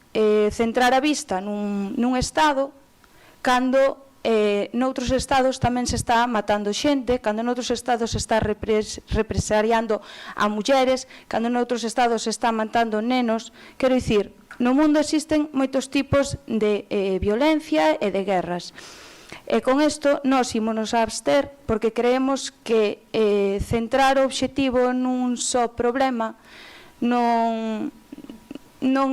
centrar a vista nun Estado cando noutros estados tamén se está matando xente, cando noutros estados se está represaliando a mulleres, cando noutros estados se está matando nenos. Quero dicir, no mundo existen moitos tipos de violencia e de guerras. E con isto nós ímonos a abster porque creemos que centrar o obxectivo nun só problema non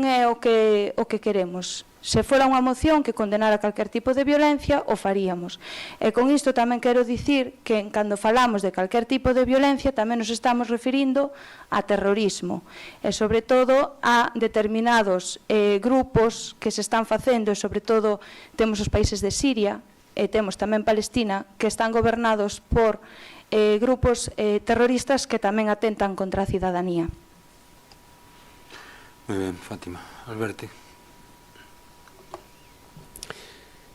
é o que queremos. Se fora unha moción que condenara calquer tipo de violencia, o faríamos. E con isto tamén quero dicir que cando falamos de calquer tipo de violencia tamén nos estamos referindo a terrorismo e sobre todo a determinados grupos que se están facendo, e sobre todo temos os países de Siria e temos tamén Palestina, que están gobernados por grupos terroristas que tamén atentan contra a cidadanía. Moi ben, Fátima. Alberto.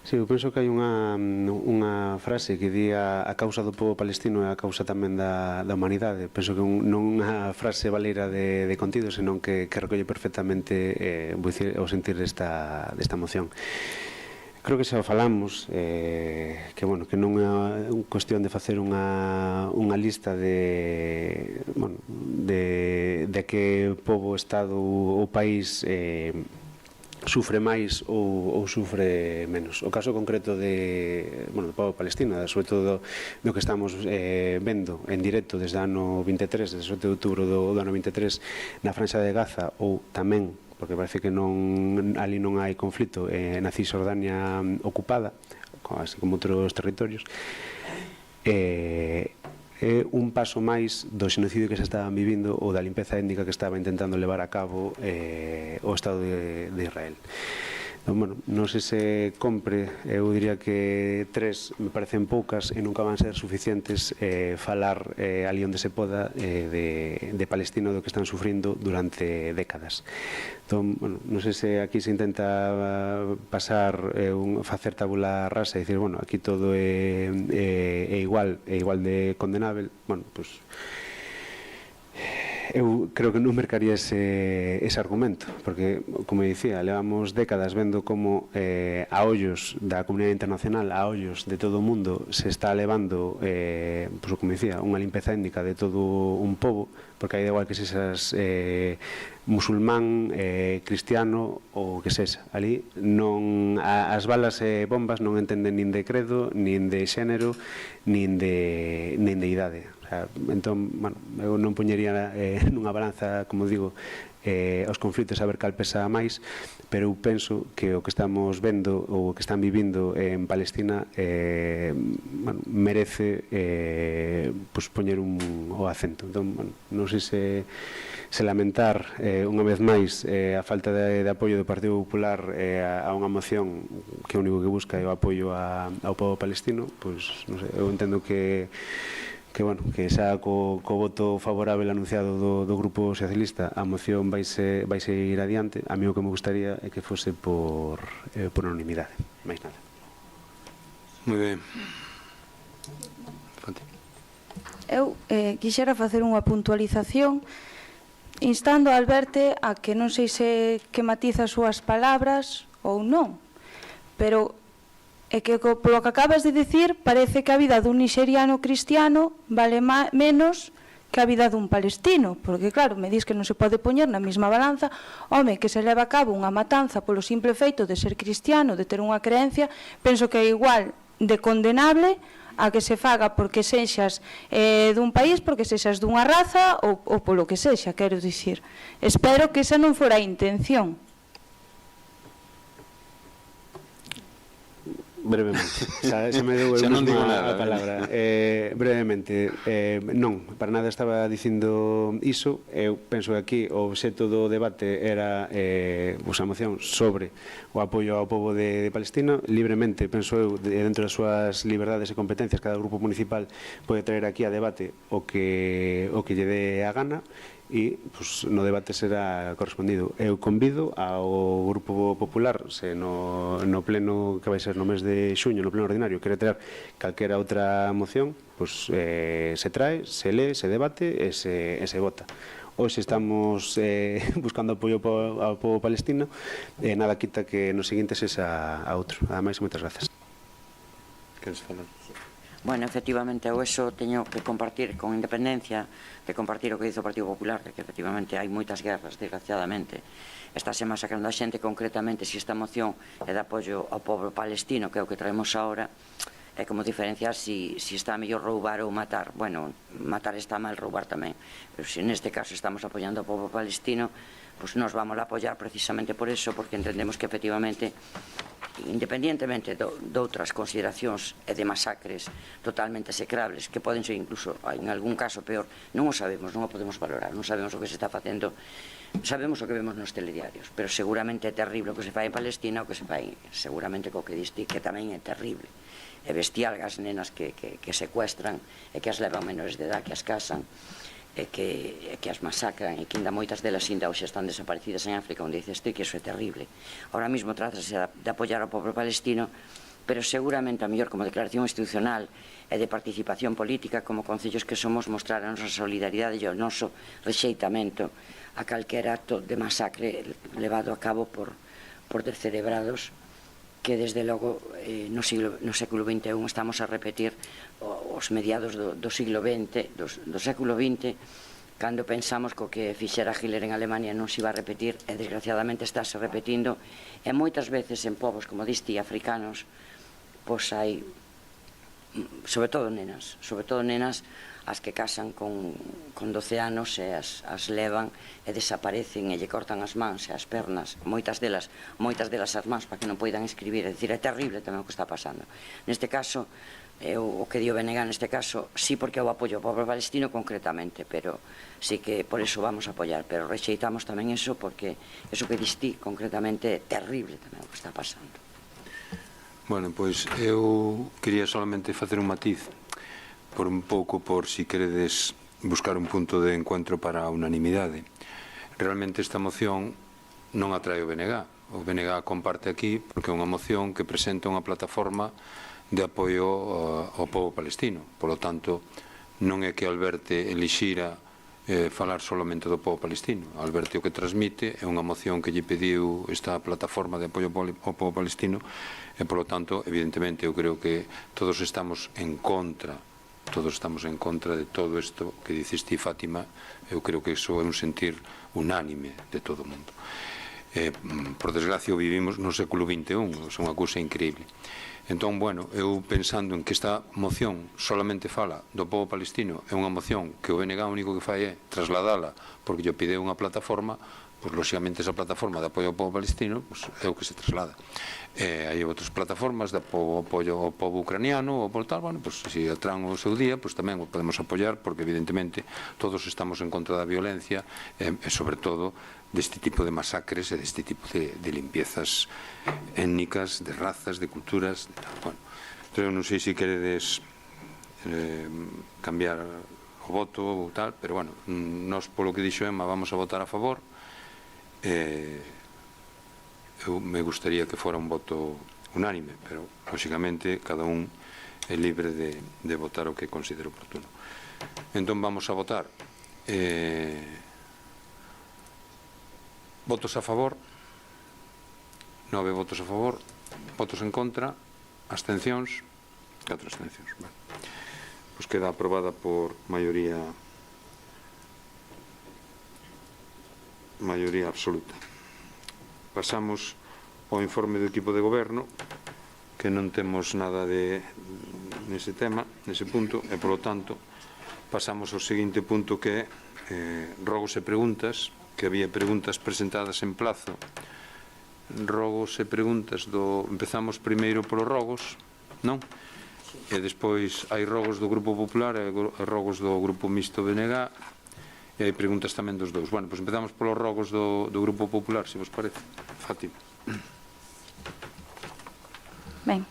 Sí, eu penso que hai unha frase que di a causa do povo palestino é a causa tamén da humanidade. Penso que non unha frase valeira de contido, senón que recolle perfectamente o sentir desta moción. Creo que xa falamos que non é unha cuestión de facer unha lista de que pobo, estado ou país sufre máis ou sufre menos. O caso concreto do povo palestino, sobre todo do que estamos vendo en directo desde o ano 23, desde o 7 de outubro do ano 23 na Franxa de Gaza, ou tamén, porque parece que ali non hai conflito, na Cisjordania ocupada, así como outros territorios, é un paso máis do xenocidio que se estaban vivindo ou da limpeza étnica que estaba intentando levar a cabo o Estado de Israel. Non sei se compre, eu diría que 3 me parecen poucas e nunca van ser suficientes falar ali onde se poda de Palestina, do que están sufrindo durante décadas. Non sei se aquí se intenta pasar, facer tabula rasa e dicir, aquí todo é igual de condenável. Eu creo que non mercaría ese argumento, porque, como dicía, levamos décadas vendo como a ollos da comunidade internacional, a ollos de todo o mundo, se está levando, como dicía, unha limpeza étnica de todo un pobo, porque hai igual que sexas musulmán, cristiano ou que sexa. Ali as balas e bombas non entenden nin de credo, nin de xénero, nin de idade. Entón, eu non poñería nunha balanza, como digo, os conflitos a ver cal pesa máis, pero eu penso que o que estamos vendo ou o que están vivindo en Palestina merece poñer o acento. Entón, non sei se lamentar unha vez máis a falta de apoio do Partido Popular a unha moción que o único que busca é o apoio ao pobo palestino, pois non sei, eu entendo que xa co voto favorable anunciado do Grupo Socialista a moción vaise ir adiante. A mí o que me gustaría é que fose por unanimidade, máis nada. Moi ben. Eu quixera facer unha puntualización instando a Alberto a que non sei se que matiza as súas palabras ou non, pero é que polo que acabas de dicir parece que a vida dun nixeriano cristiano vale menos que a vida dun palestino, porque claro, me dis que non se pode poñer na mesma balanza, home, que se leva a cabo unha matanza polo simple feito de ser cristiano, de ter unha creencia, penso que é igual de condenable a que se faga porque sexas dun país, porque sexas dunha raza ou polo que sexa, quero dicir. Espero que esa non fora a intención. Brevemente, xa me deu a palabra. Brevemente, non, para nada estaba dicindo iso. Eu penso que aquí o obxecto do debate era a moción sobre o apoio ao pobo de Palestina. Libremente, penso eu, dentro das súas liberdades e competencias, cada grupo municipal pode traer aquí a debate o que lle dé a gana, e no debate será correspondido. Eu convido ao Grupo Popular, se no pleno que vai ser no mes de xuño, no pleno ordinario, quere traer calquera outra moción, se trae, se lee, se debate e se vota. Hoxe estamos buscando apoio ao pobo palestino, e nada quita que nos seguintes a outro. Nada máis, moitas grazas. Queres falar? Bueno, efectivamente, eu eso teño que compartir con independencia de compartir o que dice o Partido Popular, de que efectivamente hai moitas guerras, desgraciadamente. Estáse masacrando a xente, concretamente, se esta moción é de apoio ao pobo palestino, que é o que traemos agora, é como diferenciar se está mellor roubar ou matar. Bueno, matar está mal, roubar tamén. Pero se neste caso estamos apoiando ao pobo palestino, pois nos vamos a apoiar precisamente por eso, porque entendemos que efectivamente, independientemente de outras consideracións e de masacres totalmente execrables, que poden ser incluso en algún caso peor, non o sabemos, non o podemos valorar, non sabemos o que se está facendo, sabemos o que vemos nos telediarios, pero seguramente é terrible o que se fai en Palestina, o que se fai seguramente co que diste, que tamén é terrible, é bestial as nenas que secuestran e que as levan menores de edad, que as casan e que as masacran, e que ainda moitas delas ainda hoxe están desaparecidas en África, onde dices tú que iso é terrible. Ahora mesmo trátase de apoiar ao pobo palestino, pero seguramente a mellor como declaración institucional e de participación política, como concellos que somos, mostrar a nosa solidaridade e o noso rexeitamento a calquer acto de masacre levado a cabo por descerebrados que desde logo no século XXI estamos a repetir os mediados do siglo XX, do século XX, cando pensamos que o que fixera Hitler en Alemania non se iba a repetir, e desgraciadamente estáse repetindo, e moitas veces en povos, como diste, africanos, pois hai, sobre todo nenas, as que casan con 12 anos e as levan e desaparecen e lle cortan as mans e as pernas, moitas delas as mans para que non poidan escribir, é dicir, é terrible tamén o que está pasando. Neste caso, o que dio BNG neste caso, sí, porque eu apoio ao pobo palestino concretamente, pero sí que por eso vamos a apoiar, pero rexeitamos tamén eso, porque eso que diste concretamente é terrible tamén o que está pasando. Bueno, pois eu quería solamente facer un matiz por un pouco, por si queredes buscar un punto de encuentro para a unanimidade. Realmente esta moción non a trae o BNG. O BNG comparte aquí porque é unha moción que presenta unha plataforma de apoio ao pobo palestino. Por lo tanto, non é que Alberto elixira falar solamente do pobo palestino. Alberto o que transmite é unha moción que lle pediu esta plataforma de apoio ao pobo palestino e, por lo tanto, evidentemente, eu creo que todos estamos en contra de todo isto que dices ti, Fátima. Eu creo que iso é un sentir unánime de todo o mundo. Por desgracia, vivimos no século XXI, é unha cousa increíble. Entón, bueno, eu pensando en que esta moción solamente fala do pobo palestino, é unha moción que o BNG único que fai é trasladala porque lle pide unha plataforma, pois, lóxicamente, esa plataforma de apoio ao povo palestino é o que se traslada. Hai outras plataformas de apoio ao povo ucraniano ou por tal, bueno, pois, se traen o seu día, pois tamén o podemos apoiar, porque evidentemente todos estamos en contra da violencia e sobre todo deste tipo de masacres e deste tipo de limpiezas étnicas, de razas, de culturas, de tal. Bueno, entón, non sei se queredes cambiar o voto ou tal, pero bueno, nós polo que dixo Emma vamos a votar a favor. Eu me gustaría que fora un voto unánime, pero lóxicamente cada un é libre de votar o que considere oportuno. Entón vamos a votar. Votos a favor, 9 votos a favor, votos en contra, abstencións, 4 abstencións. Bueno, pois queda aprobada por maioría absoluta. Pasamos ao informe do equipo de goberno, que non temos nada nese tema, nese punto, e polo tanto pasamos ao seguinte punto, que é rogos e preguntas, que había preguntas presentadas en plazo. Rogos e preguntas empezamos primeiro polos rogos, non? E despois hai rogos do Grupo Popular e rogos do Grupo Mixto BNG, e hai preguntas tamén dos dous. Bueno, pois empezamos polos rogos do Grupo Popular, se vos parece. Fátima. Ben,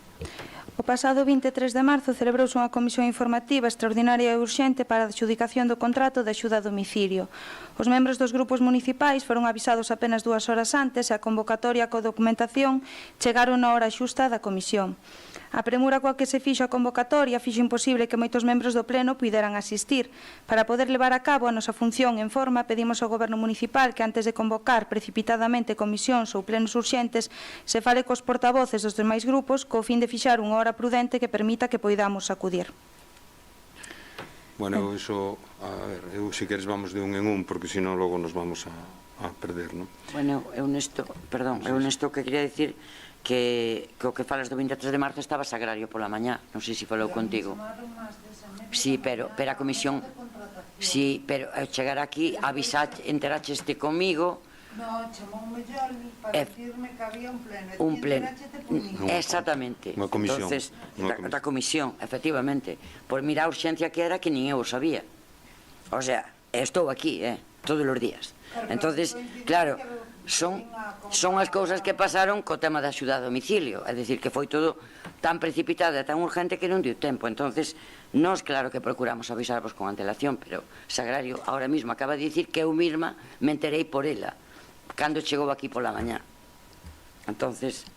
o pasado 23 de marzo celebrouse unha comisión informativa extraordinaria e urxente para a adxudicación do contrato de axuda a domicilio. Os membros dos grupos municipais foron avisados apenas 2 horas antes e a convocatoria coa documentación chegaron na hora xusta da comisión. A premura coa que se fixo a convocatoria fixo imposible que moitos membros do Pleno puideran asistir. Para poder levar a cabo a nosa función en forma, pedimos ao Goberno Municipal que antes de convocar precipitadamente comisións ou plenos urxentes se fale cos portavoces dos demais grupos co fin de fixar unha hora prudente que permita que poidamos acudir. Bueno, iso, a ver, se queres vamos de un en un, porque senón logo nos vamos a perder, non? Bueno, eu nesto que quería dicir que o que falas do 23 de marzo estaba Sagrario pola mañá, non sei se falou contigo. Sí, pero a comisión, sí, pero ao chegar aquí enteraxeste comigo. No, chamoume Jolly para dicirme que había un pleno. Exactamente. Unha comisión. Entonces, da comisión, efectivamente. Por mira a urxencia que era, que nin eu o sabía. O sea, estou aquí, todos os días. Entonces, claro, son as cousas que pasaron co tema da axuda a domicilio, é dicir, que foi todo tan precipitado e tan urgente que non deu tempo. Entonces, nós claro que procuramos avisarvos con antelación, pero Sagrario ahora mismo acaba de dicir que eu mesma me enterei por ela cando chegou aquí pola mañá. Entonces,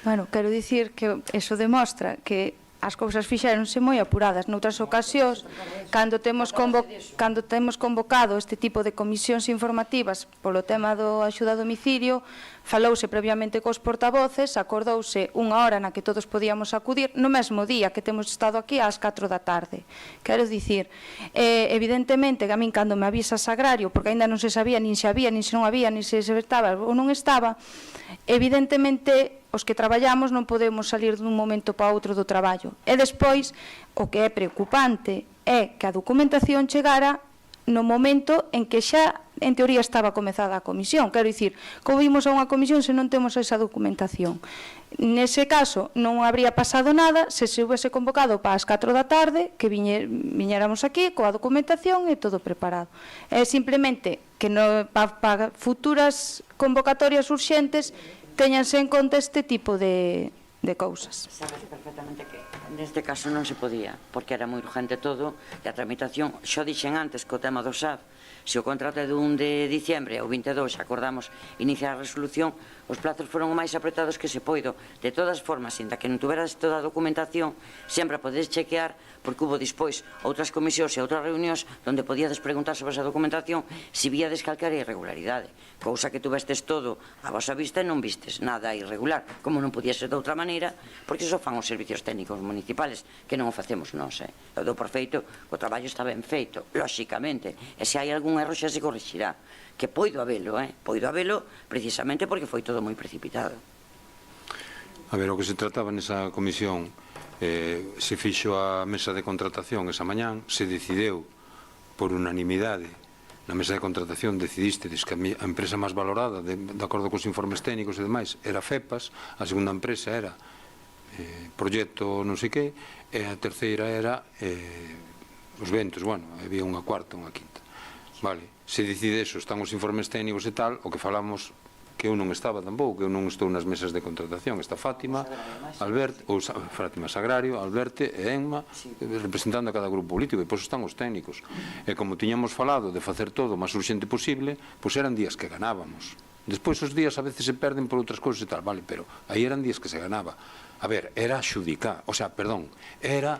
Bueno, quero dicir que eso demostra que as cousas fixéronse moi apuradas. Noutras ocasións, cando temos convocado este tipo de comisións informativas polo tema do axuda a domicilio, falouse previamente cos portavoces, acordouse unha hora na que todos podíamos acudir no mesmo día que temos estado aquí ás 4 da tarde. Quero dicir, evidentemente que a min cando me avisa Sagrario, porque aínda non se sabía nin se había, nin se non había, nin se estaba ou non estaba, evidentemente os que traballamos non podemos salir dun momento para outro do traballo. E despois, o que é preocupante é que a documentación chegara no momento en que xa, en teoría, estaba comezada a comisión. Quero dicir, como vimos a unha comisión se non temos esa documentación? Nese caso, non habría pasado nada se se houvese convocado para as 4 da tarde, que viñéramos aquí coa documentación e todo preparado. É simplemente que para futuras convocatorias urxentes teñanse en conta este tipo de cousas. sabes perfectamente que neste caso non se podía, porque era moi urgente todo, e a tramitación, xo dixen antes co tema do SAF, se o contrato é do 1 de diciembre ao 22 acordamos iniciar a resolución, os plazos foron o máis apretados que se poido. De todas formas, ainda que non tuveras toda a documentación, sempre a podes chequear, porque hubo despois outras comisións e outras reunións onde podíades preguntar sobre esa documentación se víades calquera irregularidade, cousa que tuvestes todo a vosa vista e non vistes nada irregular, como non podía ser de outra maneira, porque iso fan os servicios técnicos municipales, que non o facemos nós. Eu dou por feito que o traballo está ben feito, lóxicamente, e se hai algún erro xa se corrixirá, que poido habelo, precisamente porque foi todo moi precipitado. A ver, o que se trataba nesa comisión, se fixo a mesa de contratación esa mañán, se decideu por unanimidade na mesa de contratación decidiste que a empresa máis valorada, de acordo cos informes técnicos e demais, era FEPAS, a segunda empresa era Proxecto non sei que, e a terceira era os ventos, bueno, había unha cuarta, unha quinta. Vale, se decide eso, están os informes técnicos e tal, o que falamos, que eu non estaba tampouco, que eu non estou nas mesas de contratación, está Fátima, Albert, ou Fátima Sagrario, Alberte e Enma, representando a cada grupo político, e depois están os técnicos. E como tiñamos falado de facer todo o máis urxente posible, pois eran días que ganábamos. Despois os días a veces se perden por outras cousas e tal, vale, pero aí eran días que se ganaba. A ver, era xudicar, o sea, perdón, era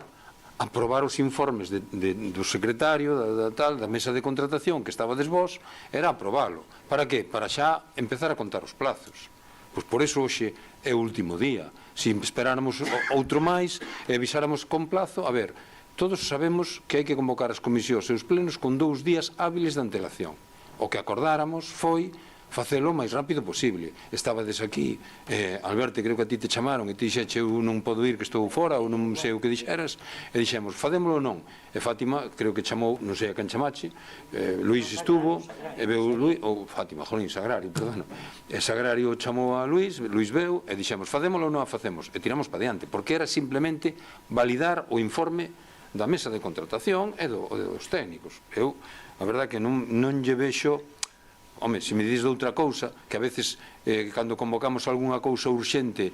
aprobar os informes do secretario da mesa de contratación que estaba vós, era aprobalo. Para que? Para xa empezar a contar os plazos. Pois por eso hoxe é o último día. Se esperáramos outro máis e avisáramos con plazo, a ver, todos sabemos que hai que convocar as comisións e os plenos con 2 días hábiles de antelación. O que acordáramos foi facelo o máis rápido posible. Estabades aquí, Alberto, creo que a ti te chamaron e ti dixeche, eu non podo ir que estou fora ou non sei o que dixeras, e dixemos, facémolo ou non? E Fátima, creo que chamou, non sei a quen chamache, Luís estuvo, e veu Luís, ou Fátima, Jolín, Sagrario, perdón, e Sagrario chamou a Luís veu, e dixemos, facémolo ou non a facemos? E tiramos para diante, porque era simplemente validar o informe da mesa de contratación e dos técnicos. Eu, a verdade que non lle vexo. Home, se me dices de outra cousa, que a veces, cando convocamos algunha cousa urxente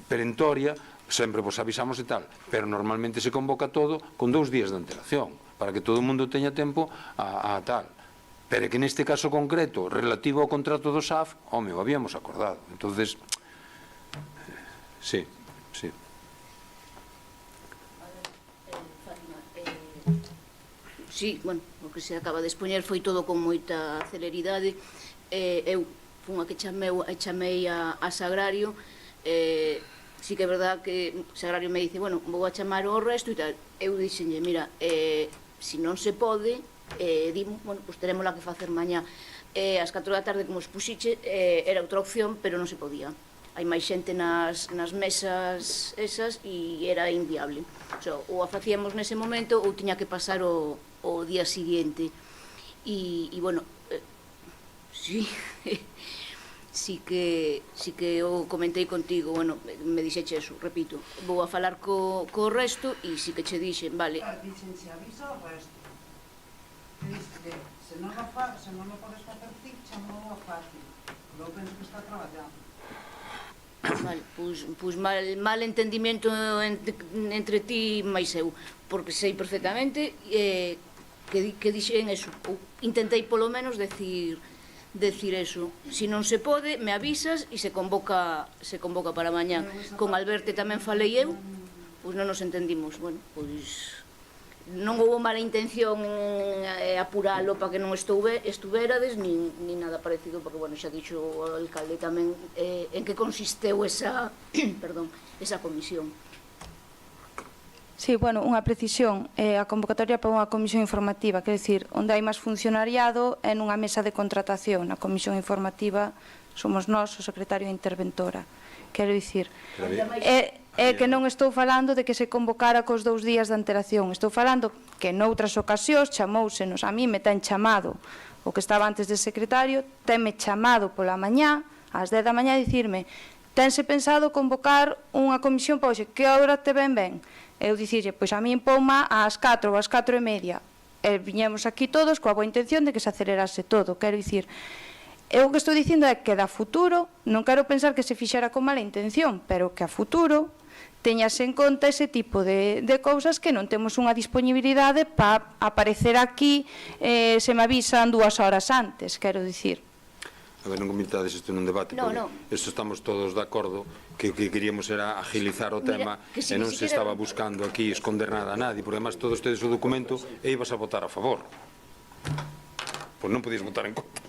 perentoria, sempre vos avisamos e tal, pero normalmente se convoca todo con 2 días de antelación, para que todo o mundo teña tempo a tal. Pero que neste caso concreto, relativo ao contrato do SAF, home, o habíamos acordado. Entonces, sí. Sí, bueno, o que se acaba de expoñer foi todo con moita celeridade. Eu fun a que chamei a Sagrario. Sí que é verdad que Sagrario me dice, bueno, vou a chamar o resto e tal. Eu dixenlle, mira, se non se pode, bueno, pues teremos que facer mañá. Ás 4 da tarde, como os puxiche, era outra opción, pero non se podía. Hai máis xente nas mesas esas e era inviable. Ou a facíamos nese momento ou tiña que pasar o día siguiente. E bueno, sí, sí que eu comentei contigo, bueno, me dixeche eso, repito, vou a falar co resto e sí que che dixen, vale. Dixen, se avisa o resto. Dixen, se non o podes facer ti, chamou a Fátima. Eu penso que está traballando. Vale, pois mal entendimiento entre ti e máis eu, porque sei perfectamente que dixen eso, intentei polo menos decir eso. Se non se pode, me avisas e se convoca para mañá. Con Alberto tamén falei eu, pois non nos entendimos. Bueno, pois non houve mala intención en apuralo para que non estuverades nin nada parecido, porque, bueno, xa dixo o alcalde tamén en que consisteu esa comisión. Sí, bueno, unha precisión, a convocatoria para unha comisión informativa, quer dicir, onde hai máis funcionariado é nunha mesa de contratación. A comisión informativa somos nós, o secretario e interventora. Quero dicir, é que non estou falando de que se convocara cos 2 días de antelación, estou falando que noutras ocasións chamousenos, a mí me ten chamado o que estaba antes de secretario, tenme chamado pola mañá, ás 10 da mañá, a dicirme, tense pensado convocar unha comisión para hoxe, que hora te ven ben? Eu dicirlle, pois a mí ponma ás 4 ou ás 4:30, e viñemos aquí todos coa boa intención de que se acelerase todo, quero dicir, eu o que estou dicindo é que da futuro, non quero pensar que se fixera con mala intención, pero que a futuro teñase en conta ese tipo de cousas, que non temos unha disponibilidade para aparecer aquí se me avisan 2 horas antes, quero dicir. A ver, non convirtades isto nun debate, porque isto estamos todos de acordo que o que queríamos era agilizar o tema e non se estaba buscando aquí esconder nada a nadie, porque además todos tedes o documento e ibas a votar a favor. Pois non podías votar en contra.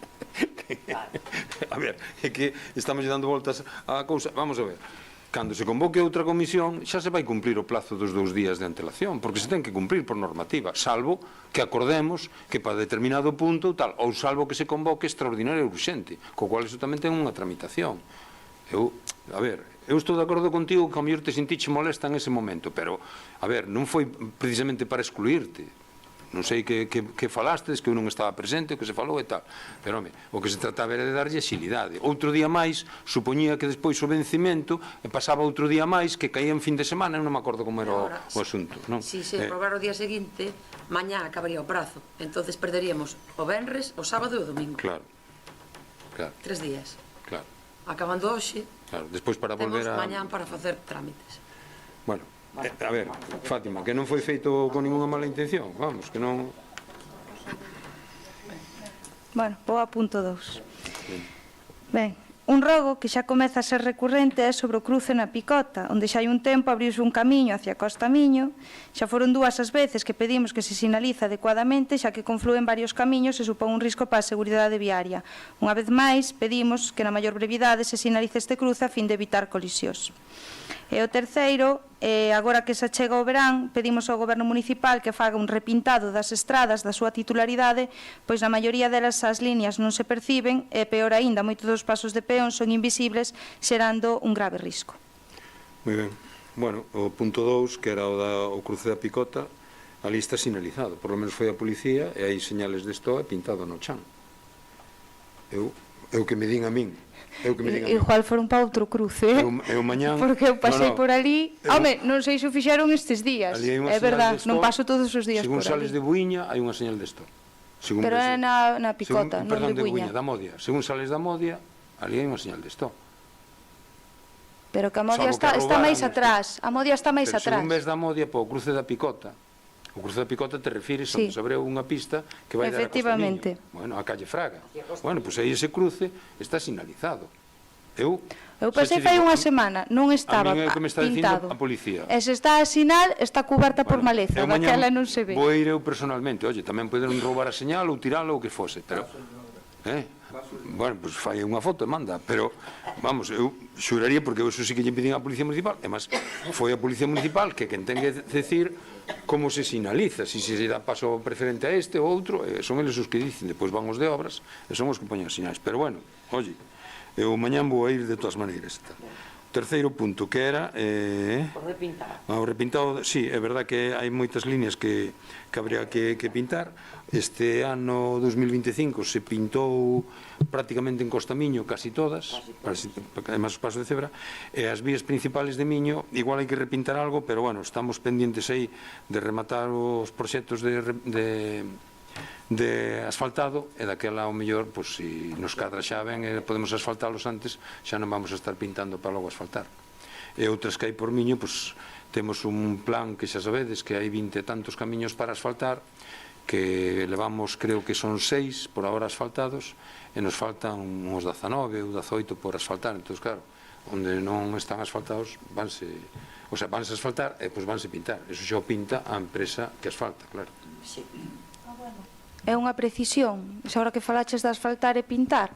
A ver, é que estamos dando voltas á cousa. Vamos a ver, cando se convoque outra comisión xa se vai cumplir o plazo dos 2 días de antelación, porque se ten que cumprir por normativa, salvo que acordemos que para determinado punto tal, ou salvo que se convoque extraordinario e urxente, co cual iso tamén ten unha tramitación. A ver, eu estou de acordo contigo que ao mellor te sentiche molesta en ese momento, pero, a ver, non foi precisamente para excluirte. non sei que falastes, que eu non estaba presente, o que se falou e tal, pero, home, o que se trataba era de darlle agilidade. Outro día máis, supoñía que despois o vencimento, e pasaba outro día máis, que caía en fin de semana, eu non me acordo como era o asunto, non? Si se aprobara o día seguinte, mañá acabaría o prazo, entonces perderíamos o venres, o sábado e o domingo. Claro, claro. 3 días. Claro. Acabando hoxe, Claro, despois para volver temos a... mañán para facer trámites. Bueno, a ver, Fátima, que non foi feito con ninguna mala intención, vamos, que non... Bueno, vou a punto 2. Ben, un rogo que xa comeza a ser recurrente é sobre o cruce na Picota, onde xa hai un tempo abriuse un camiño hacia Costa Miño. Xa foron 2 as veces que pedimos que se sinaliza adecuadamente, xa que conflúen varios camiños e supón un risco para a seguridade viaria. Unha vez máis, pedimos que na maior brevidade se sinalice este cruce a fin de evitar colisións. E o terceiro, agora que se chega o verán, pedimos ao Goberno Municipal que faga un repintado das estradas da súa titularidade, pois na maioría delas as líneas non se perciben e, peor aínda, moitos dos pasos de peón son invisibles, xerando un grave risco. Moi ben. Bueno, o punto 2, que era o cruce da Picota, ali está sinalizado, por lo menos foi a policía, e hai señales de esto pintado no chan. Eu que me din a min. Igual foron para outro cruce, eu mañán... porque eu pasei por ali... Home, non sei se o fixeron estes días, é verdad, non paso todos os días por ali. Según sales de Buiña, hai unha señal de stop. Pero é na Picota, non de Buiña. Da Modia. Según sales da Modia, ali hai unha señal de stop. Pero que a Modia está máis atrás, a Modia está máis atrás. Según ves da Modia, po cruce da Picota, o cruce da Picota te refires onde se abreu unha pista que vai dar a Costa Miño. Bueno, a calle Fraga. Bueno, pois aí ese cruce está sinalizado. Eu pasei fai unha semana, non estaba pintado. A policía. E se está a sinal, está cuberta por maleza, daquela non se ve. Vou ir eu personalmente, oye, tamén poden roubar a señal ou tiralo ou que fose, pero... Bueno, pois fai unha foto e manda, pero, vamos, eu xuraría, porque eu sí que lle pedín á Policía Municipal, e máis, foi a Policía Municipal que ten que decir como se sinaliza, se dá paso preferente a este ou outro, son eles os que dicen, depois van os de obras, e son os que poñen as sinais, pero bueno, oye, eu mañán vou a ir de todas maneiras. Terceiro punto, que era... O repintado. O repintado, sí, é verdad que hai moitas líneas que habría que pintar. Este ano 2025 se pintou prácticamente en Costa Miño casi todas, además os pasos de cebra, e as vías principales de Miño, igual hai que repintar algo, pero bueno, estamos pendientes aí de rematar os proxectos de asfaltado, e daquela ao mellor, pois, se nos cadra xa ben e podemos asfaltalos antes, xa non vamos a estar pintando para logo asfaltar. E outras que hai por Miño, pois, temos un plan que xa sabedes que hai 20 e tantos camiños para asfaltar, que levamos, creo que son 6 por agora asfaltados, e nos faltan uns 19 ou 18 por asfaltar. Entón, claro, onde non están asfaltados vanse asfaltar e pois vanse pintar. Eso xa o pinta a empresa que asfalta, claro. Sí. É unha precisión, se agora que falaches de asfaltar e pintar,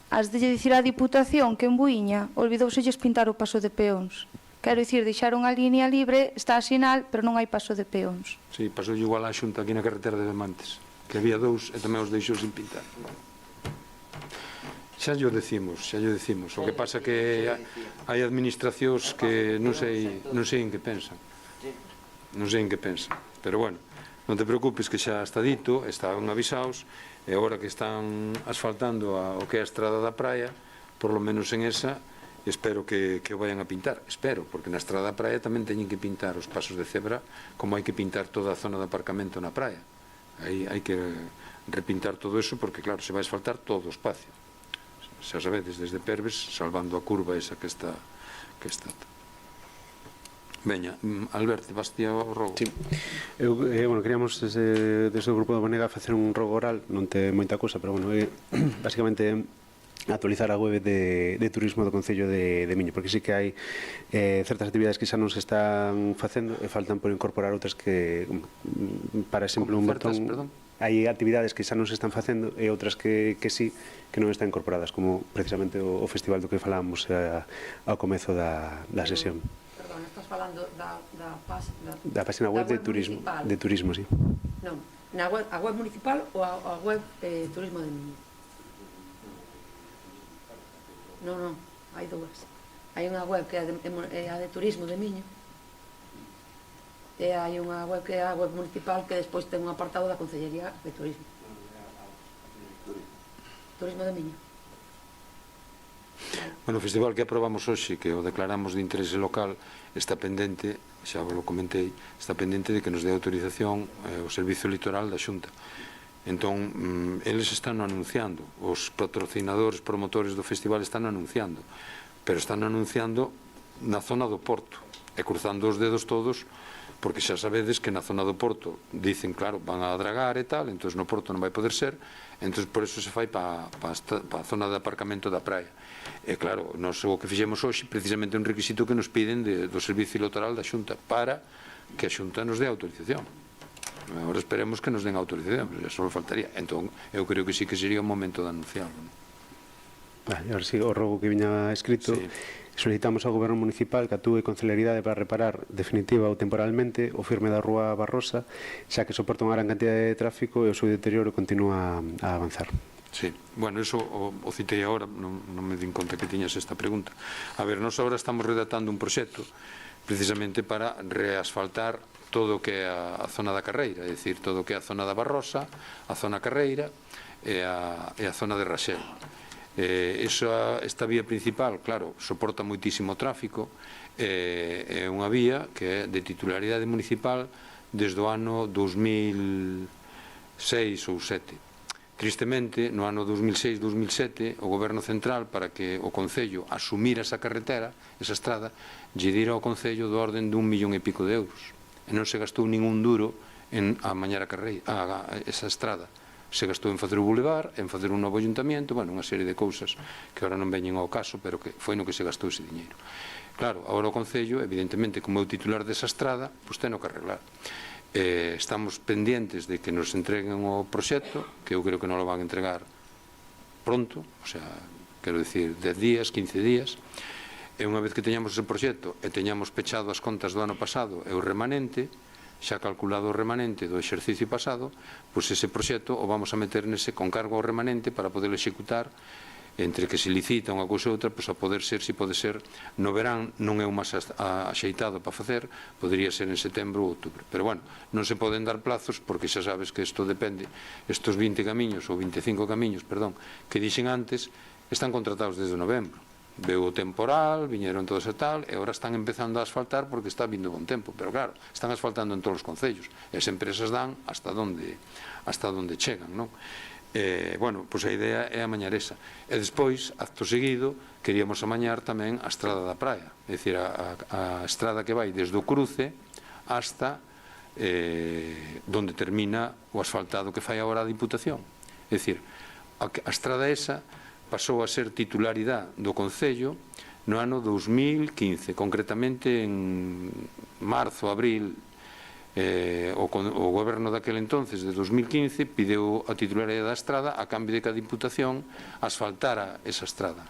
has de dicir á Diputación que en Buiña olvidouselles pintar o paso de peóns. Quero dicir, deixaron a línea libre, está a sinal, pero non hai paso de peóns. Sí, pasou igual a Xunta aquí na carretera de Bemantes, que había 2 e tamén os deixou sin pintar. Xa llo decimos. O que pasa que hai administracións que non sei en que pensan. Pero bueno, non te preocupes que xa está dito, estaban avisados, e agora que están asfaltando o que é a estrada da praia, por lo menos en esa, espero que o vayan a pintar, porque na estrada da praia tamén teñen que pintar os pasos de cebra, como hai que pintar toda a zona de aparcamento na praia. Aí hai que repintar todo eso, porque claro, se vai asfaltar todo o espacio. Xa sabedes, desde Perves, salvando a curva esa que está. Veña, Alberto, vas ti ao rogo? Sí. Bueno, queríamos desde o grupo do Bonega facer un rogo oral, non ten moita cousa, pero bueno, basicamente actualizar a web de turismo do Concello de Miño, porque sí que hai certas actividades que xa non se están facendo e faltan por incorporar outras que, para exemplo, un botón... Hai actividades que xa non se están facendo e outras que sí, que non están incorporadas, como precisamente o festival do que falábamos ao comezo da sesión. Perdón, estás falando da página web de turismo, sí. Non, a web municipal ou a web Turismo de Miño? Non, hai dúas. Hai unha web que é a de Turismo de Miño. E hai unha web que é a web municipal que despois ten un apartado da Concellería de Turismo. Turismo de Miño. Bueno, o festival que aprobamos hoxe, que o declaramos de interese local, está pendente, xa vos lo comentei, está pendente de que nos dé autorización o Servicio Litoral da Xunta. Entón, eles están anunciando, os patrocinadores, promotores do festival están anunciando, pero están anunciando na zona do Porto, e cruzando os dedos todos, porque xa sabedes que na zona do Porto dicen, claro, van a dragar e tal, entón no Porto non vai poder ser, entón por eso se fai para a zona de aparcamento da praia. E claro, nós o que fixemos hoxe precisamente un requisito que nos piden do Servicio Litoral da Xunta para que a Xunta nos dé autorización. Agora esperemos que nos den autorización, pero só faltaría. Entón, eu creo que sí que sería o momento de anunciarlo. Vale, ahora sí, o rogo que viña escrito, sí. Solicitamos ao Goberno Municipal que actúe con celeridade para reparar definitiva ou temporalmente o firme da Rúa Barrosa, xa que soporta unha gran cantidad de tráfico e o seu deterioro continúa a avanzar. Sí, bueno, eso o citei agora, non me din conta que tiñas esta pregunta. A ver, nós agora estamos redactando un proxecto precisamente para reasfaltar todo o que é a zona da Carreira, é dicir, todo o que é a zona da Barrosa, a zona Carreira e a zona de Raxel. Esta vía principal, claro, soporta moitísimo tráfico, é unha vía que é de titularidade municipal desde o ano 2006 ou 2007. Tristemente, no ano 2006-2007, o Goberno Central, para que o Concello asumira esa carretera, esa estrada, lle dira ao Concello do orden de 1,5 millón de euros. E non se gastou ningún duro en amañar esa estrada. Se gastou en facer o bulevar, en facer un novo ayuntamiento, bueno, unha serie de cousas que agora non veñen ao caso, pero que foi no que se gastou ese diñeiro. Claro, agora o Concello, evidentemente, como é o titular desa estrada, pois ten o que arreglar. Estamos pendientes de que nos entreguen o proxecto, que eu creo que non lo van a entregar pronto, o sea, quero dicir, 10 días, 15 días, e unha vez que teñamos ese proxecto e teñamos pechado as contas do ano pasado e o remanente, xa calculado o remanente do exercicio pasado, pois ese proxecto o vamos a meter nese con cargo ao remanente para poder executar entre que se licita unha cousa e outra, pois a poder ser, se pode ser, no verán non é o máis axeitado para facer, podería ser en setembro ou outubro. Pero bueno, non se poden dar plazos porque xa sabes que isto depende, estos 20 camiños ou 25 camiños, perdón, que dixen antes, están contratados desde novembro. Veu o temporal, viñeron todos e tal, e agora están empezando a asfaltar porque está vindo bon tempo, pero claro, están asfaltando en todos os concellos, e as empresas dan hasta onde chegan, non? Bueno, pois a idea é amañar esa. E despois, acto seguido, queríamos amañar tamén a estrada da praia, é dicir, a estrada que vai desde o cruce hasta donde termina o asfaltado que fai agora a Diputación. É dicir, a estrada esa pasou a ser titularidade do Concello no ano 2015, concretamente en marzo, abril. O goberno daquele entonces, de 2015, pideu a titularidade da estrada a cambio de que a Diputación asfaltara esa estrada.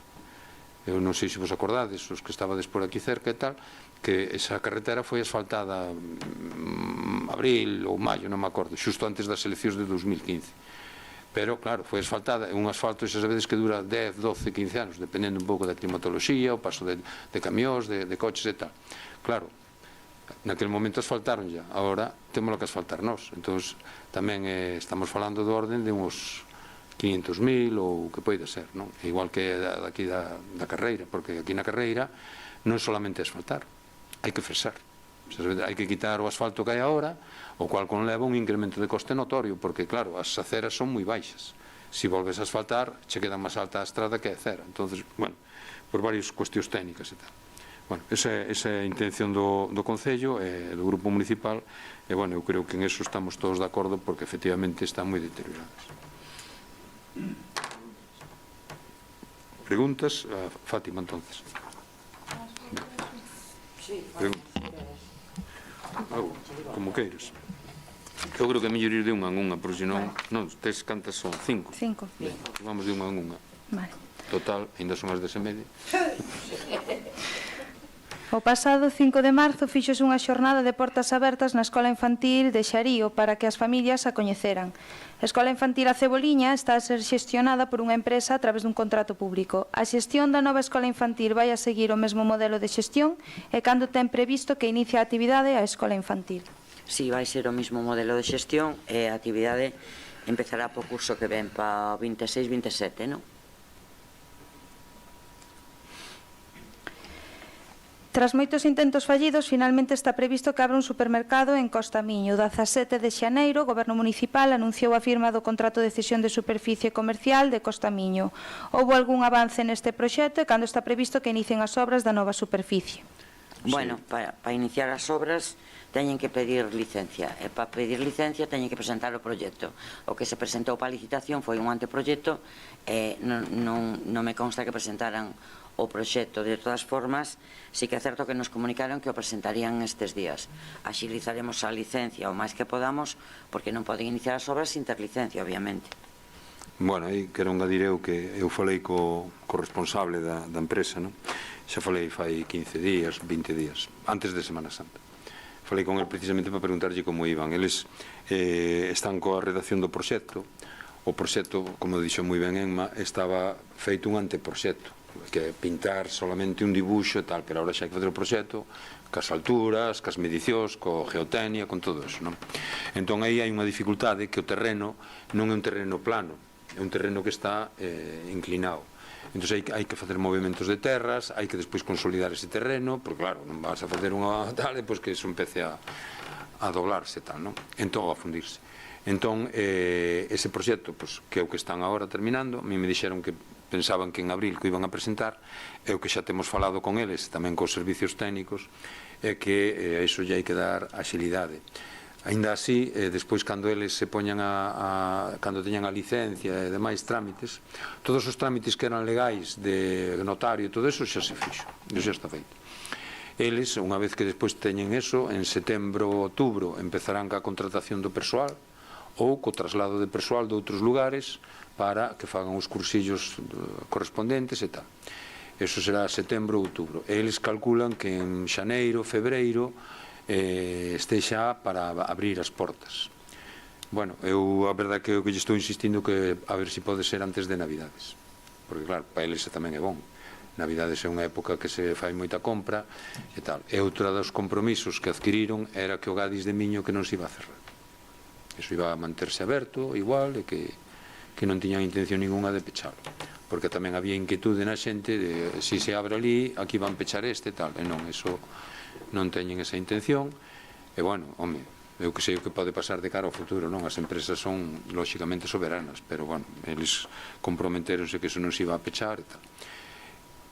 Eu non sei se vos acordades, os que estabades por aquí cerca e tal, que esa carretera foi asfaltada abril ou maio, non me acordo, xusto antes das eleccións de 2015. Pero, claro, foi asfaltada, é un asfalto, xa sabedes, que dura 10, 12, 15 anos, dependendo un pouco da climatoloxía, o paso de camións, de coches e tal. Claro, naquele momento asfaltaron ya, agora temos que asfaltar nós. Entón, tamén estamos falando do orden de uns 500.000 ou que poida ser, non? Igual que daqui da Carreira, porque aquí na Carreira non solamente asfaltar, hai que fresar. Hai que quitar o asfalto que hai agora, o cual conleva un incremento de coste notorio, porque, claro, as aceras son moi baixas. Se volves a asfaltar, che queda máis alta a estrada que a acera. Entón, bueno, por varias cuestións técnicas e tal. Bueno, esa é a intención do Concello e do Grupo Municipal, e, bueno, eu creo que en eso estamos todos de acordo, porque, efectivamente, están moi deterioradas. Preguntas? Fátima, entonces. Preguntas. Como queiras. Eu creo que é mellor ir de unha en unha, porque senón, non, tes cantas son? 5? 5. Vamos de unha en unha. Vale. Total, ainda son as 10:30. O pasado 5 de marzo fíxose unha xornada de portas abertas na Escola Infantil de Xarío para que as familias a coñeceran. A Escola Infantil A Ceboliña está a ser xestionada por unha empresa a través dun contrato público. A xestión da nova Escola Infantil vai a seguir o mesmo modelo de xestión e cando ten previsto que inicie a actividade a Escola Infantil. Si vai ser o mismo modelo de xestión e a actividade empezará po curso que ven para 26-27, non? Tras moitos intentos fallidos, finalmente está previsto que abra un supermercado en Costa Miño. O 17 de xaneiro, o Goberno Municipal anunciou a firma do contrato de cesión de superficie comercial de Costa Miño. Houbo algún avance neste proxecto e cando está previsto que inicien as obras da nova superficie? Bueno, para iniciar as obras teñen que pedir licencia e para pedir licencia teñen que presentar o proxecto. O que se presentou para a licitación foi un anteproxecto e non me consta que presentaran o proxecto. De todas formas, sí que é certo que nos comunicaron que o presentarían estes días. Axilizaremos a licencia o máis que podamos porque non poden iniciar as obras sin ter licencia, obviamente. Bueno, aí quero engadir eu que eu falei co responsable da empresa, non? Xa falei fai 15 días, 20 días, antes de Semana Santa. Falei con el precisamente para preguntarlle como iban. Eles están coa redacción do proxecto. O proxecto, como dixo moi ben Enma, estaba feito un anteproxecto, que pintar solamente un dibuixo e tal, pero agora xa hai que fazer o proxecto cas alturas, cas medicións, co geotecnia, con todo eso, non? Entón aí hai unha dificultade que o terreno non é un terreno plano, é un terreno que está inclinado. Entón hai que facer movimentos de terras, hai que despois consolidar ese terreno, porque claro, non vas a facer unha tal e depois que eso empece a doblarse tal, non? Entón a fundirse. Entón ese proxecto, que é o que están agora terminando, a mí me dixeron que pensaban que en abril que iban a presentar, é o que xa temos falado con eles, tamén cos servicios técnicos, é que iso lle hai que dar axilidade. Ainda así, despois cando eles se poñan cando teñan a licencia e demais trámites, todos os trámites que eran legais de notario e todo eso xa se fixo, xa está feito. Eles, unha vez que despois teñen eso, en setembro ou outubro empezarán ca contratación do persoal ou co traslado de persoal de outros lugares para que fagan os cursillos correspondentes e tal. Eso será setembro ou outubro. Eles calculan que en xaneiro, febreiro estexa para abrir as portas. Bueno, eu a verdade que eu lle estou insistindo que a ver se pode ser antes de Navidades, porque claro, para eles tamén é bon. Navidades é unha época que se fai moita compra e tal. E outra dos compromisos que adquiriron era que o Gadis de Miño que non se iba a cerrar. Eso iba a manterse aberto igual e que non tiñan intención ninguna de pechalo, porque tamén había inquietude na xente de se abre ali, aquí van pechar este tal, e non, eso non teñen esa intención. E bueno, home, eu que sei o que pode pasar de cara ao futuro, non? As empresas son lóxicamente soberanas, pero bueno, eles comprometeronse que eso non se iba a pechar e tal.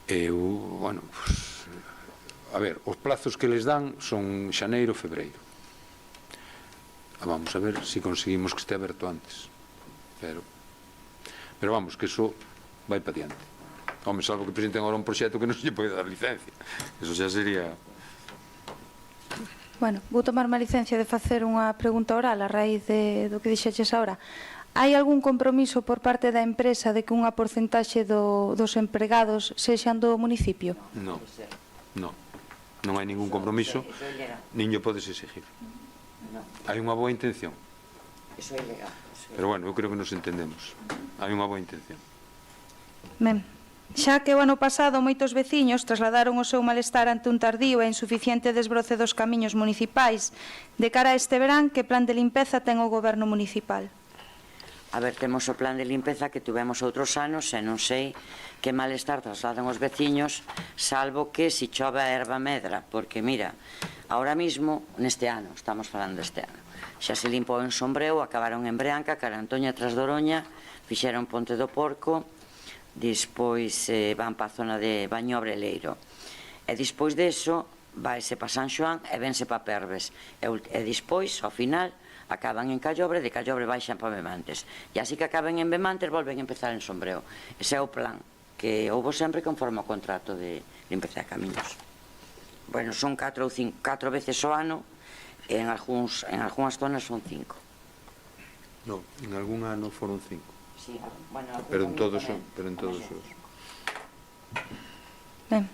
Eu, bueno, pues, a ver, os plazos que les dan son xaneiro, febreiro. Vamos a ver se conseguimos que este aberto antes, pero vamos, que eso vai para diante. Home, salvo que presenten agora un proxecto que non se lle pode dar licencia, eso xa sería... Bueno, vou tomarme a licencia de facer unha pregunta oral a raíz do que dixeches agora. Hai algún compromiso por parte da empresa de que unha porcentaxe dos empregados sexan do municipio? Non, non hai ningún compromiso, nin lle podes exigir. Hai unha boa intención. Eso é ilegal. Pero bueno, eu creo que nos entendemos. Hai unha boa intención. Ben, xa que o ano pasado moitos veciños trasladaron o seu malestar ante un tardío e insuficiente desbroce dos camiños municipais, de cara a este verán, que plan de limpeza ten o goberno municipal? A ver, temos o plan de limpeza que tuvemos outros anos e non sei que malestar trasladan os veciños, salvo que si chove a erva medra, porque mira, ahora mismo, neste ano, estamos falando deste ano, xa se limpou en Sombreu, acabaron en Breanca, Carantoña, Trasdoroña, fixeron Ponte do Porco, despois van para a zona de Bañobre e Leiro. E despois deso, vaise para San Xoán e vense para Perves. E despois, ao final, acaban en Callobre, de Callobre baixan para Bemantes. E así que acaben en Bemantes, volven a empezar en Sombreu. Ese é o plan que houve sempre conforme ao contrato de limpeza de camiños. Bueno, son 4 veces ao ano, e en algunhas zonas son 5. Non, en algún ano foron 5. Sí, bueno, pero en todos os... Ben,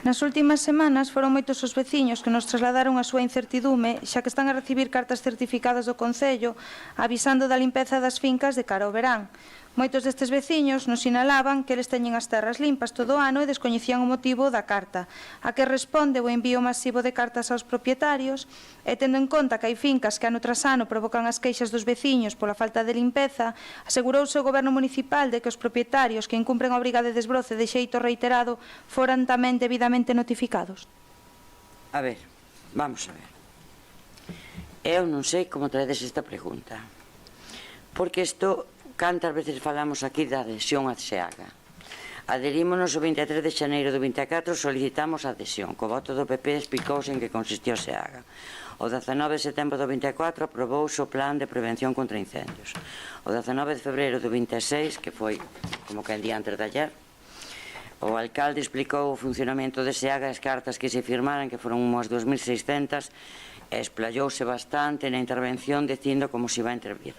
nas últimas semanas foron moitos os veciños que nos trasladaron a súa incertidume, xa que están a recibir cartas certificadas do Concello avisando da limpeza das fincas de cara ao verán. Moitos destes veciños nos sinalaban que eles teñen as terras limpas todo o ano e descoñecían o motivo da carta, a que responde o envío masivo de cartas aos propietarios e tendo en conta que hai fincas que ano tras ano provocan as queixas dos veciños pola falta de limpeza, asegurouse o goberno municipal de que os propietarios que incumpren a obriga de desbroce de xeito reiterado foran tamén debidamente notificados. A ver, vamos a ver. Eu non sei como traedes esta pregunta, porque isto, cantas veces falamos aquí da adhesión a SEAGA. Adherímonos o 23 de xaneiro do 24, solicitamos a adhesión. Co voto do PP explicouse en que consistiu a SEAGA. O 19 de setembro do 24 aprobouse o plan de prevención contra incendios. O 19 de febreiro do 26, que foi como que el día antes de ayer, o alcalde explicou o funcionamento de SEAGA e as cartas que se firmaran, que foron unhas 2.600, e explayouse bastante na intervención dicindo como se iba a intervir.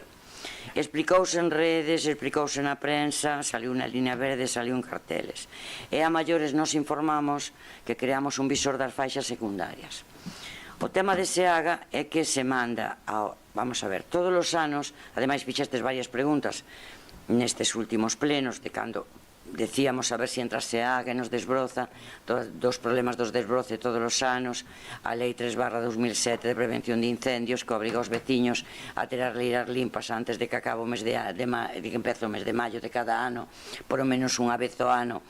Explicouse en redes, explicouse na prensa, saliu na línea verde, saliu en carteles. E a maiores nos informamos que creamos un visor das faixas secundarias. O tema de SEAGA é que se manda, vamos a ver, todos os anos, ademais fixestes varias preguntas nestes últimos plenos de cando decíamos a ver se entra SEAGA e nos desbroza dos problemas dos desbroce todos os anos, a lei 3/2007 de prevención de incendios que obriga os veciños a ter as leiras limpas antes de que acabe o mes de que empece o mes de maio de cada ano, por o menos unha vez ao ano,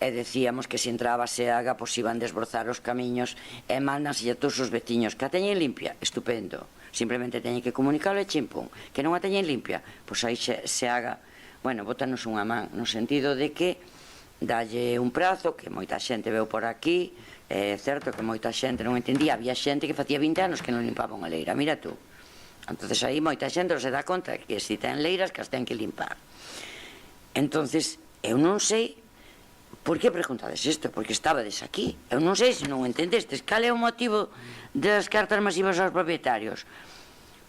e decíamos que se entraba SEAGA pois iban desbrozar os camiños e mandanse a todos os veciños que a teñen limpia, estupendo, simplemente teñen que comunicalo e chimpón, que non a teñen limpia, pois aí SEAGA, bueno, botanos unha man, no sentido de que dalle un prazo, que moita xente veu por aquí, é certo que moita xente non entendía, había xente que facía 20 anos que non limpaba unha leira, mira tú. Entonces aí moita xente non se dá conta que se ten leiras que as ten que limpar. Entonces, eu non sei por que preguntades isto, porque estabades aquí. Eu non sei se non entendestes cal é o motivo das cartas masivas aos propietarios.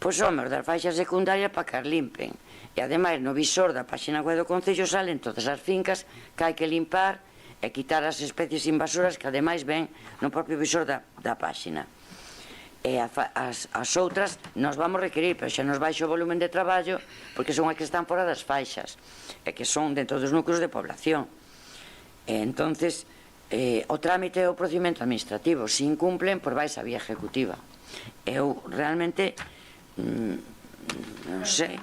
Pois home, das faixas secundarias para que as limpen. E ademais no visor da página web do Concello salen todas as fincas que hai que limpar e quitar as especies invasoras que ademais ven no propio visor da página. E as outras nos vamos requerir, pero xa nos baixa o volumen de traballo porque son as que están fora das faixas e que son dentro dos núcleos de población. E entonces o trámite é o procedimento administrativo, se incumplen, pois vais a vía ejecutiva. Eu realmente non sei.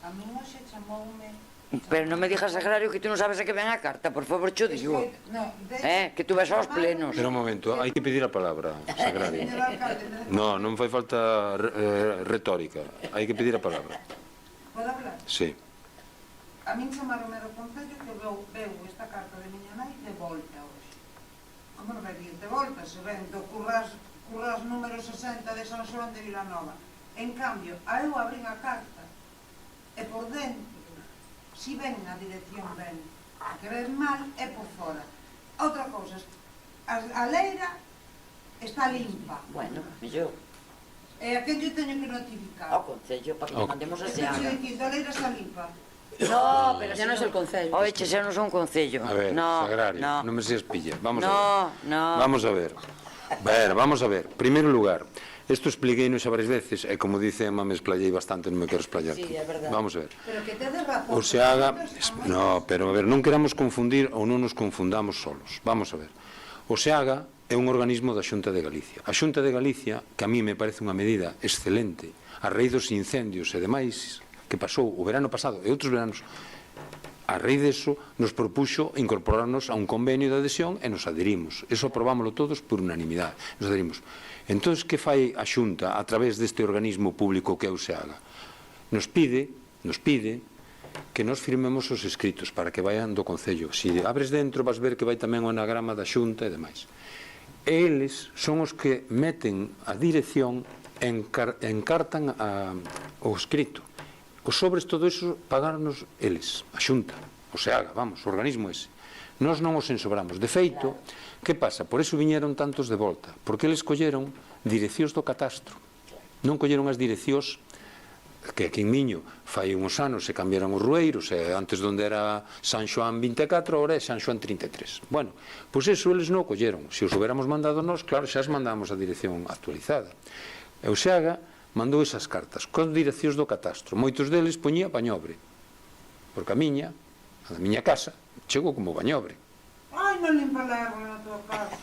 A mí non se chamoume... Pero non me dixas, Sagrario, que tú non sabes a que ven a carta, por favor, cho digo. Que tú ves aos plenos. Pero un momento, hai que pedir a palabra, Sagrario. Non fai falta retórica, hai que pedir a palabra. Pode hablar? Sí. A min chamaronme do Concello que veu esta carta de miña nai de volta hoxe. Como non vai vir de volta? Se ven do curras número 60 de San Xoán de Vilanova. En cambio, a eu abrín a carta e por dentro, si ven a dirección ben, a que ven mal é por fora. Outra cousa, a leira está limpa. Bueno, mellor. E a quen yo teño que notificar? Ao Concello, para que mandemos a SEAGA. A leira está limpa. No, pero xa non é o Concello. Oye, xa non son un Concello. A ver, Sagrario, non me seas pilla. Vamos a ver. Vamos a ver. Vamos a ver. Primeiro lugar, isto expliquei xa varias veces e como dice Emma me explayei bastante, non me quero explayar. Sí, é verdade. Vamos a ver. Pero que tedes razón. O SEAGA, no, pero a ver, non queramos confundir ou non nos confundamos solos. Vamos a ver. O SEAGA é un organismo da Xunta de Galicia. A Xunta de Galicia, que a mí me parece unha medida excelente, a raíz dos incendios e demais que pasou o verano pasado e outros veranos, a raíz deso nos propuxo incorporarnos a un convenio de adhesión e nos adherimos. Eso aprobámoslo todos por unanimidade. Nos adherimos. Entón, que fai a Xunta a través deste organismo público que é o SEAGA? Nos pide que nos firmemos os escritos para que vayan do Concello. Se abres dentro vas ver que vai tamén o anagrama da Xunta e demais. E eles son os que meten a dirección e encartan o escrito. Os sobres, todo iso, pagarnos eles, a Xunta, o SEAGA, vamos, o organismo ese. Nós non os ensobramos. De feito, que pasa? Por eso viñeron tantos de volta, porque eles colleron direccións do catastro. Non colleron as direccións que aquí en Miño fai uns anos se cambiaron os rueiros, e antes onde era San Xoán 24, ahora é San Xoán 33. Bueno, pois eso eles non o colleron. Se os hubiéramos mandado nós, claro, xa as mandamos a dirección actualizada. E o SEAGA mandou esas cartas con direccións do catastro. Moitos deles poñía Pañobre. porque a da miña casa, chego como bañobre. Ai, non limpa a erva na tua casa.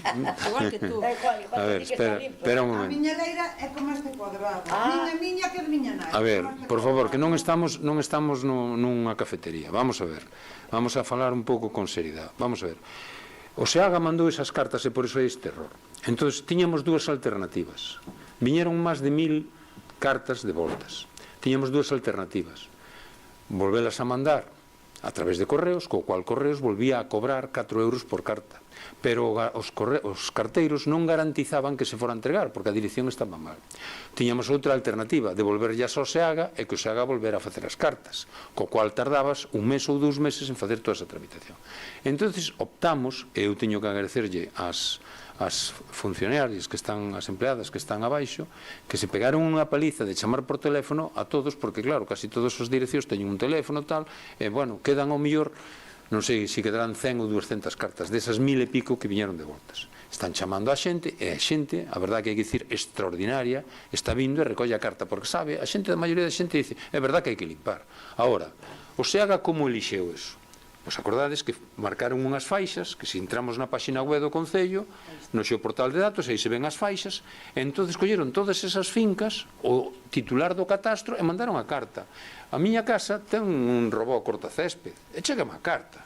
Igual que tú. A ver, espera un A momento. miña leira é como este cuadrado. A miña que é de miña nai. A ver, por favor, que non estamos nunha cafetería. Vamos a ver. Vamos a falar un pouco con seriedade. Vamos a ver. O SEAGA mandou esas cartas e por iso hai este error. Entón, tiñamos dúas alternativas. Viñeron máis de 1000 cartas de voltas. Tiñamos dúas alternativas. Volvelas a mandar a través de correos, co cual correos volvía a cobrar 4 euros por carta. Pero os carteiros non garantizaban que se fora a entregar, porque a dirección estaba mal. Tiñamos outra alternativa, devolverllas ao SEAGA e que o SEAGA volver a facer as cartas, co cual tardabas 1 mes ou 2 meses en facer toda esa tramitación. Entonces optamos, e eu teño que agradecerlle as funcionarias que están, as empleadas que están abaixo, que se pegaron unha paliza de chamar por teléfono a todos, porque claro, casi todas as direccións teñen un teléfono tal, e bueno, quedan ao mellor, non sei se quedarán 100 ou 200 cartas desas 1000 e pico que viñeron de voltas. Están chamando a xente, e a xente, a verdade que hai que dicir extraordinaria, está vindo e recolle a carta, porque sabe, a xente, a maioría da xente dice, é verdade que hai que limpar. Agora, o SEAGA como elixeu eso? Pois acordades que marcaron unhas faixas, que se entramos na páxina web do Concello, no seu portal de datos, aí se ven as faixas, e entón colleron todas esas fincas, o titular do catastro, e mandaron a carta. A miña casa ten un robot cortacésped, e chegame a carta.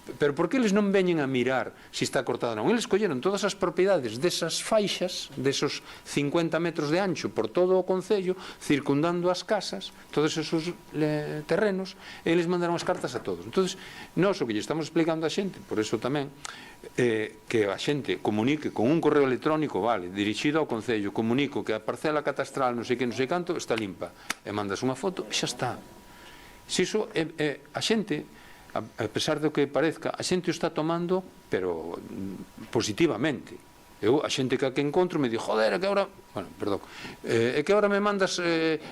Pero por que eles non veñen a mirar se está cortada ou non? Eles colleron todas as propiedades desas faixas, desos 50 metros de ancho por todo o Concello, circundando as casas, todos esos terrenos, e eles mandaron as cartas a todos. Entón, nós o que lle estamos explicando a xente, por eso tamén, que a xente comunique con un correo electrónico, vale, dirixido ao Concello, comunico que a parcela catastral non sei que, non sei canto, está limpa, e mandas unha foto, e xa está. Se iso, a xente, a pesar do que parezca, a xente o está tomando, pero positivamente. Eu, a xente que encontro me di, joder, é que agora, bueno, perdón, é que agora me mandas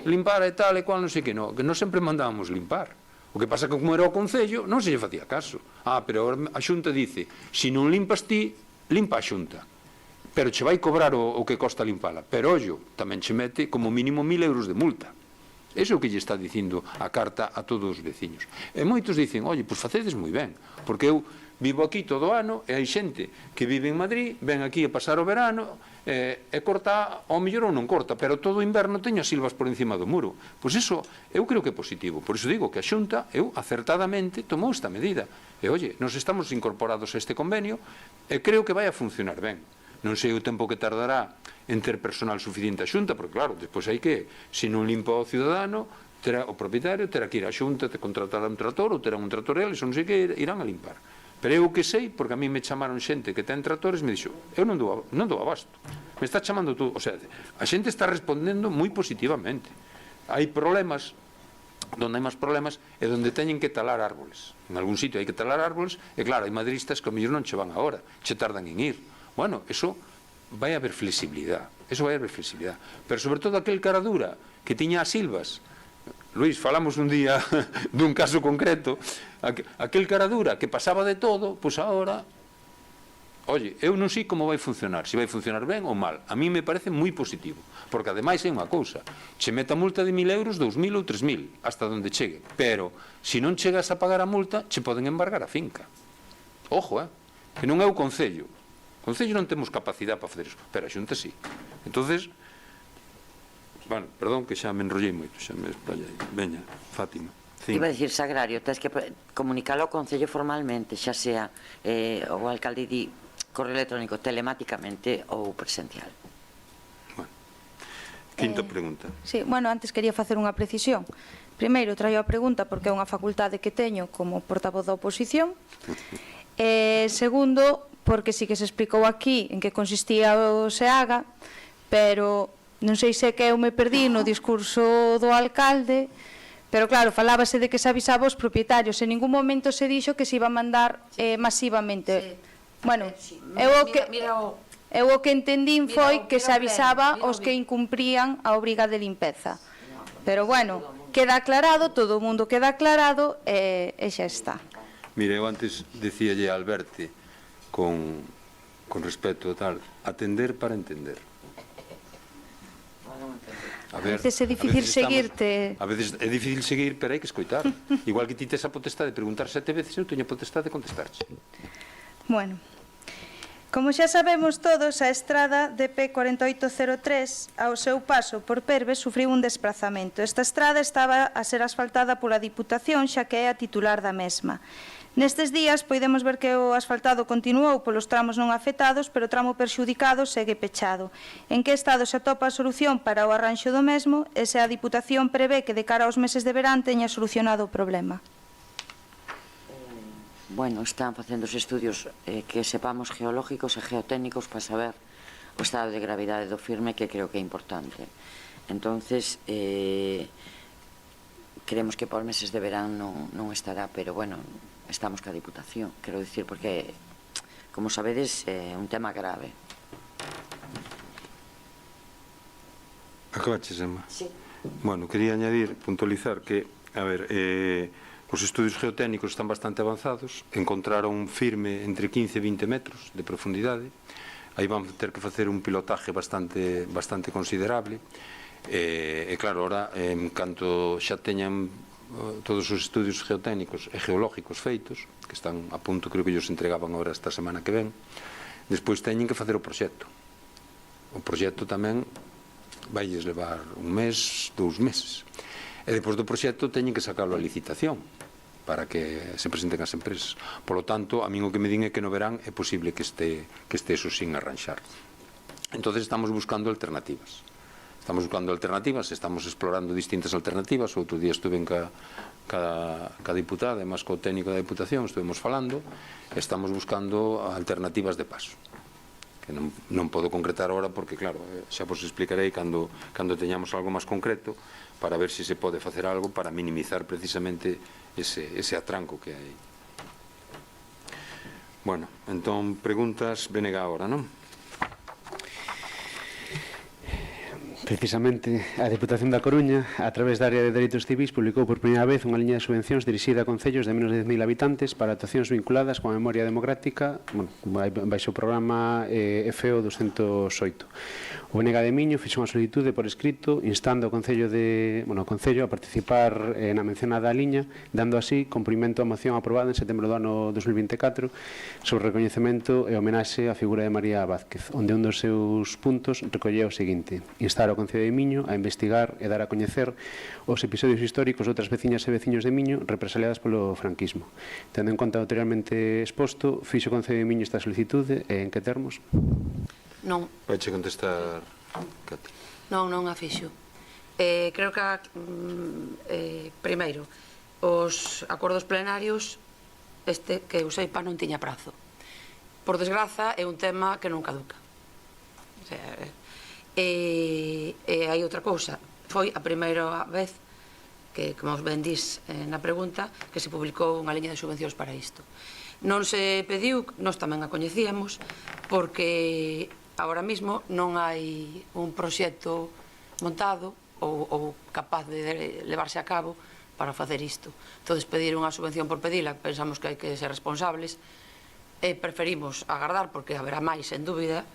limpar e tal e cual, non sei que, no, que non sempre mandábamos limpar. O que pasa que como era o Concello, non se lle facía caso. Pero agora a Xunta dice, se non limpas ti, limpa a Xunta. Pero che vai cobrar o que costa limpala. Pero, ollo, tamén che mete como mínimo 1000 euros de multa. Iso é o que lle está dicindo a carta a todos os veciños. E moitos dicen, oye, pois facedes moi ben, porque eu vivo aquí todo o ano e hai xente que vive en Madrid, ven aquí a pasar o verano e corta, ao mellor ou non corta, pero todo o inverno teño as silvas por encima do muro. Pois iso eu creo que é positivo. Por iso digo que a Xunta, eu acertadamente tomou esta medida. E, oye, nos estamos incorporados a este convenio e creo que vai a funcionar ben. Non sei o tempo que tardará en ter personal suficiente a Xunta, porque claro, despois hai que, se non limpa o cidadano, terá o propietario, terá que ir a Xunta, te contratará un trator, ou terá un trator eles, non sei que, irán a limpar. Pero eu que sei, porque a mí me chamaron xente que ten tratores, me dixo, eu non dou abasto, me está chamando tú, o sea, a xente está respondendo moi positivamente. Hai problemas, donde hai máis problemas, é donde teñen que talar árboles. En algún sitio hai que talar árboles, e claro, hai madristas que a mellor non che van agora, che tardan en ir. Bueno, eso vai haber flexibilidade, pero sobre todo aquel cara dura que tiña as silvas. Luís, falamos un día dun caso concreto, aquel cara dura que pasaba de todo, pois agora, oye, eu non sei como vai funcionar, se vai funcionar ben ou mal. A mí me parece moi positivo, porque ademais é unha cousa, che meta multa de 1000 euros, 2000 ou 3000, hasta onde chegue, pero se non chegas a pagar a multa, che poden embargar a finca. Ojo, que non é o Concello. O Concello non temos capacidade para facer iso, pero a Xunta sí. Entonces, bueno, perdón que xa me enrollei moito, xa me esprallei. Veña, Fátima. Iba a dicir, Sagrario, tens que comunicalo ao Concello formalmente, xa sea o alcalde di correo electrónico telemáticamente ou presencial. Bueno, quinta pregunta. Sí, bueno, antes quería facer unha precisión. Primeiro, traio a pregunta porque é unha facultade que teño como portavoz da oposición. Segundo, porque sí que se explicou aquí en que consistía o SEAGA, pero non sei se que eu me perdí no discurso do alcalde, pero claro, falábase de que se avisaba aos propietarios, en ningún momento se dixo que se iba a mandar masivamente. Bueno, eu o que entendín foi que se avisaba aos que incumprían a obriga de limpeza. Pero bueno, queda aclarado, todo o mundo queda aclarado e xa está. Mire, eu antes dicíalle a Alberti con respecto a tal, atender para entender. A veces é difícil seguirte. A veces é difícil seguir, pero hai que escoitar. Igual que ti tes a potestade de preguntar 7 veces, eu teño a potestade de contestarche. Bueno, como xa sabemos todos, a estrada de P4803 ao seu paso por Perves sufriu un desprazamento. Esta estrada estaba a ser asfaltada pola Diputación, xa que é a titular da mesma. Nestes días podemos ver que o asfaltado continuou polos tramos non afectados, pero o tramo perxudicado segue pechado. En que estado se atopa a solución para o arranxo do mesmo e se a Diputación prevé que de cara aos meses de verán teña solucionado o problema? Bueno, están facendo os estudios que sepamos geológicos e geotécnicos para saber o estado de gravidade do firme, que creo que é importante. Entonces, creemos que por meses de verán non estará, pero bueno, estamos ca Diputación, quero dicir, porque, como sabedes, é un tema grave. Acabaches, Emma? Sí. Bueno, quería añadir, puntualizar que, a ver, os estudios geotécnicos están bastante avanzados, encontraron un firme entre 15 e 20 metros de profundidade, aí vamos ter que facer un pilotaje bastante considerable, e claro, ahora, en canto xa teñan todos os estudios geotécnicos e geológicos feitos, que están a punto, creo que ellos entregaban agora esta semana que ven, despois teñen que facer o proxecto. O proxecto tamén vailles levar un mes, 2 meses. E depois do proxecto teñen que sacarlo a licitación para que se presenten as empresas. Por lo tanto, a min o que me din é que no verán é posible que este eso sin arranxar. Entonces estamos buscando alternativas. Estamos explorando distintas alternativas. Outro día estuve ca diputada, e máis co técnico da Diputación, estuvemos falando, estamos buscando alternativas de paso, que non podo concretar ahora porque, claro, xa vos explicarei cando teñamos algo máis concreto, para ver se se pode facer algo para minimizar precisamente ese atranco que hai. Bueno, entón, preguntas, venega agora, non? Precisamente, a Deputación da Coruña, a través da Área de Dereitos Civis, publicou por primeira vez unha liña de subvencións dirixida a concellos de menos de 10.000 habitantes para actuacións vinculadas coa memoria democrática, baixo o programa FO 208. O Benega de Miño fixo unha solicitude por escrito instando ao Concello a participar na mencionada liña, dando así cumprimento á moción aprobada en setembro do ano 2024 sobre o recoñecemento e homenaxe á figura de María Vázquez, onde un dos seus puntos recollía o seguinte: instar ao Concello de Miño a investigar e dar a coñecer os episodios históricos de outras veciñas e veciños de Miño represaliadas polo franquismo. Tendo en conta o anteriormente exposto, fixo o Concello de Miño esta solicitude e en que termos? Non. Vaiche contestar, Cati. Non a fixo. Creo que, primeiro, os acordos plenarios, que eu seipa, non tiña prazo. Por desgraza, é un tema que non caduca. O sea, e hai outra cousa. Foi a primeira vez que, como ben dís na pregunta, que se publicou unha liña de subvencións para isto. Non se pediu, nós tamén a coñecíamos, porque agora mesmo non hai un proxecto montado ou capaz de levarse a cabo para facer isto. Entón, pedir unha subvención por pedila, pensamos que hai que ser responsables, e preferimos agardar, porque haberá máis, sen dúbida,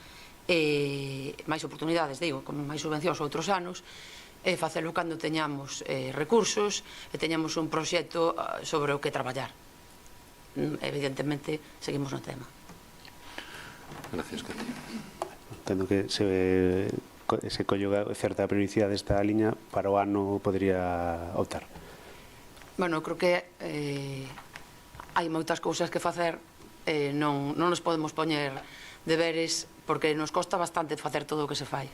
máis oportunidades, digo, con máis subvencións outros anos, e facelo cando teñamos recursos e teñamos un proxecto sobre o que traballar. Evidentemente, seguimos no tema. Gracias, Cati. Entendo que se collo certa periodicidade desta liña, para o ano podería optar. Bueno, creo que hai moitas cousas que facer, non nos podemos poñer deberes, porque nos costa bastante facer todo o que se fai.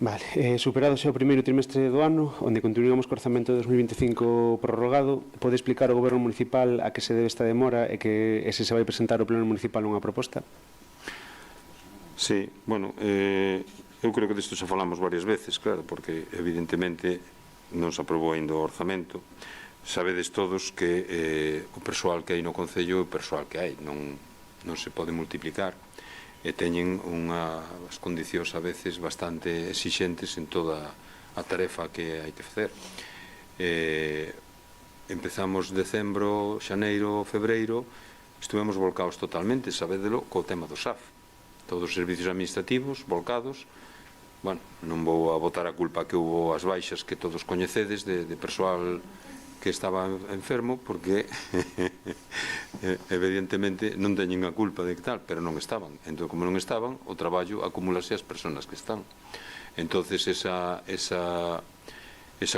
Vale, superado xa o primeiro trimestre do ano, onde continuamos co orzamento de 2025 prorrogado, pode explicar ao Goberno Municipal a que se debe esta demora e que se vai presentar ao Pleno Municipal unha proposta? Sí, bueno, eu creo que disto xa falamos varias veces, claro, porque evidentemente non se aprobou ainda o orzamento. Sabedes todos que o persoal que hai no Concello é o persoal que hai, non se pode multiplicar, e teñen unhas condicións a veces bastante exixentes en toda a tarefa que hai que facer. Empezamos decembro, xaneiro, febreiro, estuvemos volcados totalmente, sabédelo, co tema do SAF. Todos os servicios administrativos volcados, bueno, non vou a botar a culpa que hubo as baixas que todos coñecedes de persoal que estaba enfermo, porque evidentemente non teñen a culpa de que tal, pero non estaban. Entón, como non estaban, o traballo acumulase as persoas que están. Entonces, esa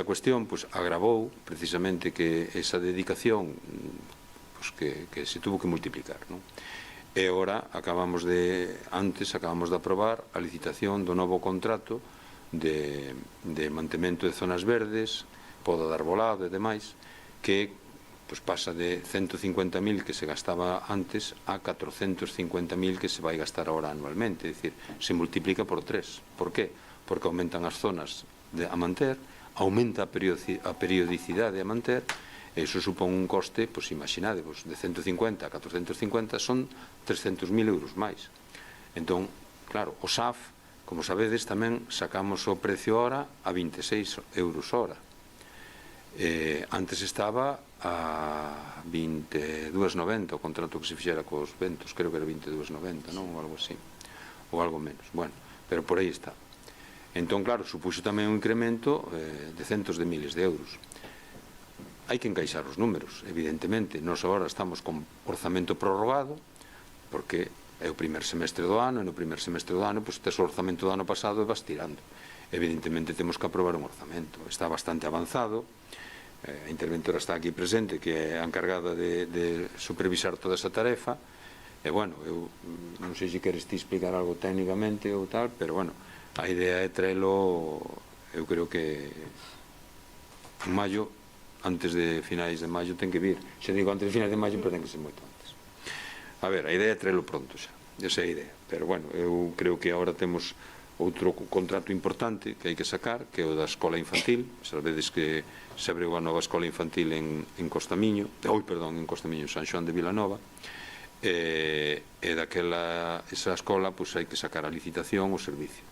cuestión pues, agravou precisamente que esa dedicación pues, que se tuvo que multiplicar, non? E agora acabamos de aprobar a licitación do novo contrato de mantemento de zonas verdes, poda de arbolado e demais, que pues, pasa de 150.000 que se gastaba antes a 450.000 que se vai gastar ahora anualmente, é dicir, se multiplica por 3. Por qué? Porque aumentan as zonas a manter, aumenta a periodicidade a manter, e iso supón un coste, pois imaginade, de 150 a 450 son 300.000 euros máis. Entón, claro, o SAF, como sabedes, tamén sacamos o precio hora a 26 euros hora. Antes estaba a 22,90 o contrato que se fixera cos ventos, creo que era 22,90, non? Ou algo así, ou algo menos. Bueno, pero por aí está. Entón, claro, supuxo tamén un incremento de centos de miles de euros. Hai que encaixar os números, evidentemente. Nós agora estamos con orzamento prorrogado, porque é o primer semestre do ano, e no primer semestre do ano, pois tes o orzamento do ano pasado e vas tirando. Evidentemente temos que aprobar un orzamento. Está bastante avanzado, a interventora está aquí presente, que é a encargada de supervisar toda esa tarefa, e, bueno, eu non sei se queres ti explicar algo técnicamente ou tal, pero, bueno, a idea é traelo, eu creo que en maio, antes de finais de maio ten que vir. Se digo antes de finais de maio, pero ten que ser moito antes. A ver, a idea é traelo pronto xa, esa é a idea, pero bueno, eu creo que agora temos outro contrato importante que hai que sacar, que é o da escola infantil. Sabedes que se abriu a nova escola infantil en Costamiño, en Costamiño, en San Xoán de Vilanova, e esa escola hai que sacar a licitación o servicio,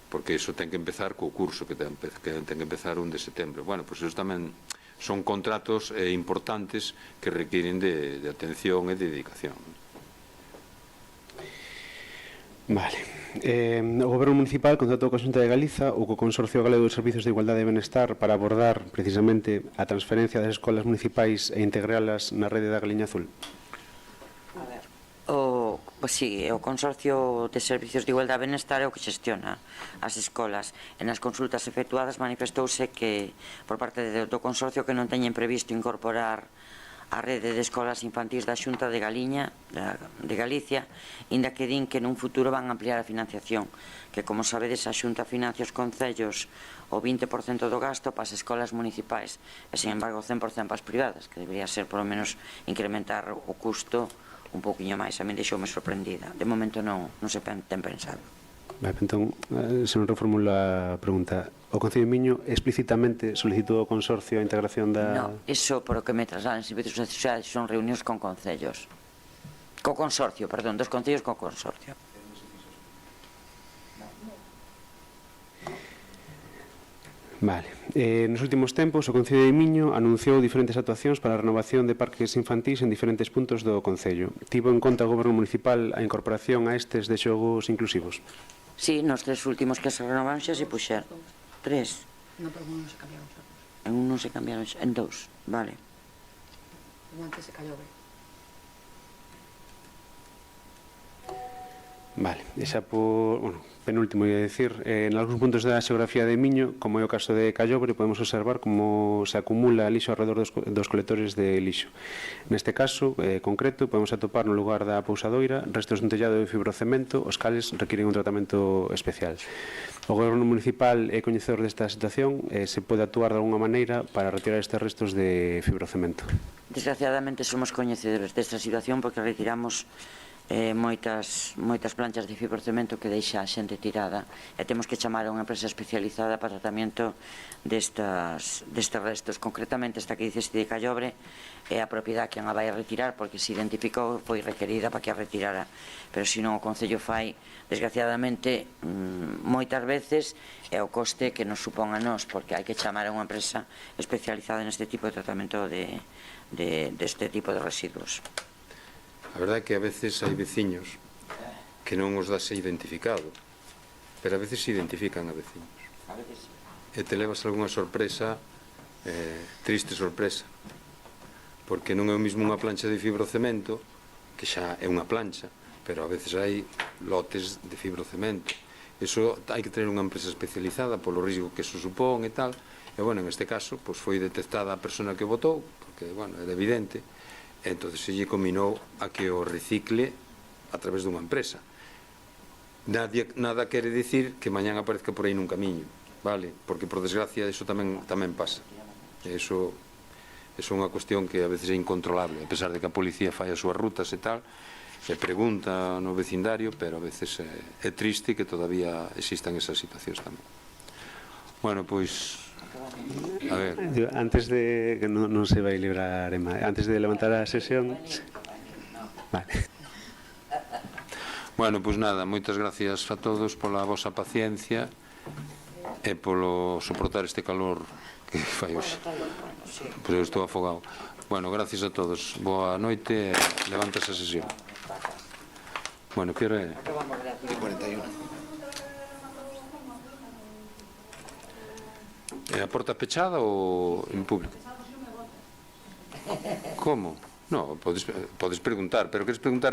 porque iso ten que empezar co curso que ten que empezar 1 de setembro. Bueno, pois iso tamén son contratos importantes que requiren de atención e de dedicación. Vale. O Goberno Municipal contratou coa Xunta de Galiza ou co Consorcio Galego de Servizos de Igualdade e Benestar para abordar precisamente a transferencia das escolas municipais e integralas na rede da Galiña Azul. Sí, o Consorcio de Servicios de Igualdade e Benestar é o que xestiona as escolas. En as consultas efectuadas manifestouse que por parte do Consorcio que non teñen previsto incorporar a rede de escolas infantís da Xunta de Galicia, inda que din que nun futuro van ampliar a financiación, que como sabedes a Xunta financia os concellos o 20% do gasto para as escolas municipais e sin embargo o 100% para as privadas, que debería ser por lo menos incrementar o custo un pouquiño máis. A mí deixoume sorprendida. De momento non se ten pensado. Entón, se non reformula a pregunta, o Concello de Miño explícitamente solicitou ao Consorcio a integración da... Non, iso por o que me trasladan servicios sociais son reunións con concellos. Co Consorcio, perdón, dos concellos co Consorcio. Vale. Nos últimos tempos, o Concello de Miño anunciou diferentes actuacións para a renovación de parques infantís en diferentes puntos do Concello. Tivo en conta o Goberno Municipal a incorporación a estes de xogos inclusivos? Sí, nos 3 últimos que se renovaron xa se puxeron. 3. Non, pero non se cambiaron xa. En un non se cambiaron xa, en 2, vale. Un antes se callou ben. Vale, e xa por, bueno, penúltimo ia dicir, en algúns puntos da xeografía de Miño, como é o caso de Callobre, podemos observar como se acumula lixo alrededor dos colectores de lixo. Neste caso concreto, podemos atopar no lugar da pousadoira restos dun tellado de fibrocemento, os cales requiren un tratamento especial. O Goberno Municipal é coñecedor desta situación e se pode actuar de alguna maneira para retirar estes restos de fibrocemento. Desgraciadamente somos coñecedores desta situación porque retiramos moitas planchas de fibrocemento que deixa a xente tirada e temos que chamar a unha empresa especializada para o tratamento destes restos. Concretamente esta que dices de Callobre é a propiedade que a vai a retirar porque se identificou, foi requerida para que a retirara, pero se non o Concello fai, desgraciadamente moitas veces é o coste que nos supón a nós, porque hai que chamar a unha empresa especializada neste tipo de tratamento deste tipo de residuos. A verdade é que a veces hai veciños que non os dase identificado pero a veces se identifican a veciños. E te levas algunha sorpresa, triste sorpresa, porque non é o mismo unha plancha de fibrocemento, que xa é unha plancha, pero a veces hai lotes de fibrocemento. Iso hai que tener unha empresa especializada polo risco que eso supón e tal. E, bueno, en este caso, pois foi detectada a persona que votou, porque, bueno, era evidente, e entón se lle combinou a que o recicle a través dunha empresa. Nada quere dicir que mañán aparezca por aí nun camiño, vale? Porque, por desgracia, iso tamén pasa. E iso é unha cuestión que a veces é incontrolable, a pesar de que a policía fai as súas rutas e tal, e pregunta no vecindario, pero a veces é triste que todavía existan esas situacións tamén. Bueno, pois, a ver. Antes de, que non se vai librar, Emma, antes de levantar a sesión... Vale. Bueno, pois nada, moitas gracias a todos pola vosa paciencia e polo soportar este calor que fai hoxe. Pois eu estou afogado. Bueno, gracias a todos. Boa noite e levántase a sesión. Bueno, que hora é? 41. É a porta pechada ou en público? Como? No, podes preguntar, pero queres preguntar